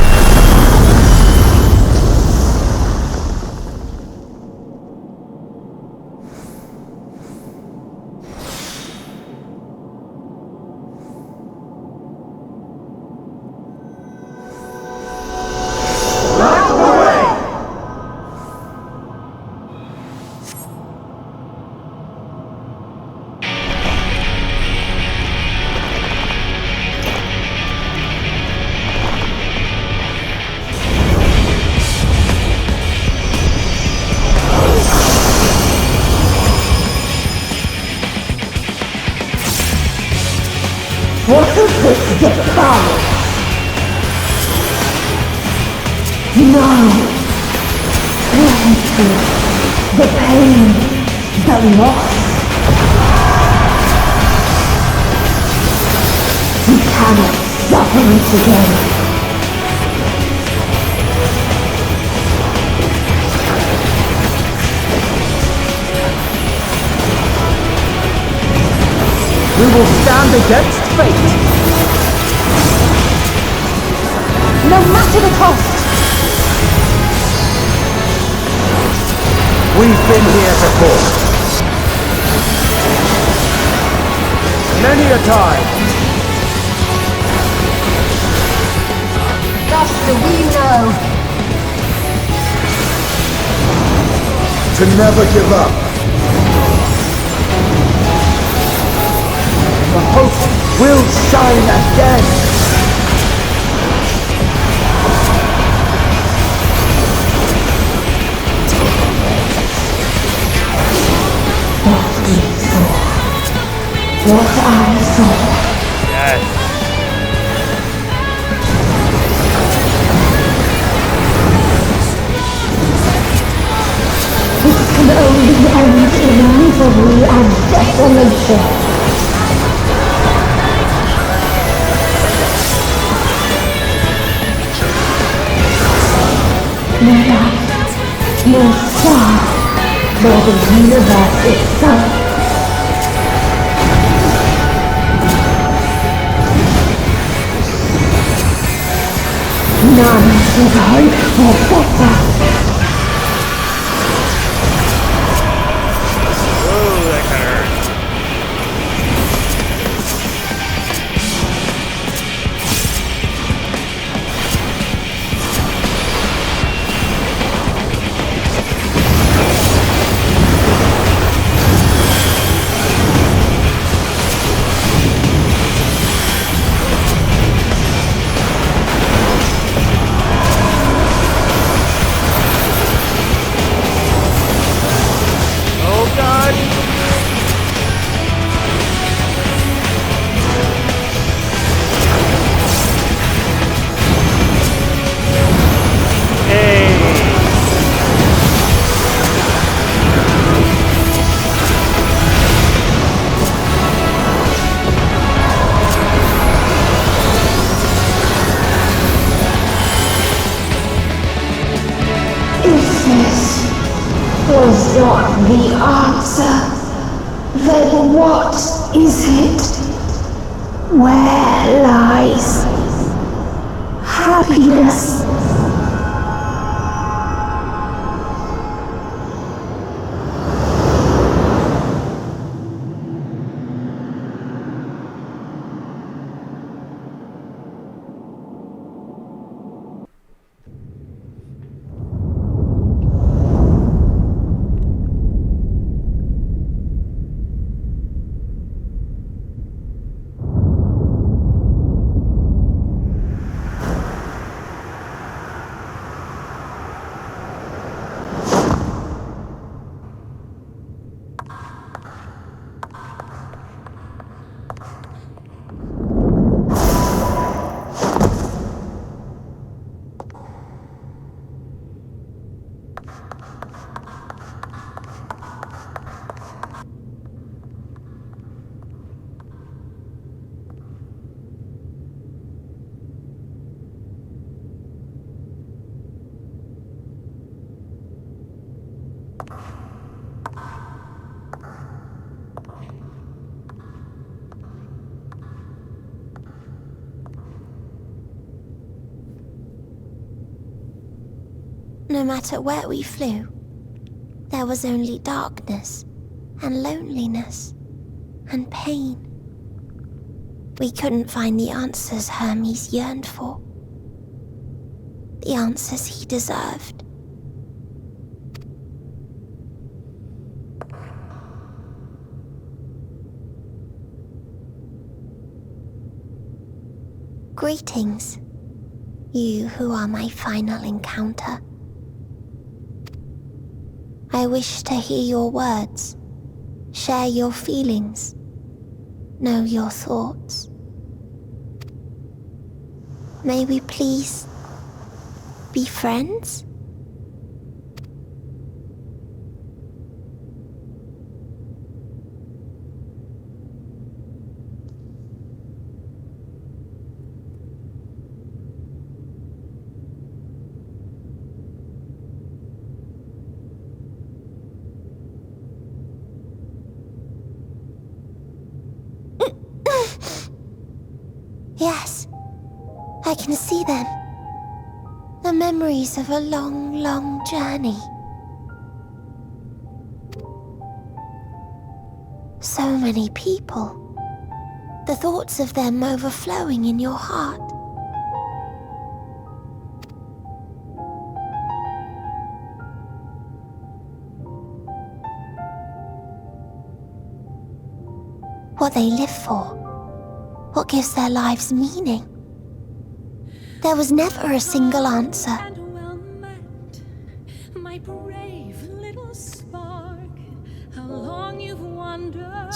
Speaker 21: What is this defiance? No! The hatred, the pain, the loss. You cannot suffer it again.
Speaker 19: We will stand against fate!
Speaker 21: No matter the cost!
Speaker 19: We've been here before. Many a time.
Speaker 21: Thus do we know.
Speaker 19: To never give up. The hope will shine again.
Speaker 21: What I saw.
Speaker 3: Yes.
Speaker 21: This can only end in misery and desolation. No light, no star, nor the universe itself. None should hope for better.
Speaker 3: Whoa, that kind of hurt.
Speaker 21: Was not the answer. Then what is it? Where lies happiness?
Speaker 10: No matter where we flew, there was only darkness and loneliness and pain. We couldn't find the answers Hermes yearned for. The answers he deserved. Greetings, you who are my final encounter. I wish to hear your words, share your feelings, know your thoughts. May we please be friends? Yes, I can see them. The memories of a long, long journey. So many people. The thoughts of them overflowing in your heart. What they live for. What gives their lives meaning? There was never a single answer.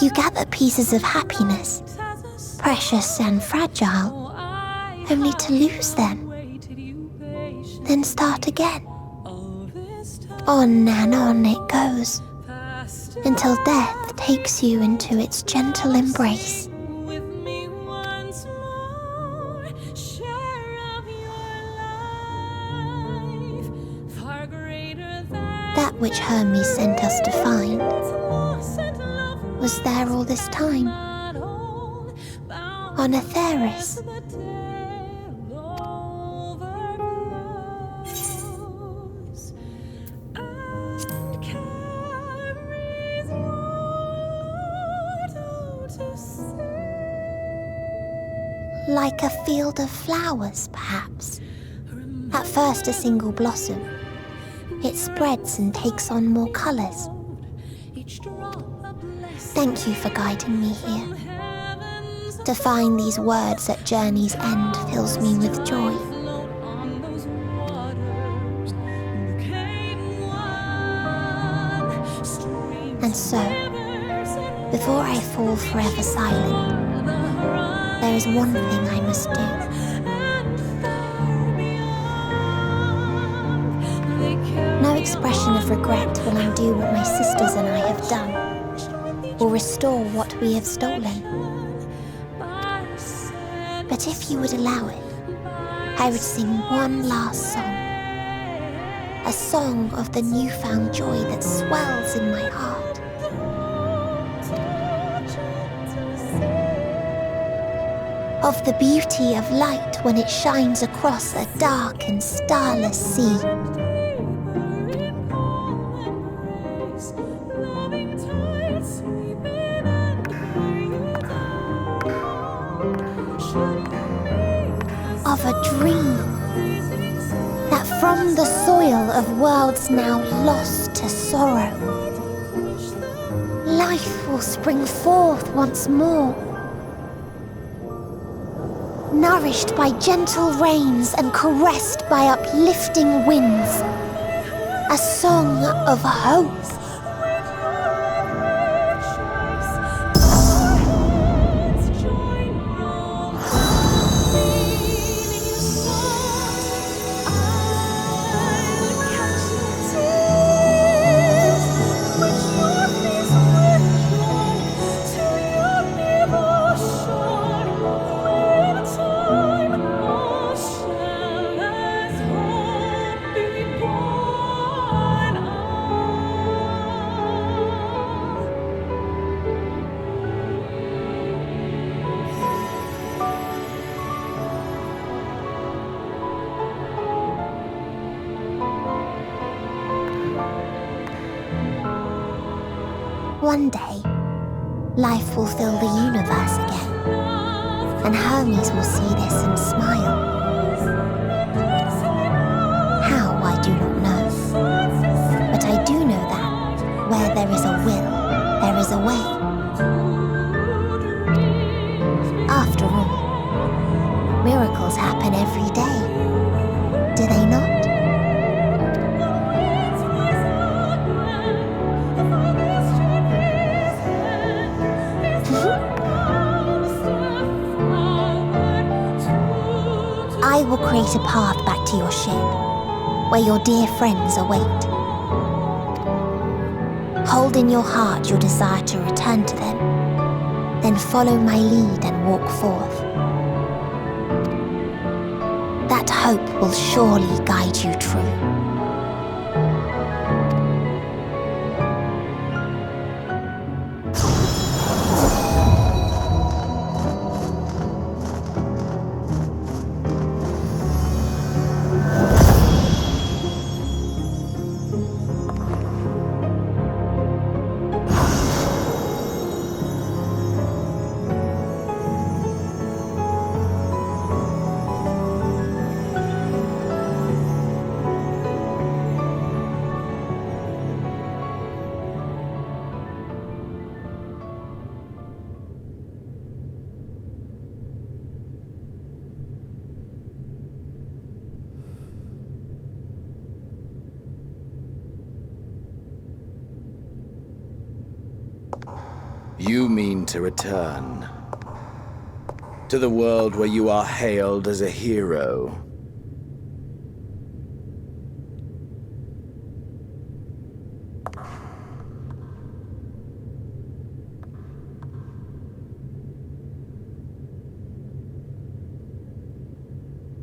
Speaker 10: You gather pieces of happiness, precious and fragile, only to lose them, then start again. On and on it goes, until death takes you into its gentle embrace. That which Hermes sent us to find was there all this time, on Atheris. Like a field of flowers, perhaps. At first a single blossom. It spreads and takes on more colors. Thank you for guiding me here. To find these words at journey's end fills me with joy. And so, before I fall forever silent, there is one thing I must do. No expression of regret will undo what my sisters and I have done, or restore what we have stolen. But if you would allow it, I would sing one last song. A song of the newfound joy that swells in my heart. Of the beauty of light when it shines across a dark and starless sea. Of a dream that from the soil of worlds now lost to sorrow, life will spring forth once more, nourished by gentle rains and caressed by uplifting winds, a song of hope. One day, life will fill the universe again, and Hermes will see this and smile. How, I do not know, but I do know that where there is a will, there is a way. After all, miracles happen every day, do they not? I will create a path back to your ship, where your dear friends await. Hold in your heart your desire to return to them, then follow my lead and walk forth. That hope will surely guide you true.
Speaker 8: You mean to return to the world where you are hailed as a hero.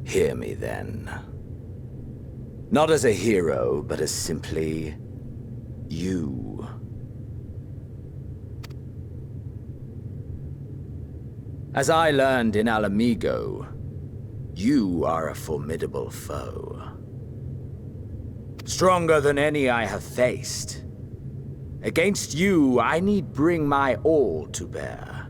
Speaker 8: Hear me then. Not as a hero, but as simply you. As I learned in Alamigo, you are a formidable foe. Stronger than any I have faced. Against you, I need bring my all to bear.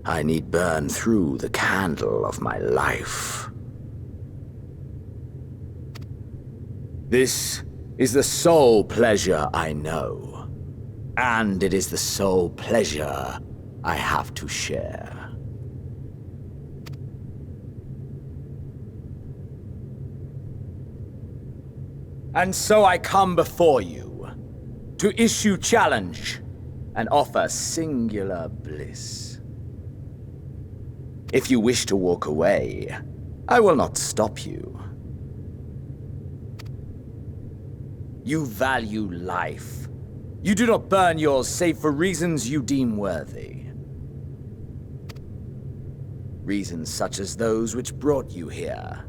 Speaker 8: I need burn through the candle of my life. This is the sole pleasure I know. And it is the sole pleasure I have to share. And so I come before you, to issue challenge and offer singular bliss. If you wish to walk away, I will not stop you. You value life. You do not burn yours save for reasons you deem worthy. Reasons such as those which brought you here.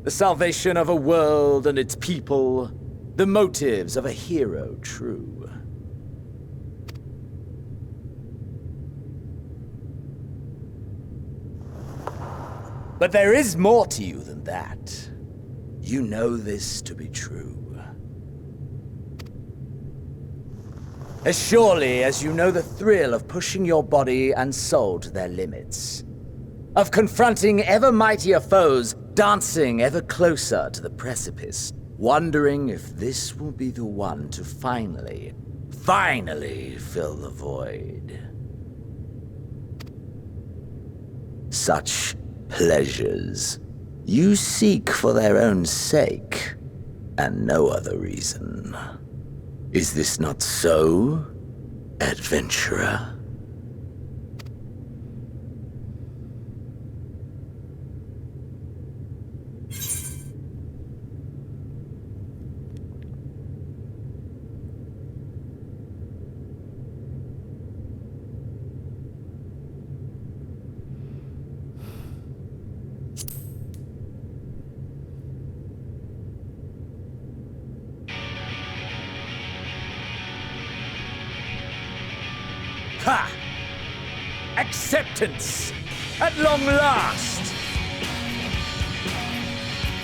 Speaker 8: The salvation of a world and its people. The motives of a hero true. But there is more to you than that. You know this to be true. As surely as you know the thrill of pushing your body and soul to their limits. Of confronting ever mightier foes, dancing ever closer to the precipice, wondering if this will be the one to finally fill the void. Such pleasures you seek for their own sake, and no other reason. Is this not so, adventurer? Ha! Acceptance! At long last!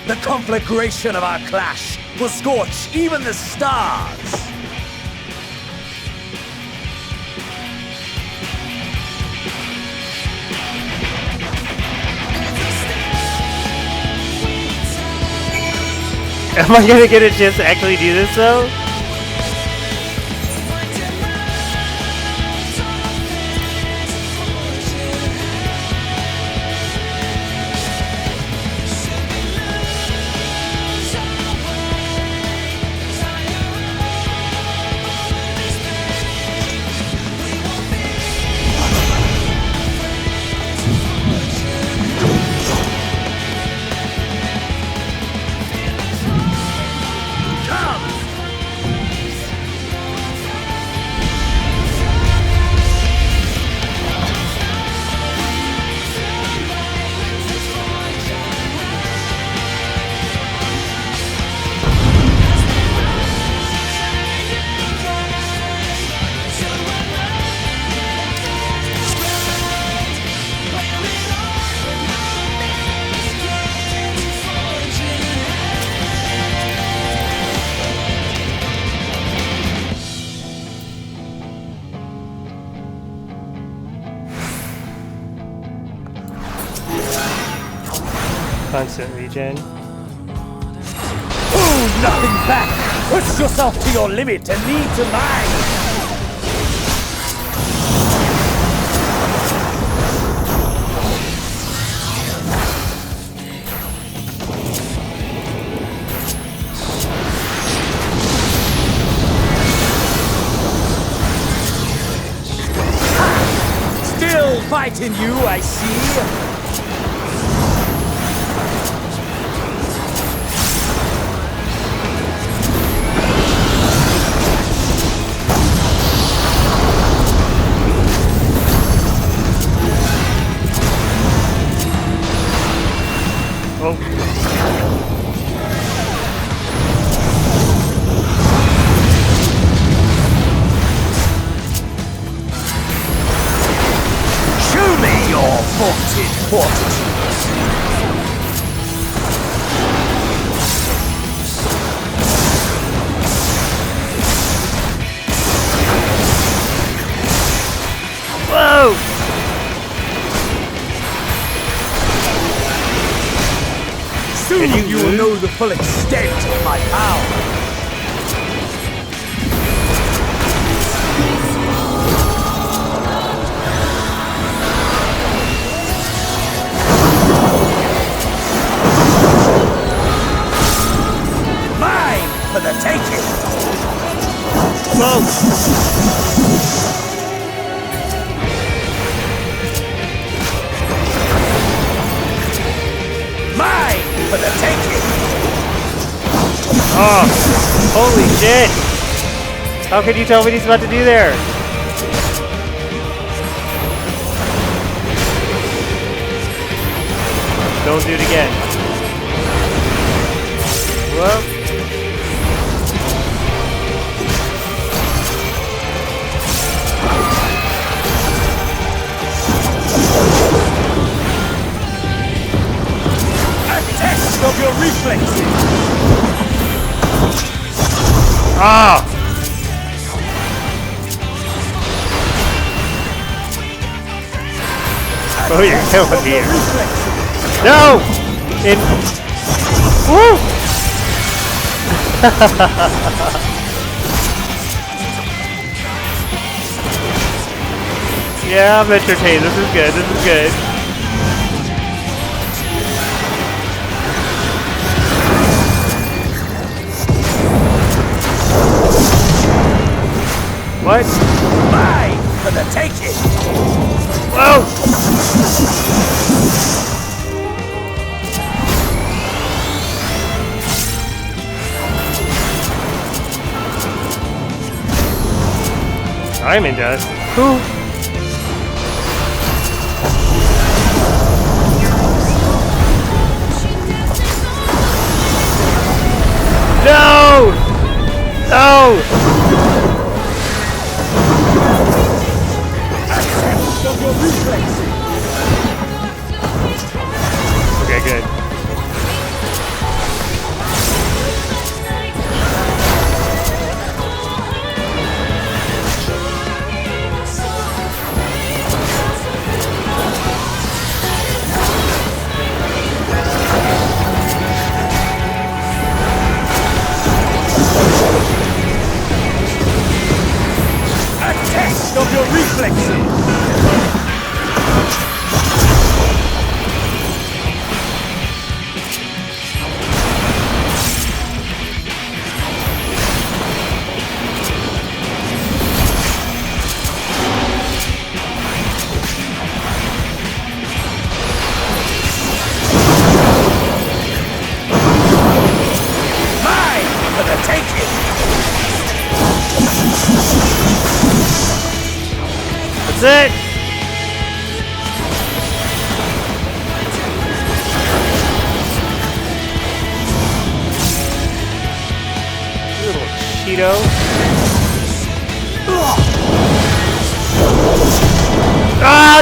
Speaker 8: The conflagration of our clash will scorch even the stars!
Speaker 3: Am I gonna get a chance to actually do this though? Constant regen.
Speaker 8: Hold nothing back! Push yourself to your limit and me to mine! Still fighting you, I see!
Speaker 3: Whoa!
Speaker 8: Soon you will know the full extent of my power. For the taking!
Speaker 3: Whoa!
Speaker 8: Mine for the taking!
Speaker 3: Oh! Holy shit! How could you tell what he's about to do there? Don't do it again. Whoa!
Speaker 8: Of your reflexes.
Speaker 3: Ah! Oh, you're killing me. No! Woo! Yeah, I'm entertained. This is good. This is good. What?
Speaker 8: Mine for the taking!
Speaker 3: Whoa! Diamond dust? Who? No! No! Okay, good.
Speaker 8: A test of your reflexes!
Speaker 3: That's it! Little Cheeto. Ah!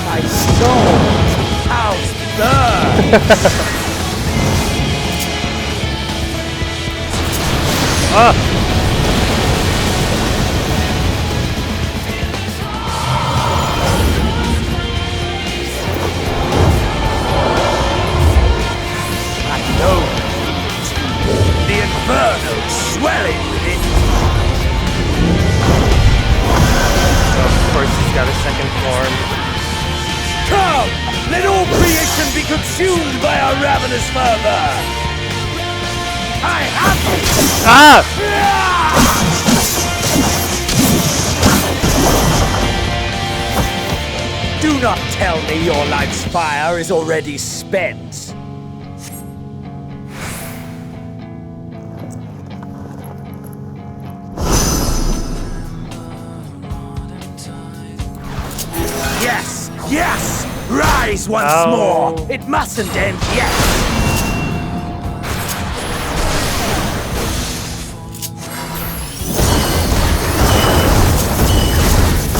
Speaker 8: My soul! How's
Speaker 3: Ah! got a second form.
Speaker 8: Come! Let all creation be consumed by our ravenous fervor! I have you!
Speaker 3: Ah!
Speaker 8: Do not tell me your life's fire is already spent. Yes! Yes! Rise once more! It mustn't end yet!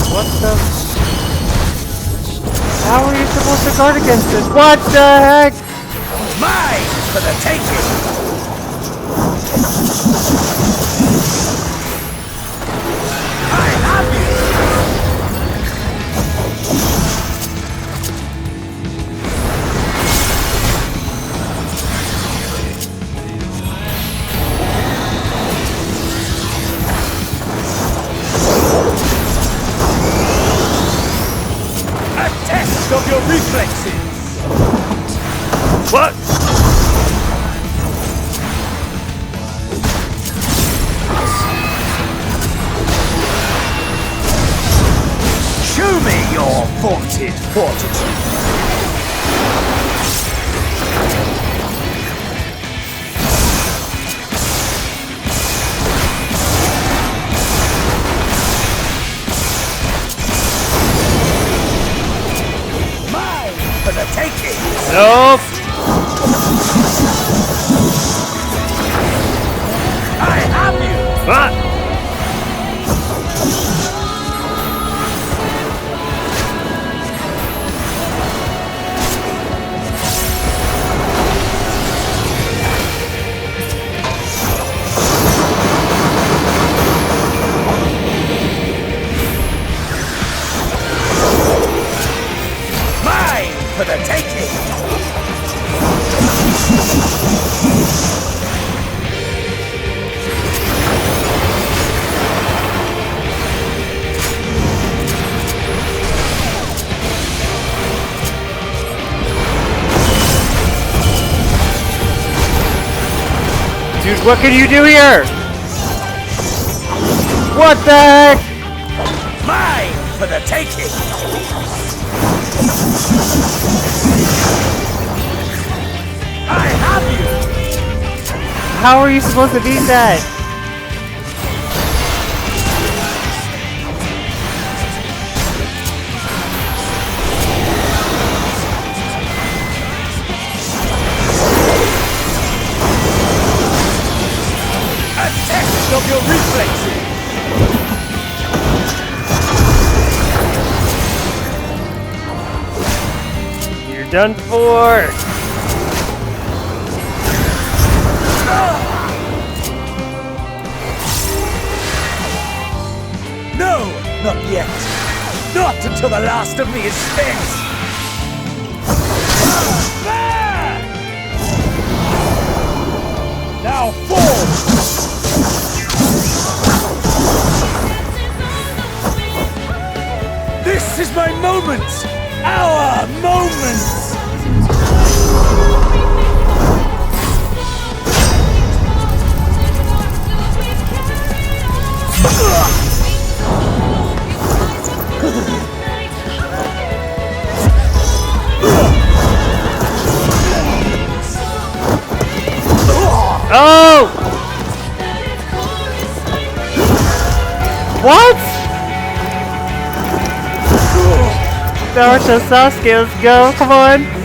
Speaker 3: What the? How are you supposed to guard against this? What the heck?
Speaker 8: Mine for the taking! I have you! Of your reflexes!
Speaker 3: What?
Speaker 8: Show me your vaunted fortitude! For the taking!
Speaker 3: Nope!
Speaker 8: I have you!
Speaker 3: What?
Speaker 8: For the taking!
Speaker 3: Dude, what can you do here? What the heck?
Speaker 8: Mine for the taking! I have you!
Speaker 3: How are you supposed to beat that?
Speaker 8: A test of your reflexes!
Speaker 3: You're done for!
Speaker 8: No, not yet. Not until the last of me is spent. Now fall! This is my moment! Our moment!
Speaker 3: Oh! What? Naruto Sasuke, let's go, come on!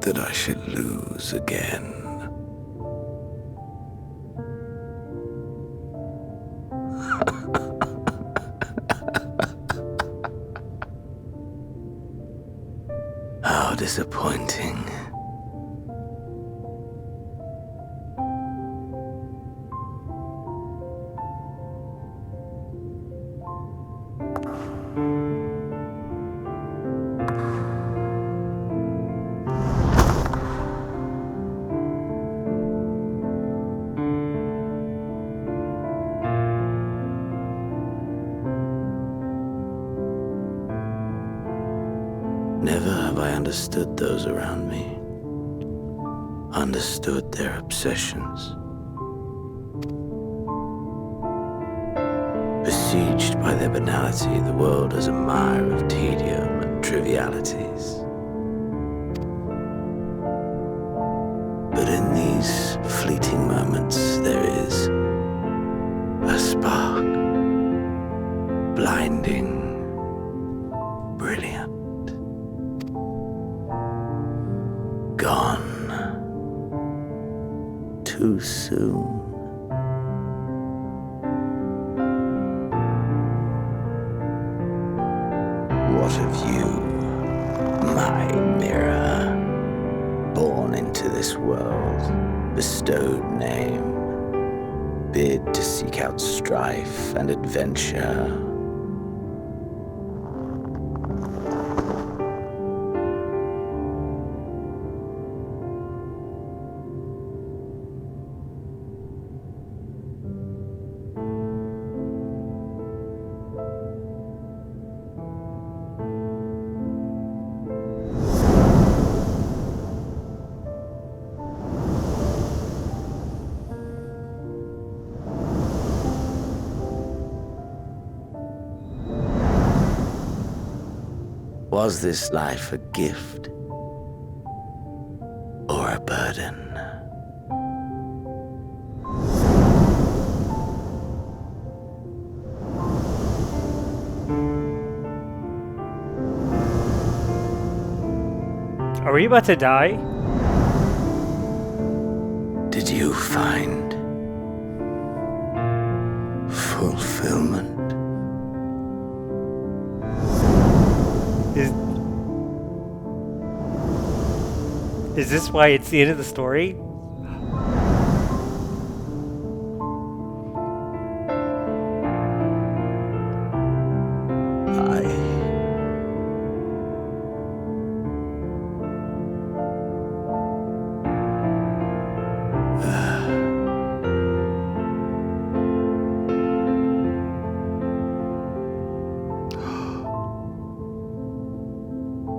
Speaker 14: That I should lose again. How disappointing. Never have I understood those around me, understood their obsessions. Besieged by their banality, the world is a mire of tedium and trivialities. But in these fleeting moments, there is a spark, blinding, brilliant. Gone too soon. What of you, my mirror? Born into this world, bestowed name, bid to seek out strife and adventure. Was this life a gift or a burden?
Speaker 3: Are we about to die?
Speaker 14: Did you find fulfillment?
Speaker 3: Is this why it's the end of the story?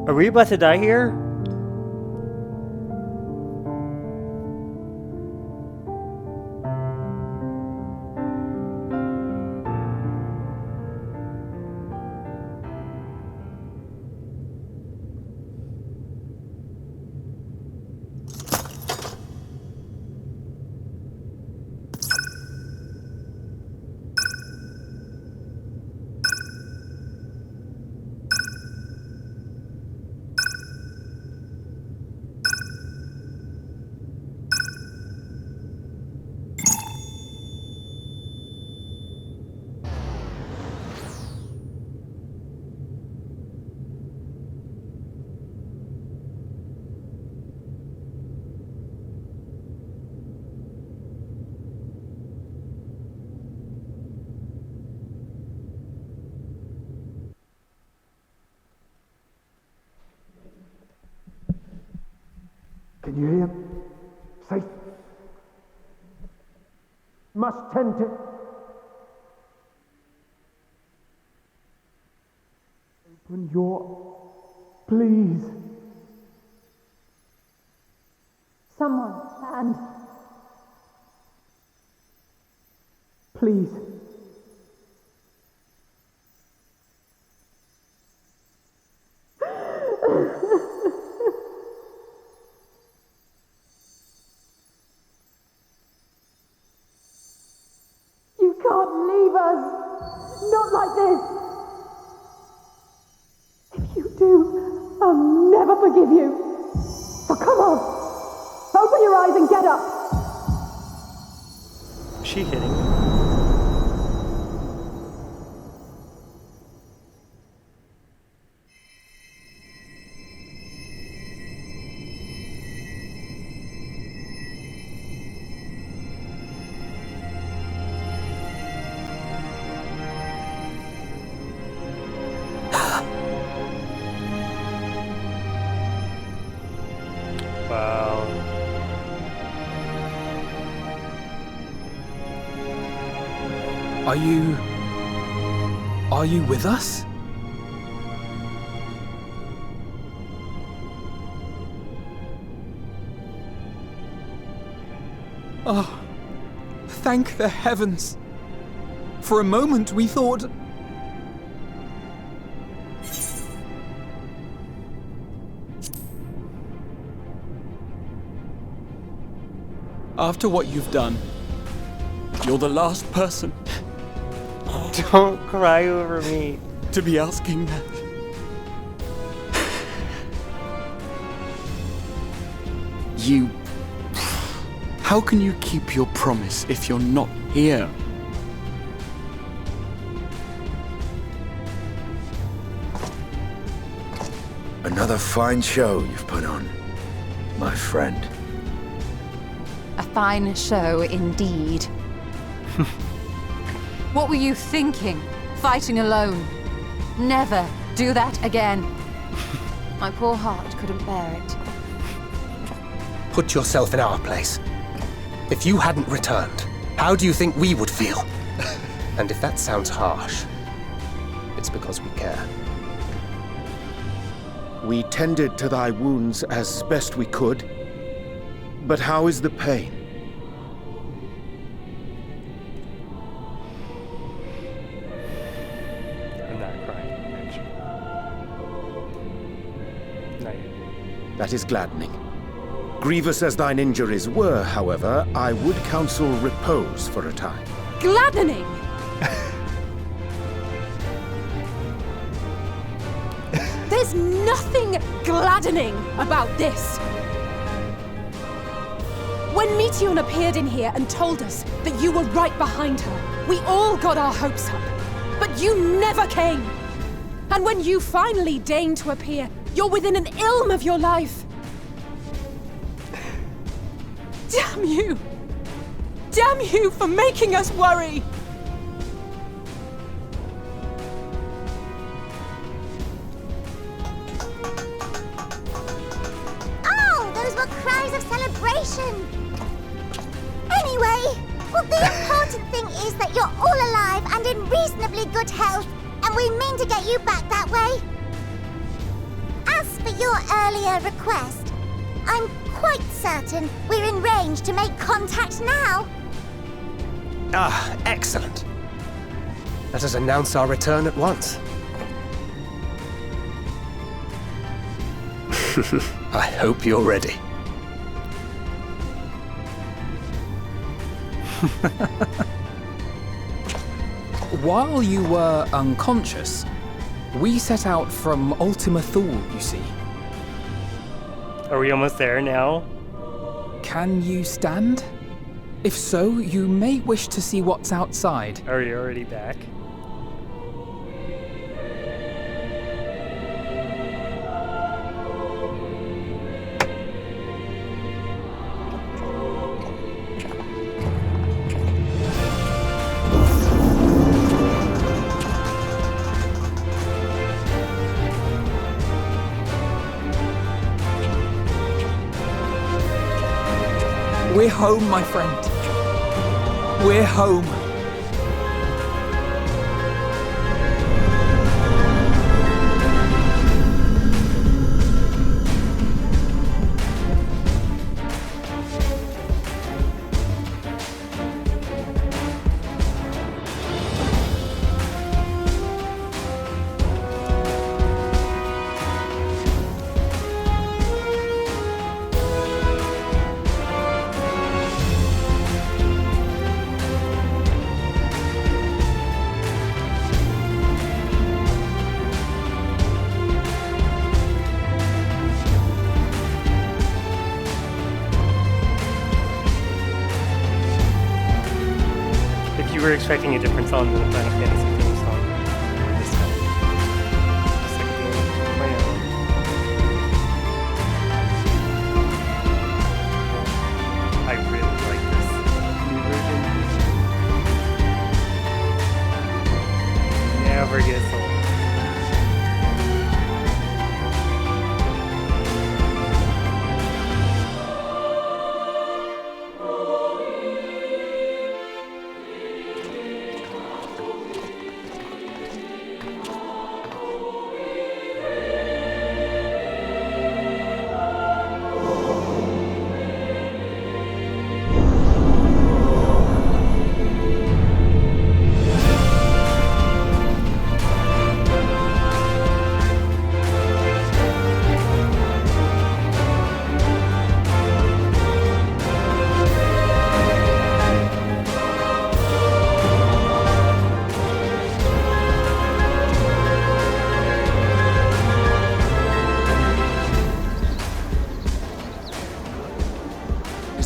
Speaker 3: Are we about to die here?
Speaker 20: Can you hear? Safe. Must tend to. Open your. Please.
Speaker 21: Someone, and
Speaker 5: please.
Speaker 15: You can't leave us! Not like this! If you do, I'll never forgive you! So come on! Open your eyes and get up!
Speaker 3: Is she hitting me? Wow.
Speaker 5: Are you with us? Oh, thank the heavens. For a moment we thought... After what you've done, you're the last person.
Speaker 3: Don't cry over me.
Speaker 5: To be asking that. You... How can you keep your promise if you're not here?
Speaker 14: Another fine show you've put on, my friend.
Speaker 2: A fine show indeed. What were you thinking? Fighting alone? Never do that again. My poor heart couldn't bear it.
Speaker 1: Put yourself in our place. If you hadn't returned, how do you think we would feel? And if that sounds harsh, it's because we care.
Speaker 4: We tended to thy wounds as best we could, but how is the pain?
Speaker 3: I'm not crying, actually. Not yet.
Speaker 4: That is gladdening. Grievous as thine injuries were, however, I would counsel repose for a time.
Speaker 16: Gladdening! There's nothing gladdening about this! When Metion appeared in here and told us that you were right behind her, we all got our hopes up. But you never came! And when you finally deigned to appear, you're within an ilm of your life! Damn you! Damn you for making us worry!
Speaker 10: Oh, those were cries of celebration! Anyway, well, the important thing is that you're all alive and in reasonably good health, and we mean to get you back that way. As for your earlier request, I'm quite certain we're in range to make contact now.
Speaker 1: Ah, excellent. Let us announce our return at once. I hope you're ready.
Speaker 5: While you were unconscious, we set out from Ultima Thule, you see.
Speaker 3: Are we almost there now?
Speaker 5: Can you stand? If so, you may wish to see what's outside.
Speaker 3: Are you already back?
Speaker 5: We're home, my friend. We're home.
Speaker 3: were expecting a different song than the Final Fantasy theme song this time. Just like the my own. I really like this new version. Never gets old.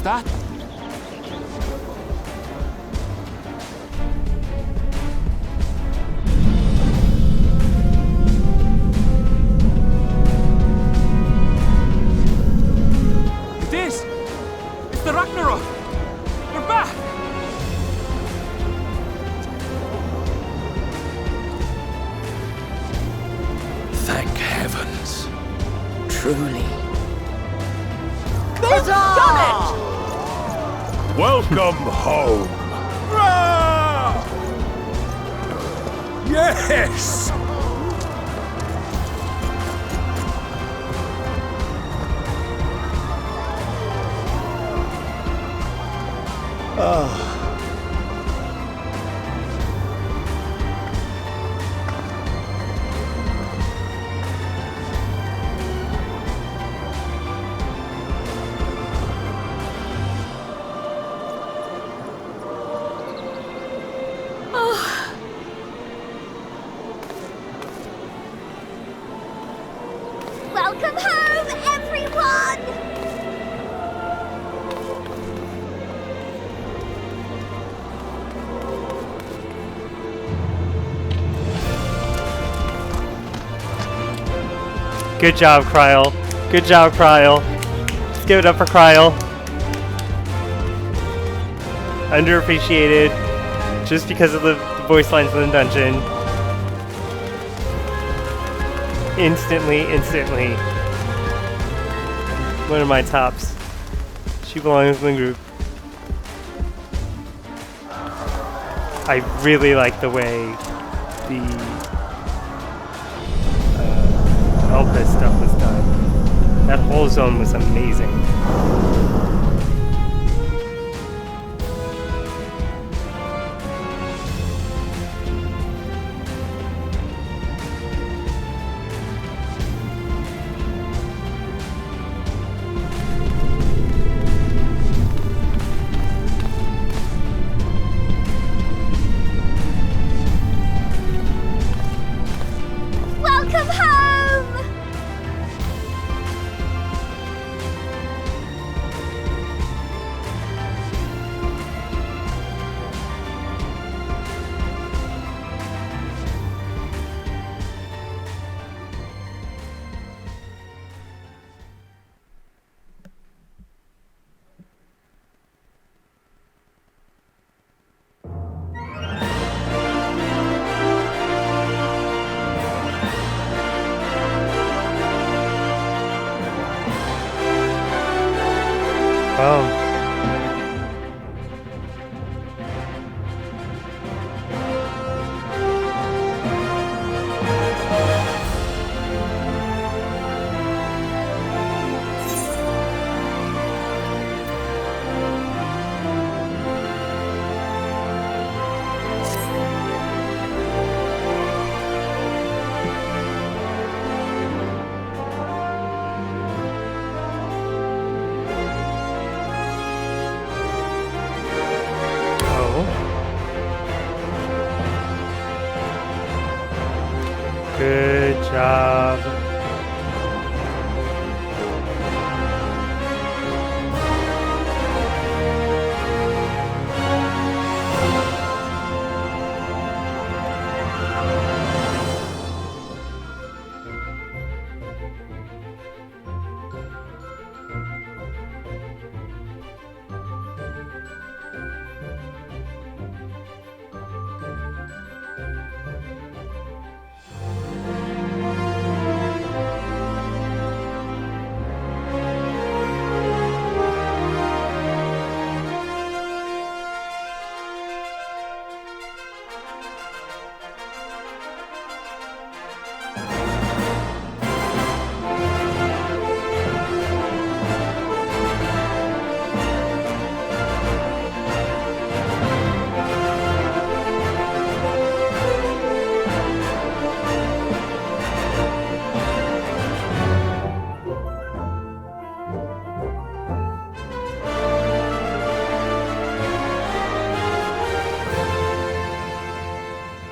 Speaker 13: That? It is! It's the Ragnarok! We're back!
Speaker 14: Thank heavens. Truly.
Speaker 15: They've done it!
Speaker 11: Welcome home. Yes!
Speaker 10: Welcome home, everyone!
Speaker 3: Good job, Kryl. Good job, Kryl. Let's give it up for Kryl. Underappreciated just because of the voice lines in the dungeon. Instantly. One of my tops. She belongs in the group. I really like the way the Elpis stuff was done. That whole zone was amazing.
Speaker 10: Welcome home!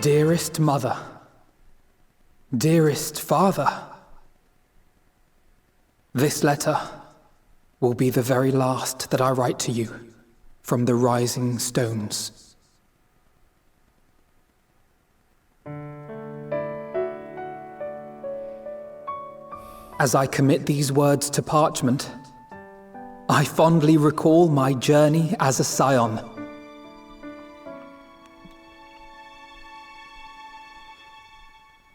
Speaker 5: Dearest mother, dearest father, this letter will be the very last that I write to you from the Rising Stones. As I commit these words to parchment, I fondly recall my journey as a scion.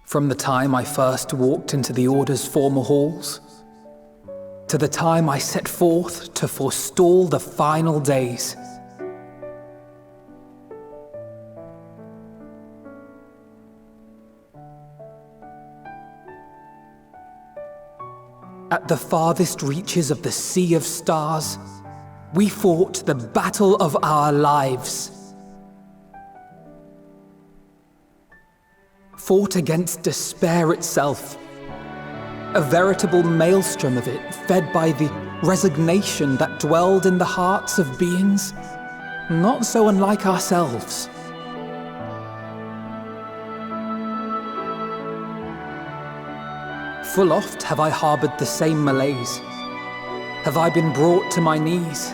Speaker 5: From the time I first walked into the Order's former halls, to the time I set forth to forestall the final days. At the farthest reaches of the Sea of Stars, we fought the battle of our lives. Fought against despair itself, a veritable maelstrom of it, fed by the resignation that dwelled in the hearts of beings not so unlike ourselves. Full oft have I harbored the same malaise. Have I been brought to my knees,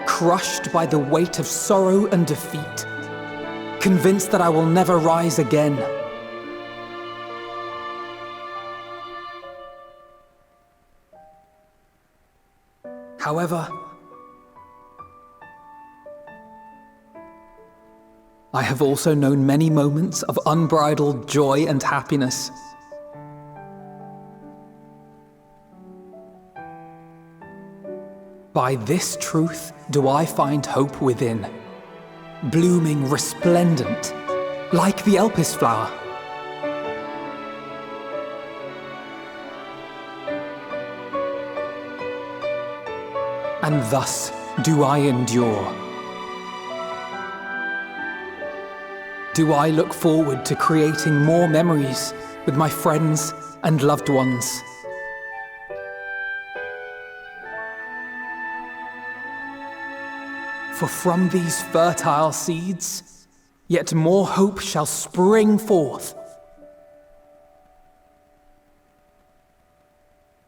Speaker 5: crushed by the weight of sorrow and defeat, convinced that I will never rise again. However, I have also known many moments of unbridled joy and happiness. By this truth do I find hope within, blooming resplendent, like the Elpis flower. And thus do I endure. Do I look forward to creating more memories with my friends and loved ones. For from these fertile seeds, yet more hope shall spring forth.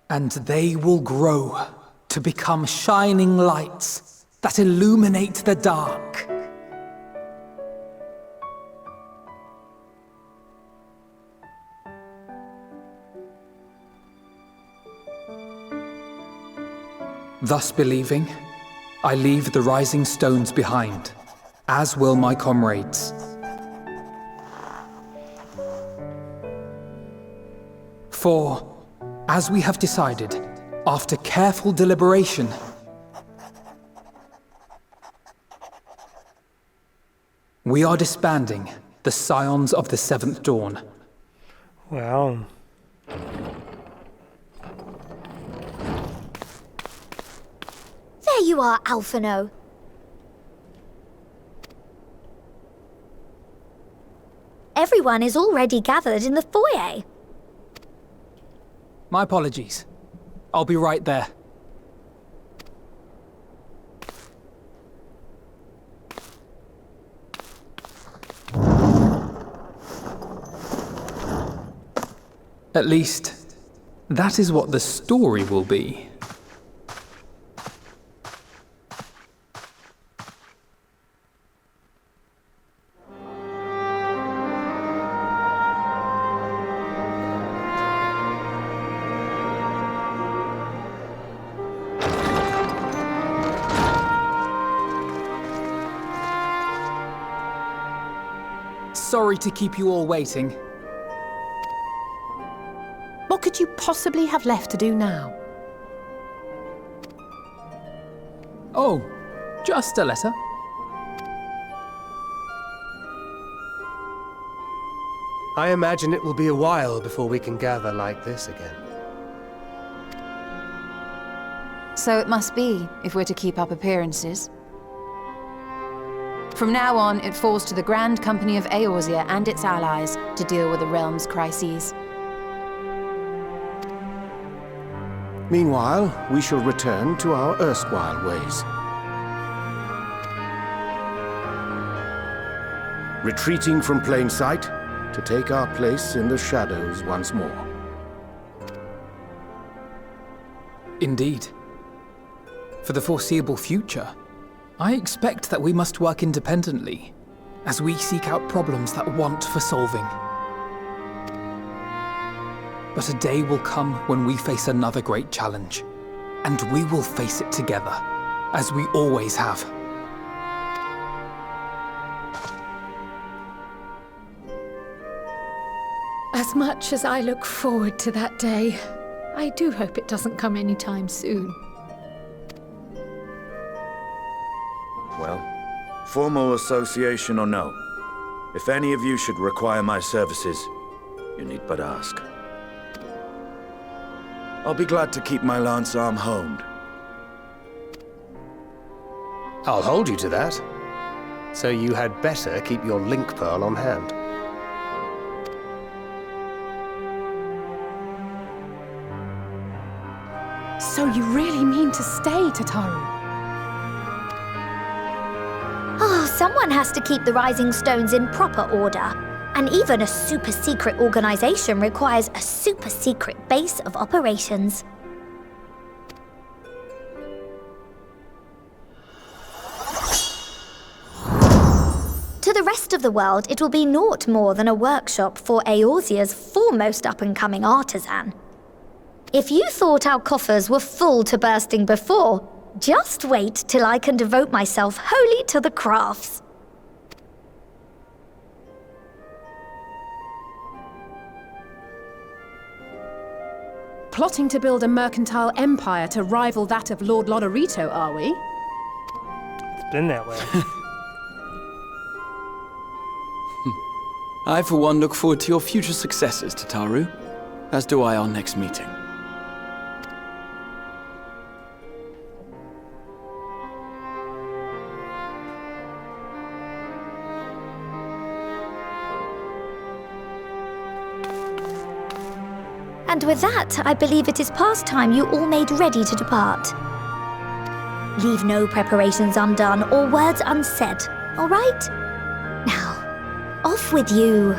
Speaker 5: And they will grow to become shining lights that illuminate the dark. Thus believing, I leave the rising stones behind, as will my comrades. For, as we have decided, after careful deliberation, we are disbanding the Scions of the Seventh Dawn.
Speaker 3: Wow.
Speaker 17: There you are, Alphino. Everyone is already gathered in the foyer.
Speaker 5: My apologies. I'll be right there. At least, that is what the story will be. Sorry to keep you all waiting.
Speaker 16: What could you possibly have left to do now?
Speaker 5: Oh, just a letter.
Speaker 1: I imagine it will be a while before we can gather like this again.
Speaker 2: So it must be, if we're to keep up appearances. From now on, it falls to the Grand Company of Eorzea and its allies to deal with the realm's crises.
Speaker 4: Meanwhile, we shall return to our erstwhile ways. retreating from plain sight to take our place in the shadows once more.
Speaker 5: Indeed. For the foreseeable future, I expect that we must work independently as we seek out problems that want for solving. But a day will come when we face another great challenge, and we will face it together, as we always have.
Speaker 6: As much as I look forward to that day, I do hope it doesn't come anytime soon.
Speaker 18: Well, formal association or no, if any of you should require my services, you need but ask. I'll be glad to keep my lance arm honed.
Speaker 1: I'll hold you to that. So you had better keep your link pearl on hand.
Speaker 16: So you really mean to stay, Tataru?
Speaker 17: Oh, someone has to keep the Rising Stones in proper order. And even a super-secret organization requires a super-secret base of operations. To the rest of the world, it will be naught more than a workshop for Eorzea's foremost up-and-coming artisan. If you thought our coffers were full to bursting before, just wait till I can devote myself wholly to the crafts.
Speaker 16: Plotting to build a mercantile empire to rival that of Lord Lodorito, are we?
Speaker 3: It's been that way.
Speaker 13: I, for one, look forward to your future successes, Tataru, as do I our next meeting.
Speaker 17: And with that, I believe it is past time you all made ready to depart. Leave no preparations undone or words unsaid, all right? Now, off with you.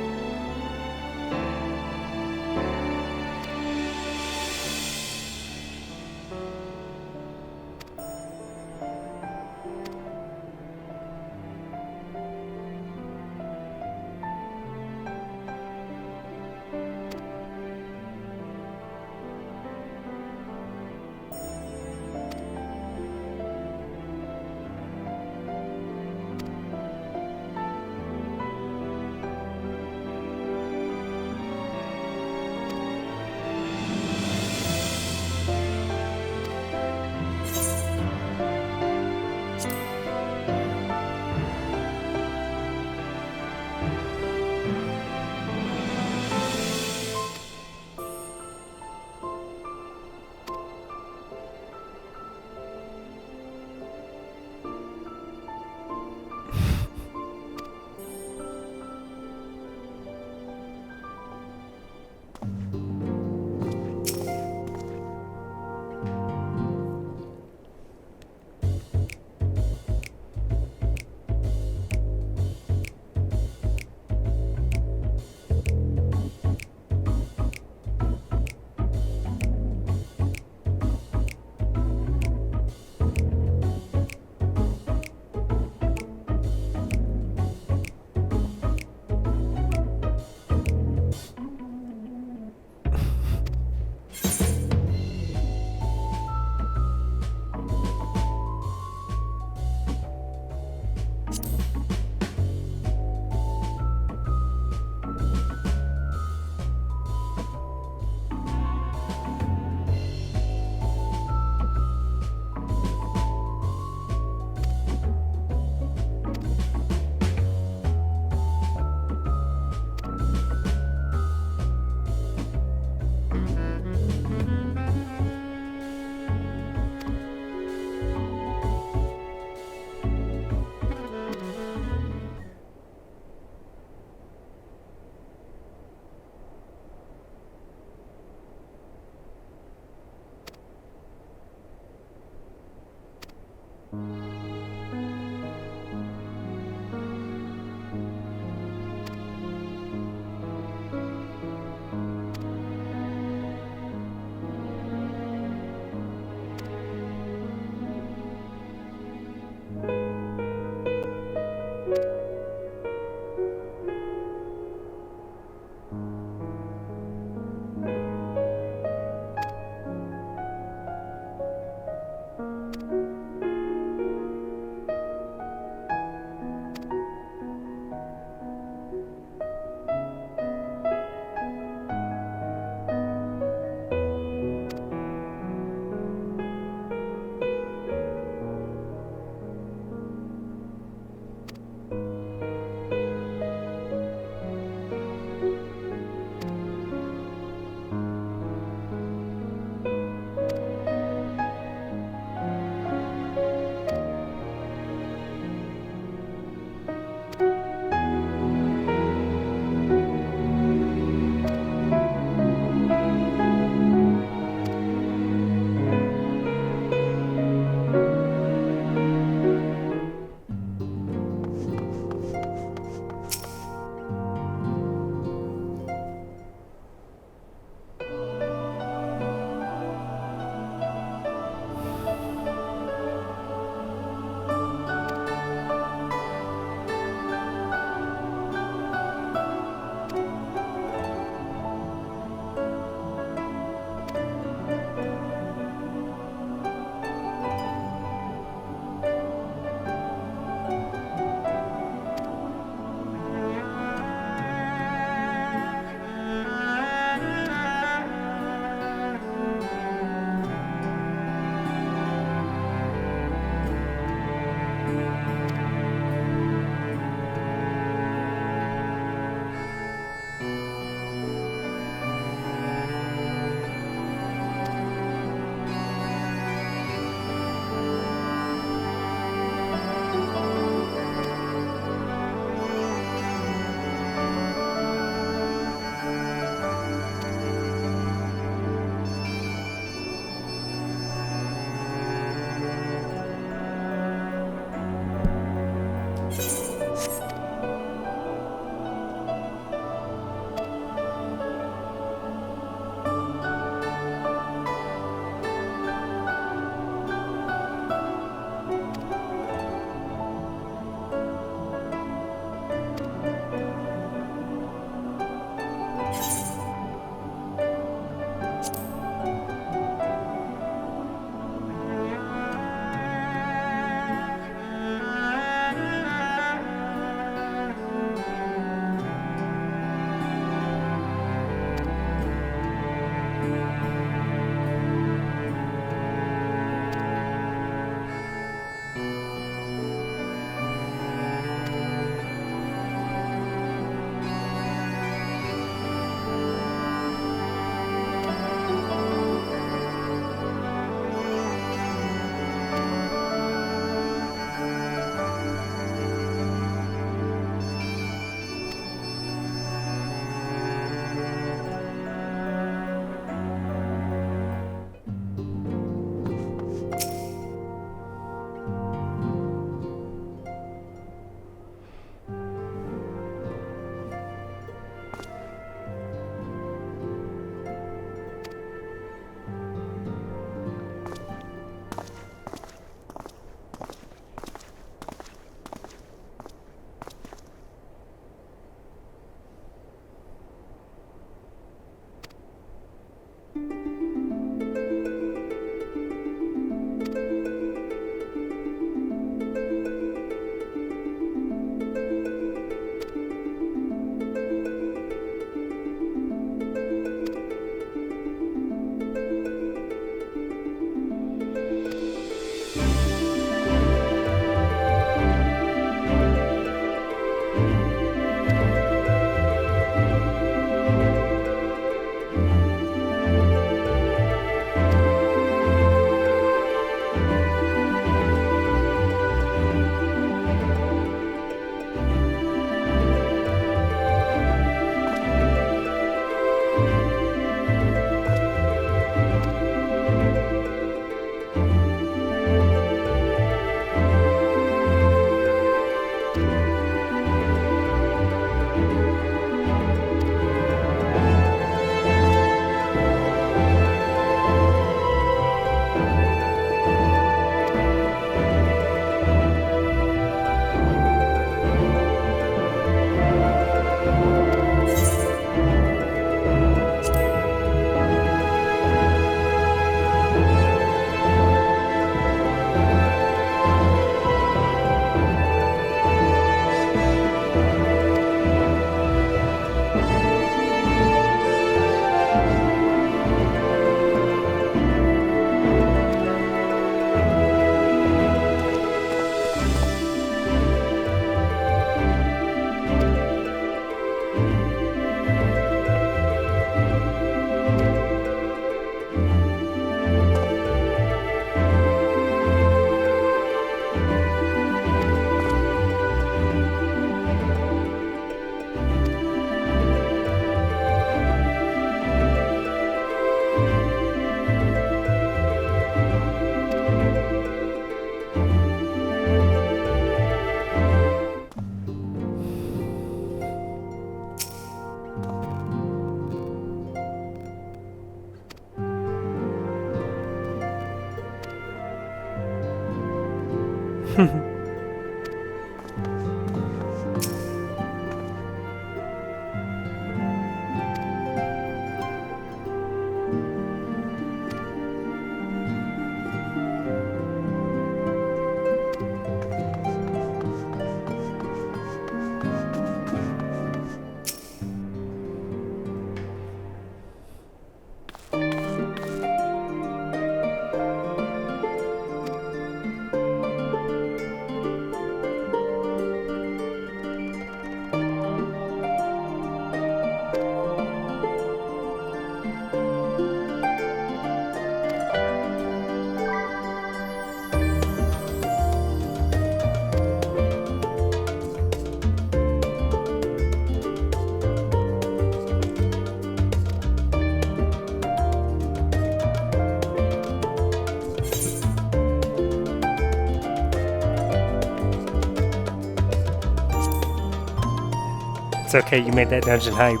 Speaker 3: It's okay, you made that dungeon hype.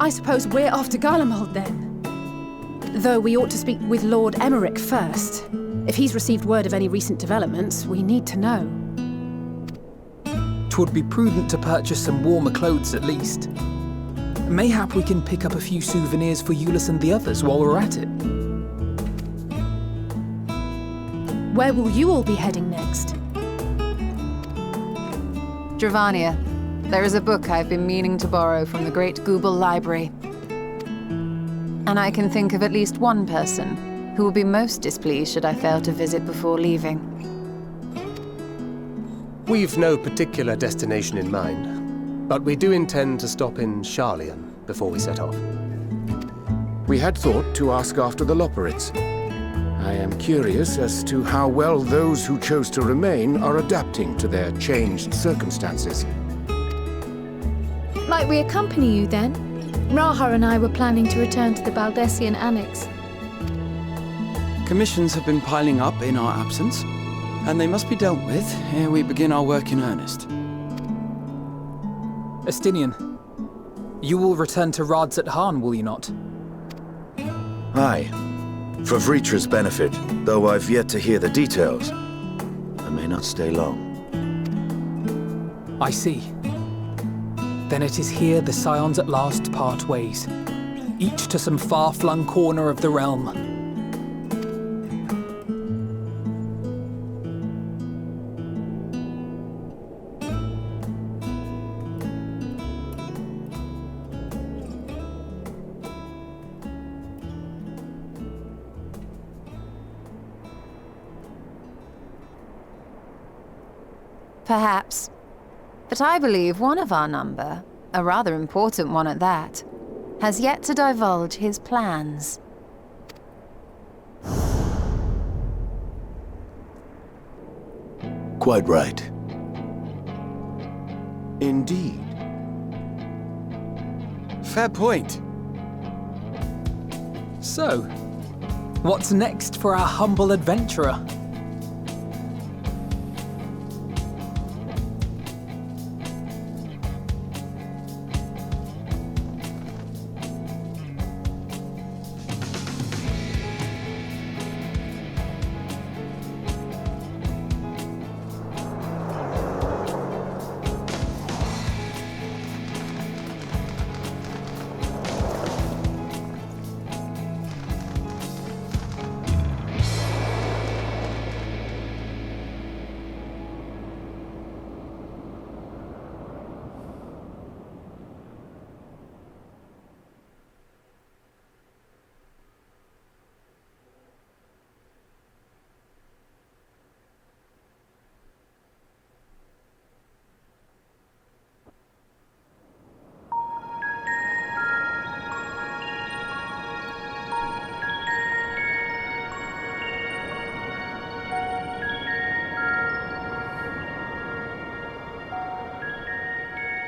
Speaker 16: I suppose we're off to Garlemald then. Though we ought to speak with Lord Emmerich first. If he's received word of any recent developments, we need to know.
Speaker 5: 'Twould be prudent to purchase some warmer clothes at least. Mayhap we can pick up a few souvenirs for Euless and the others while we're at it.
Speaker 16: Where will you all be heading next?
Speaker 2: Dravania. There is a book I've been meaning to borrow from the Great Google Library. And I can think of at least one person who will be most displeased should I fail to visit before leaving.
Speaker 1: We've no particular destination in mind, but we do intend to stop in Sharlayan before we set off.
Speaker 4: We had thought to ask after the Loporrits. I am curious as to how well those who chose to remain are adapting to their changed circumstances.
Speaker 6: Might we accompany you then? Graha and I were planning to return to the Baldessian Annex.
Speaker 13: Commissions have been piling up in our absence, and they must be dealt with ere we begin our work in earnest.
Speaker 5: Estinien, you will return to Rads at Han, will you not?
Speaker 18: Aye. For Vritra's benefit, though I've yet to hear the details. I may not stay long.
Speaker 5: I see. Then it is here the Scions at last part ways, each to some far-flung corner of the realm.
Speaker 2: Perhaps. But I believe one of our number, a rather important one at that, has yet to divulge his plans.
Speaker 18: Quite right.
Speaker 4: Indeed.
Speaker 13: Fair point.
Speaker 5: So, what's next for our humble adventurer?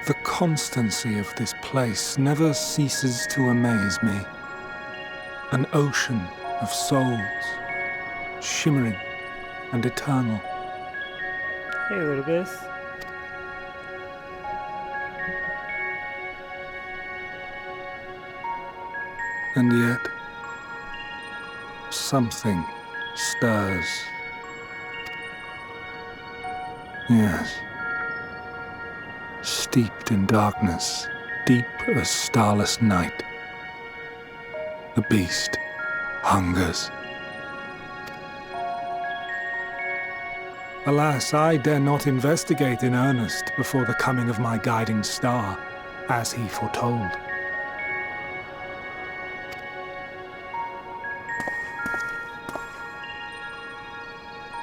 Speaker 7: The constancy of this place never ceases to amaze me. An ocean of souls, shimmering and eternal.
Speaker 3: Hey, little bit.
Speaker 7: And yet, something stirs. Yes. Steeped in darkness, deep as starless night. The beast hungers. Alas, I dare not investigate in earnest before the coming of my guiding star, as he foretold.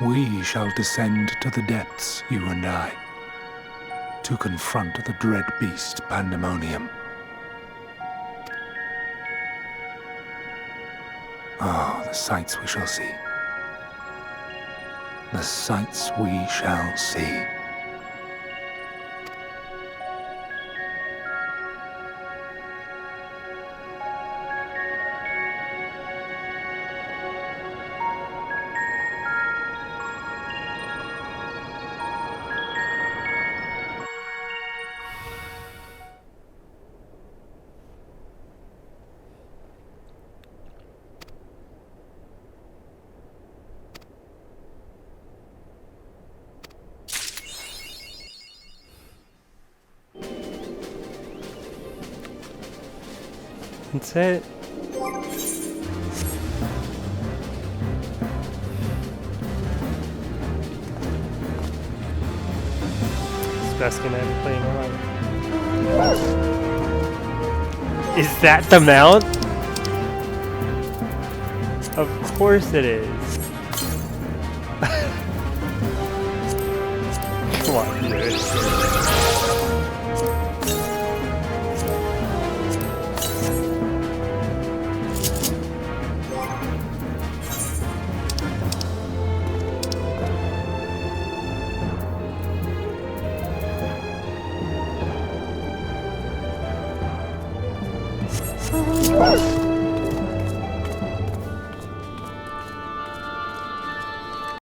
Speaker 7: We shall descend to the depths, you and I, to confront the dread beast Pandemonium. Oh, the sights we shall see. The sights we shall see.
Speaker 3: That's it. It's the best game I ever played in my life. Is that the mount? Of course it is. Come on, dude.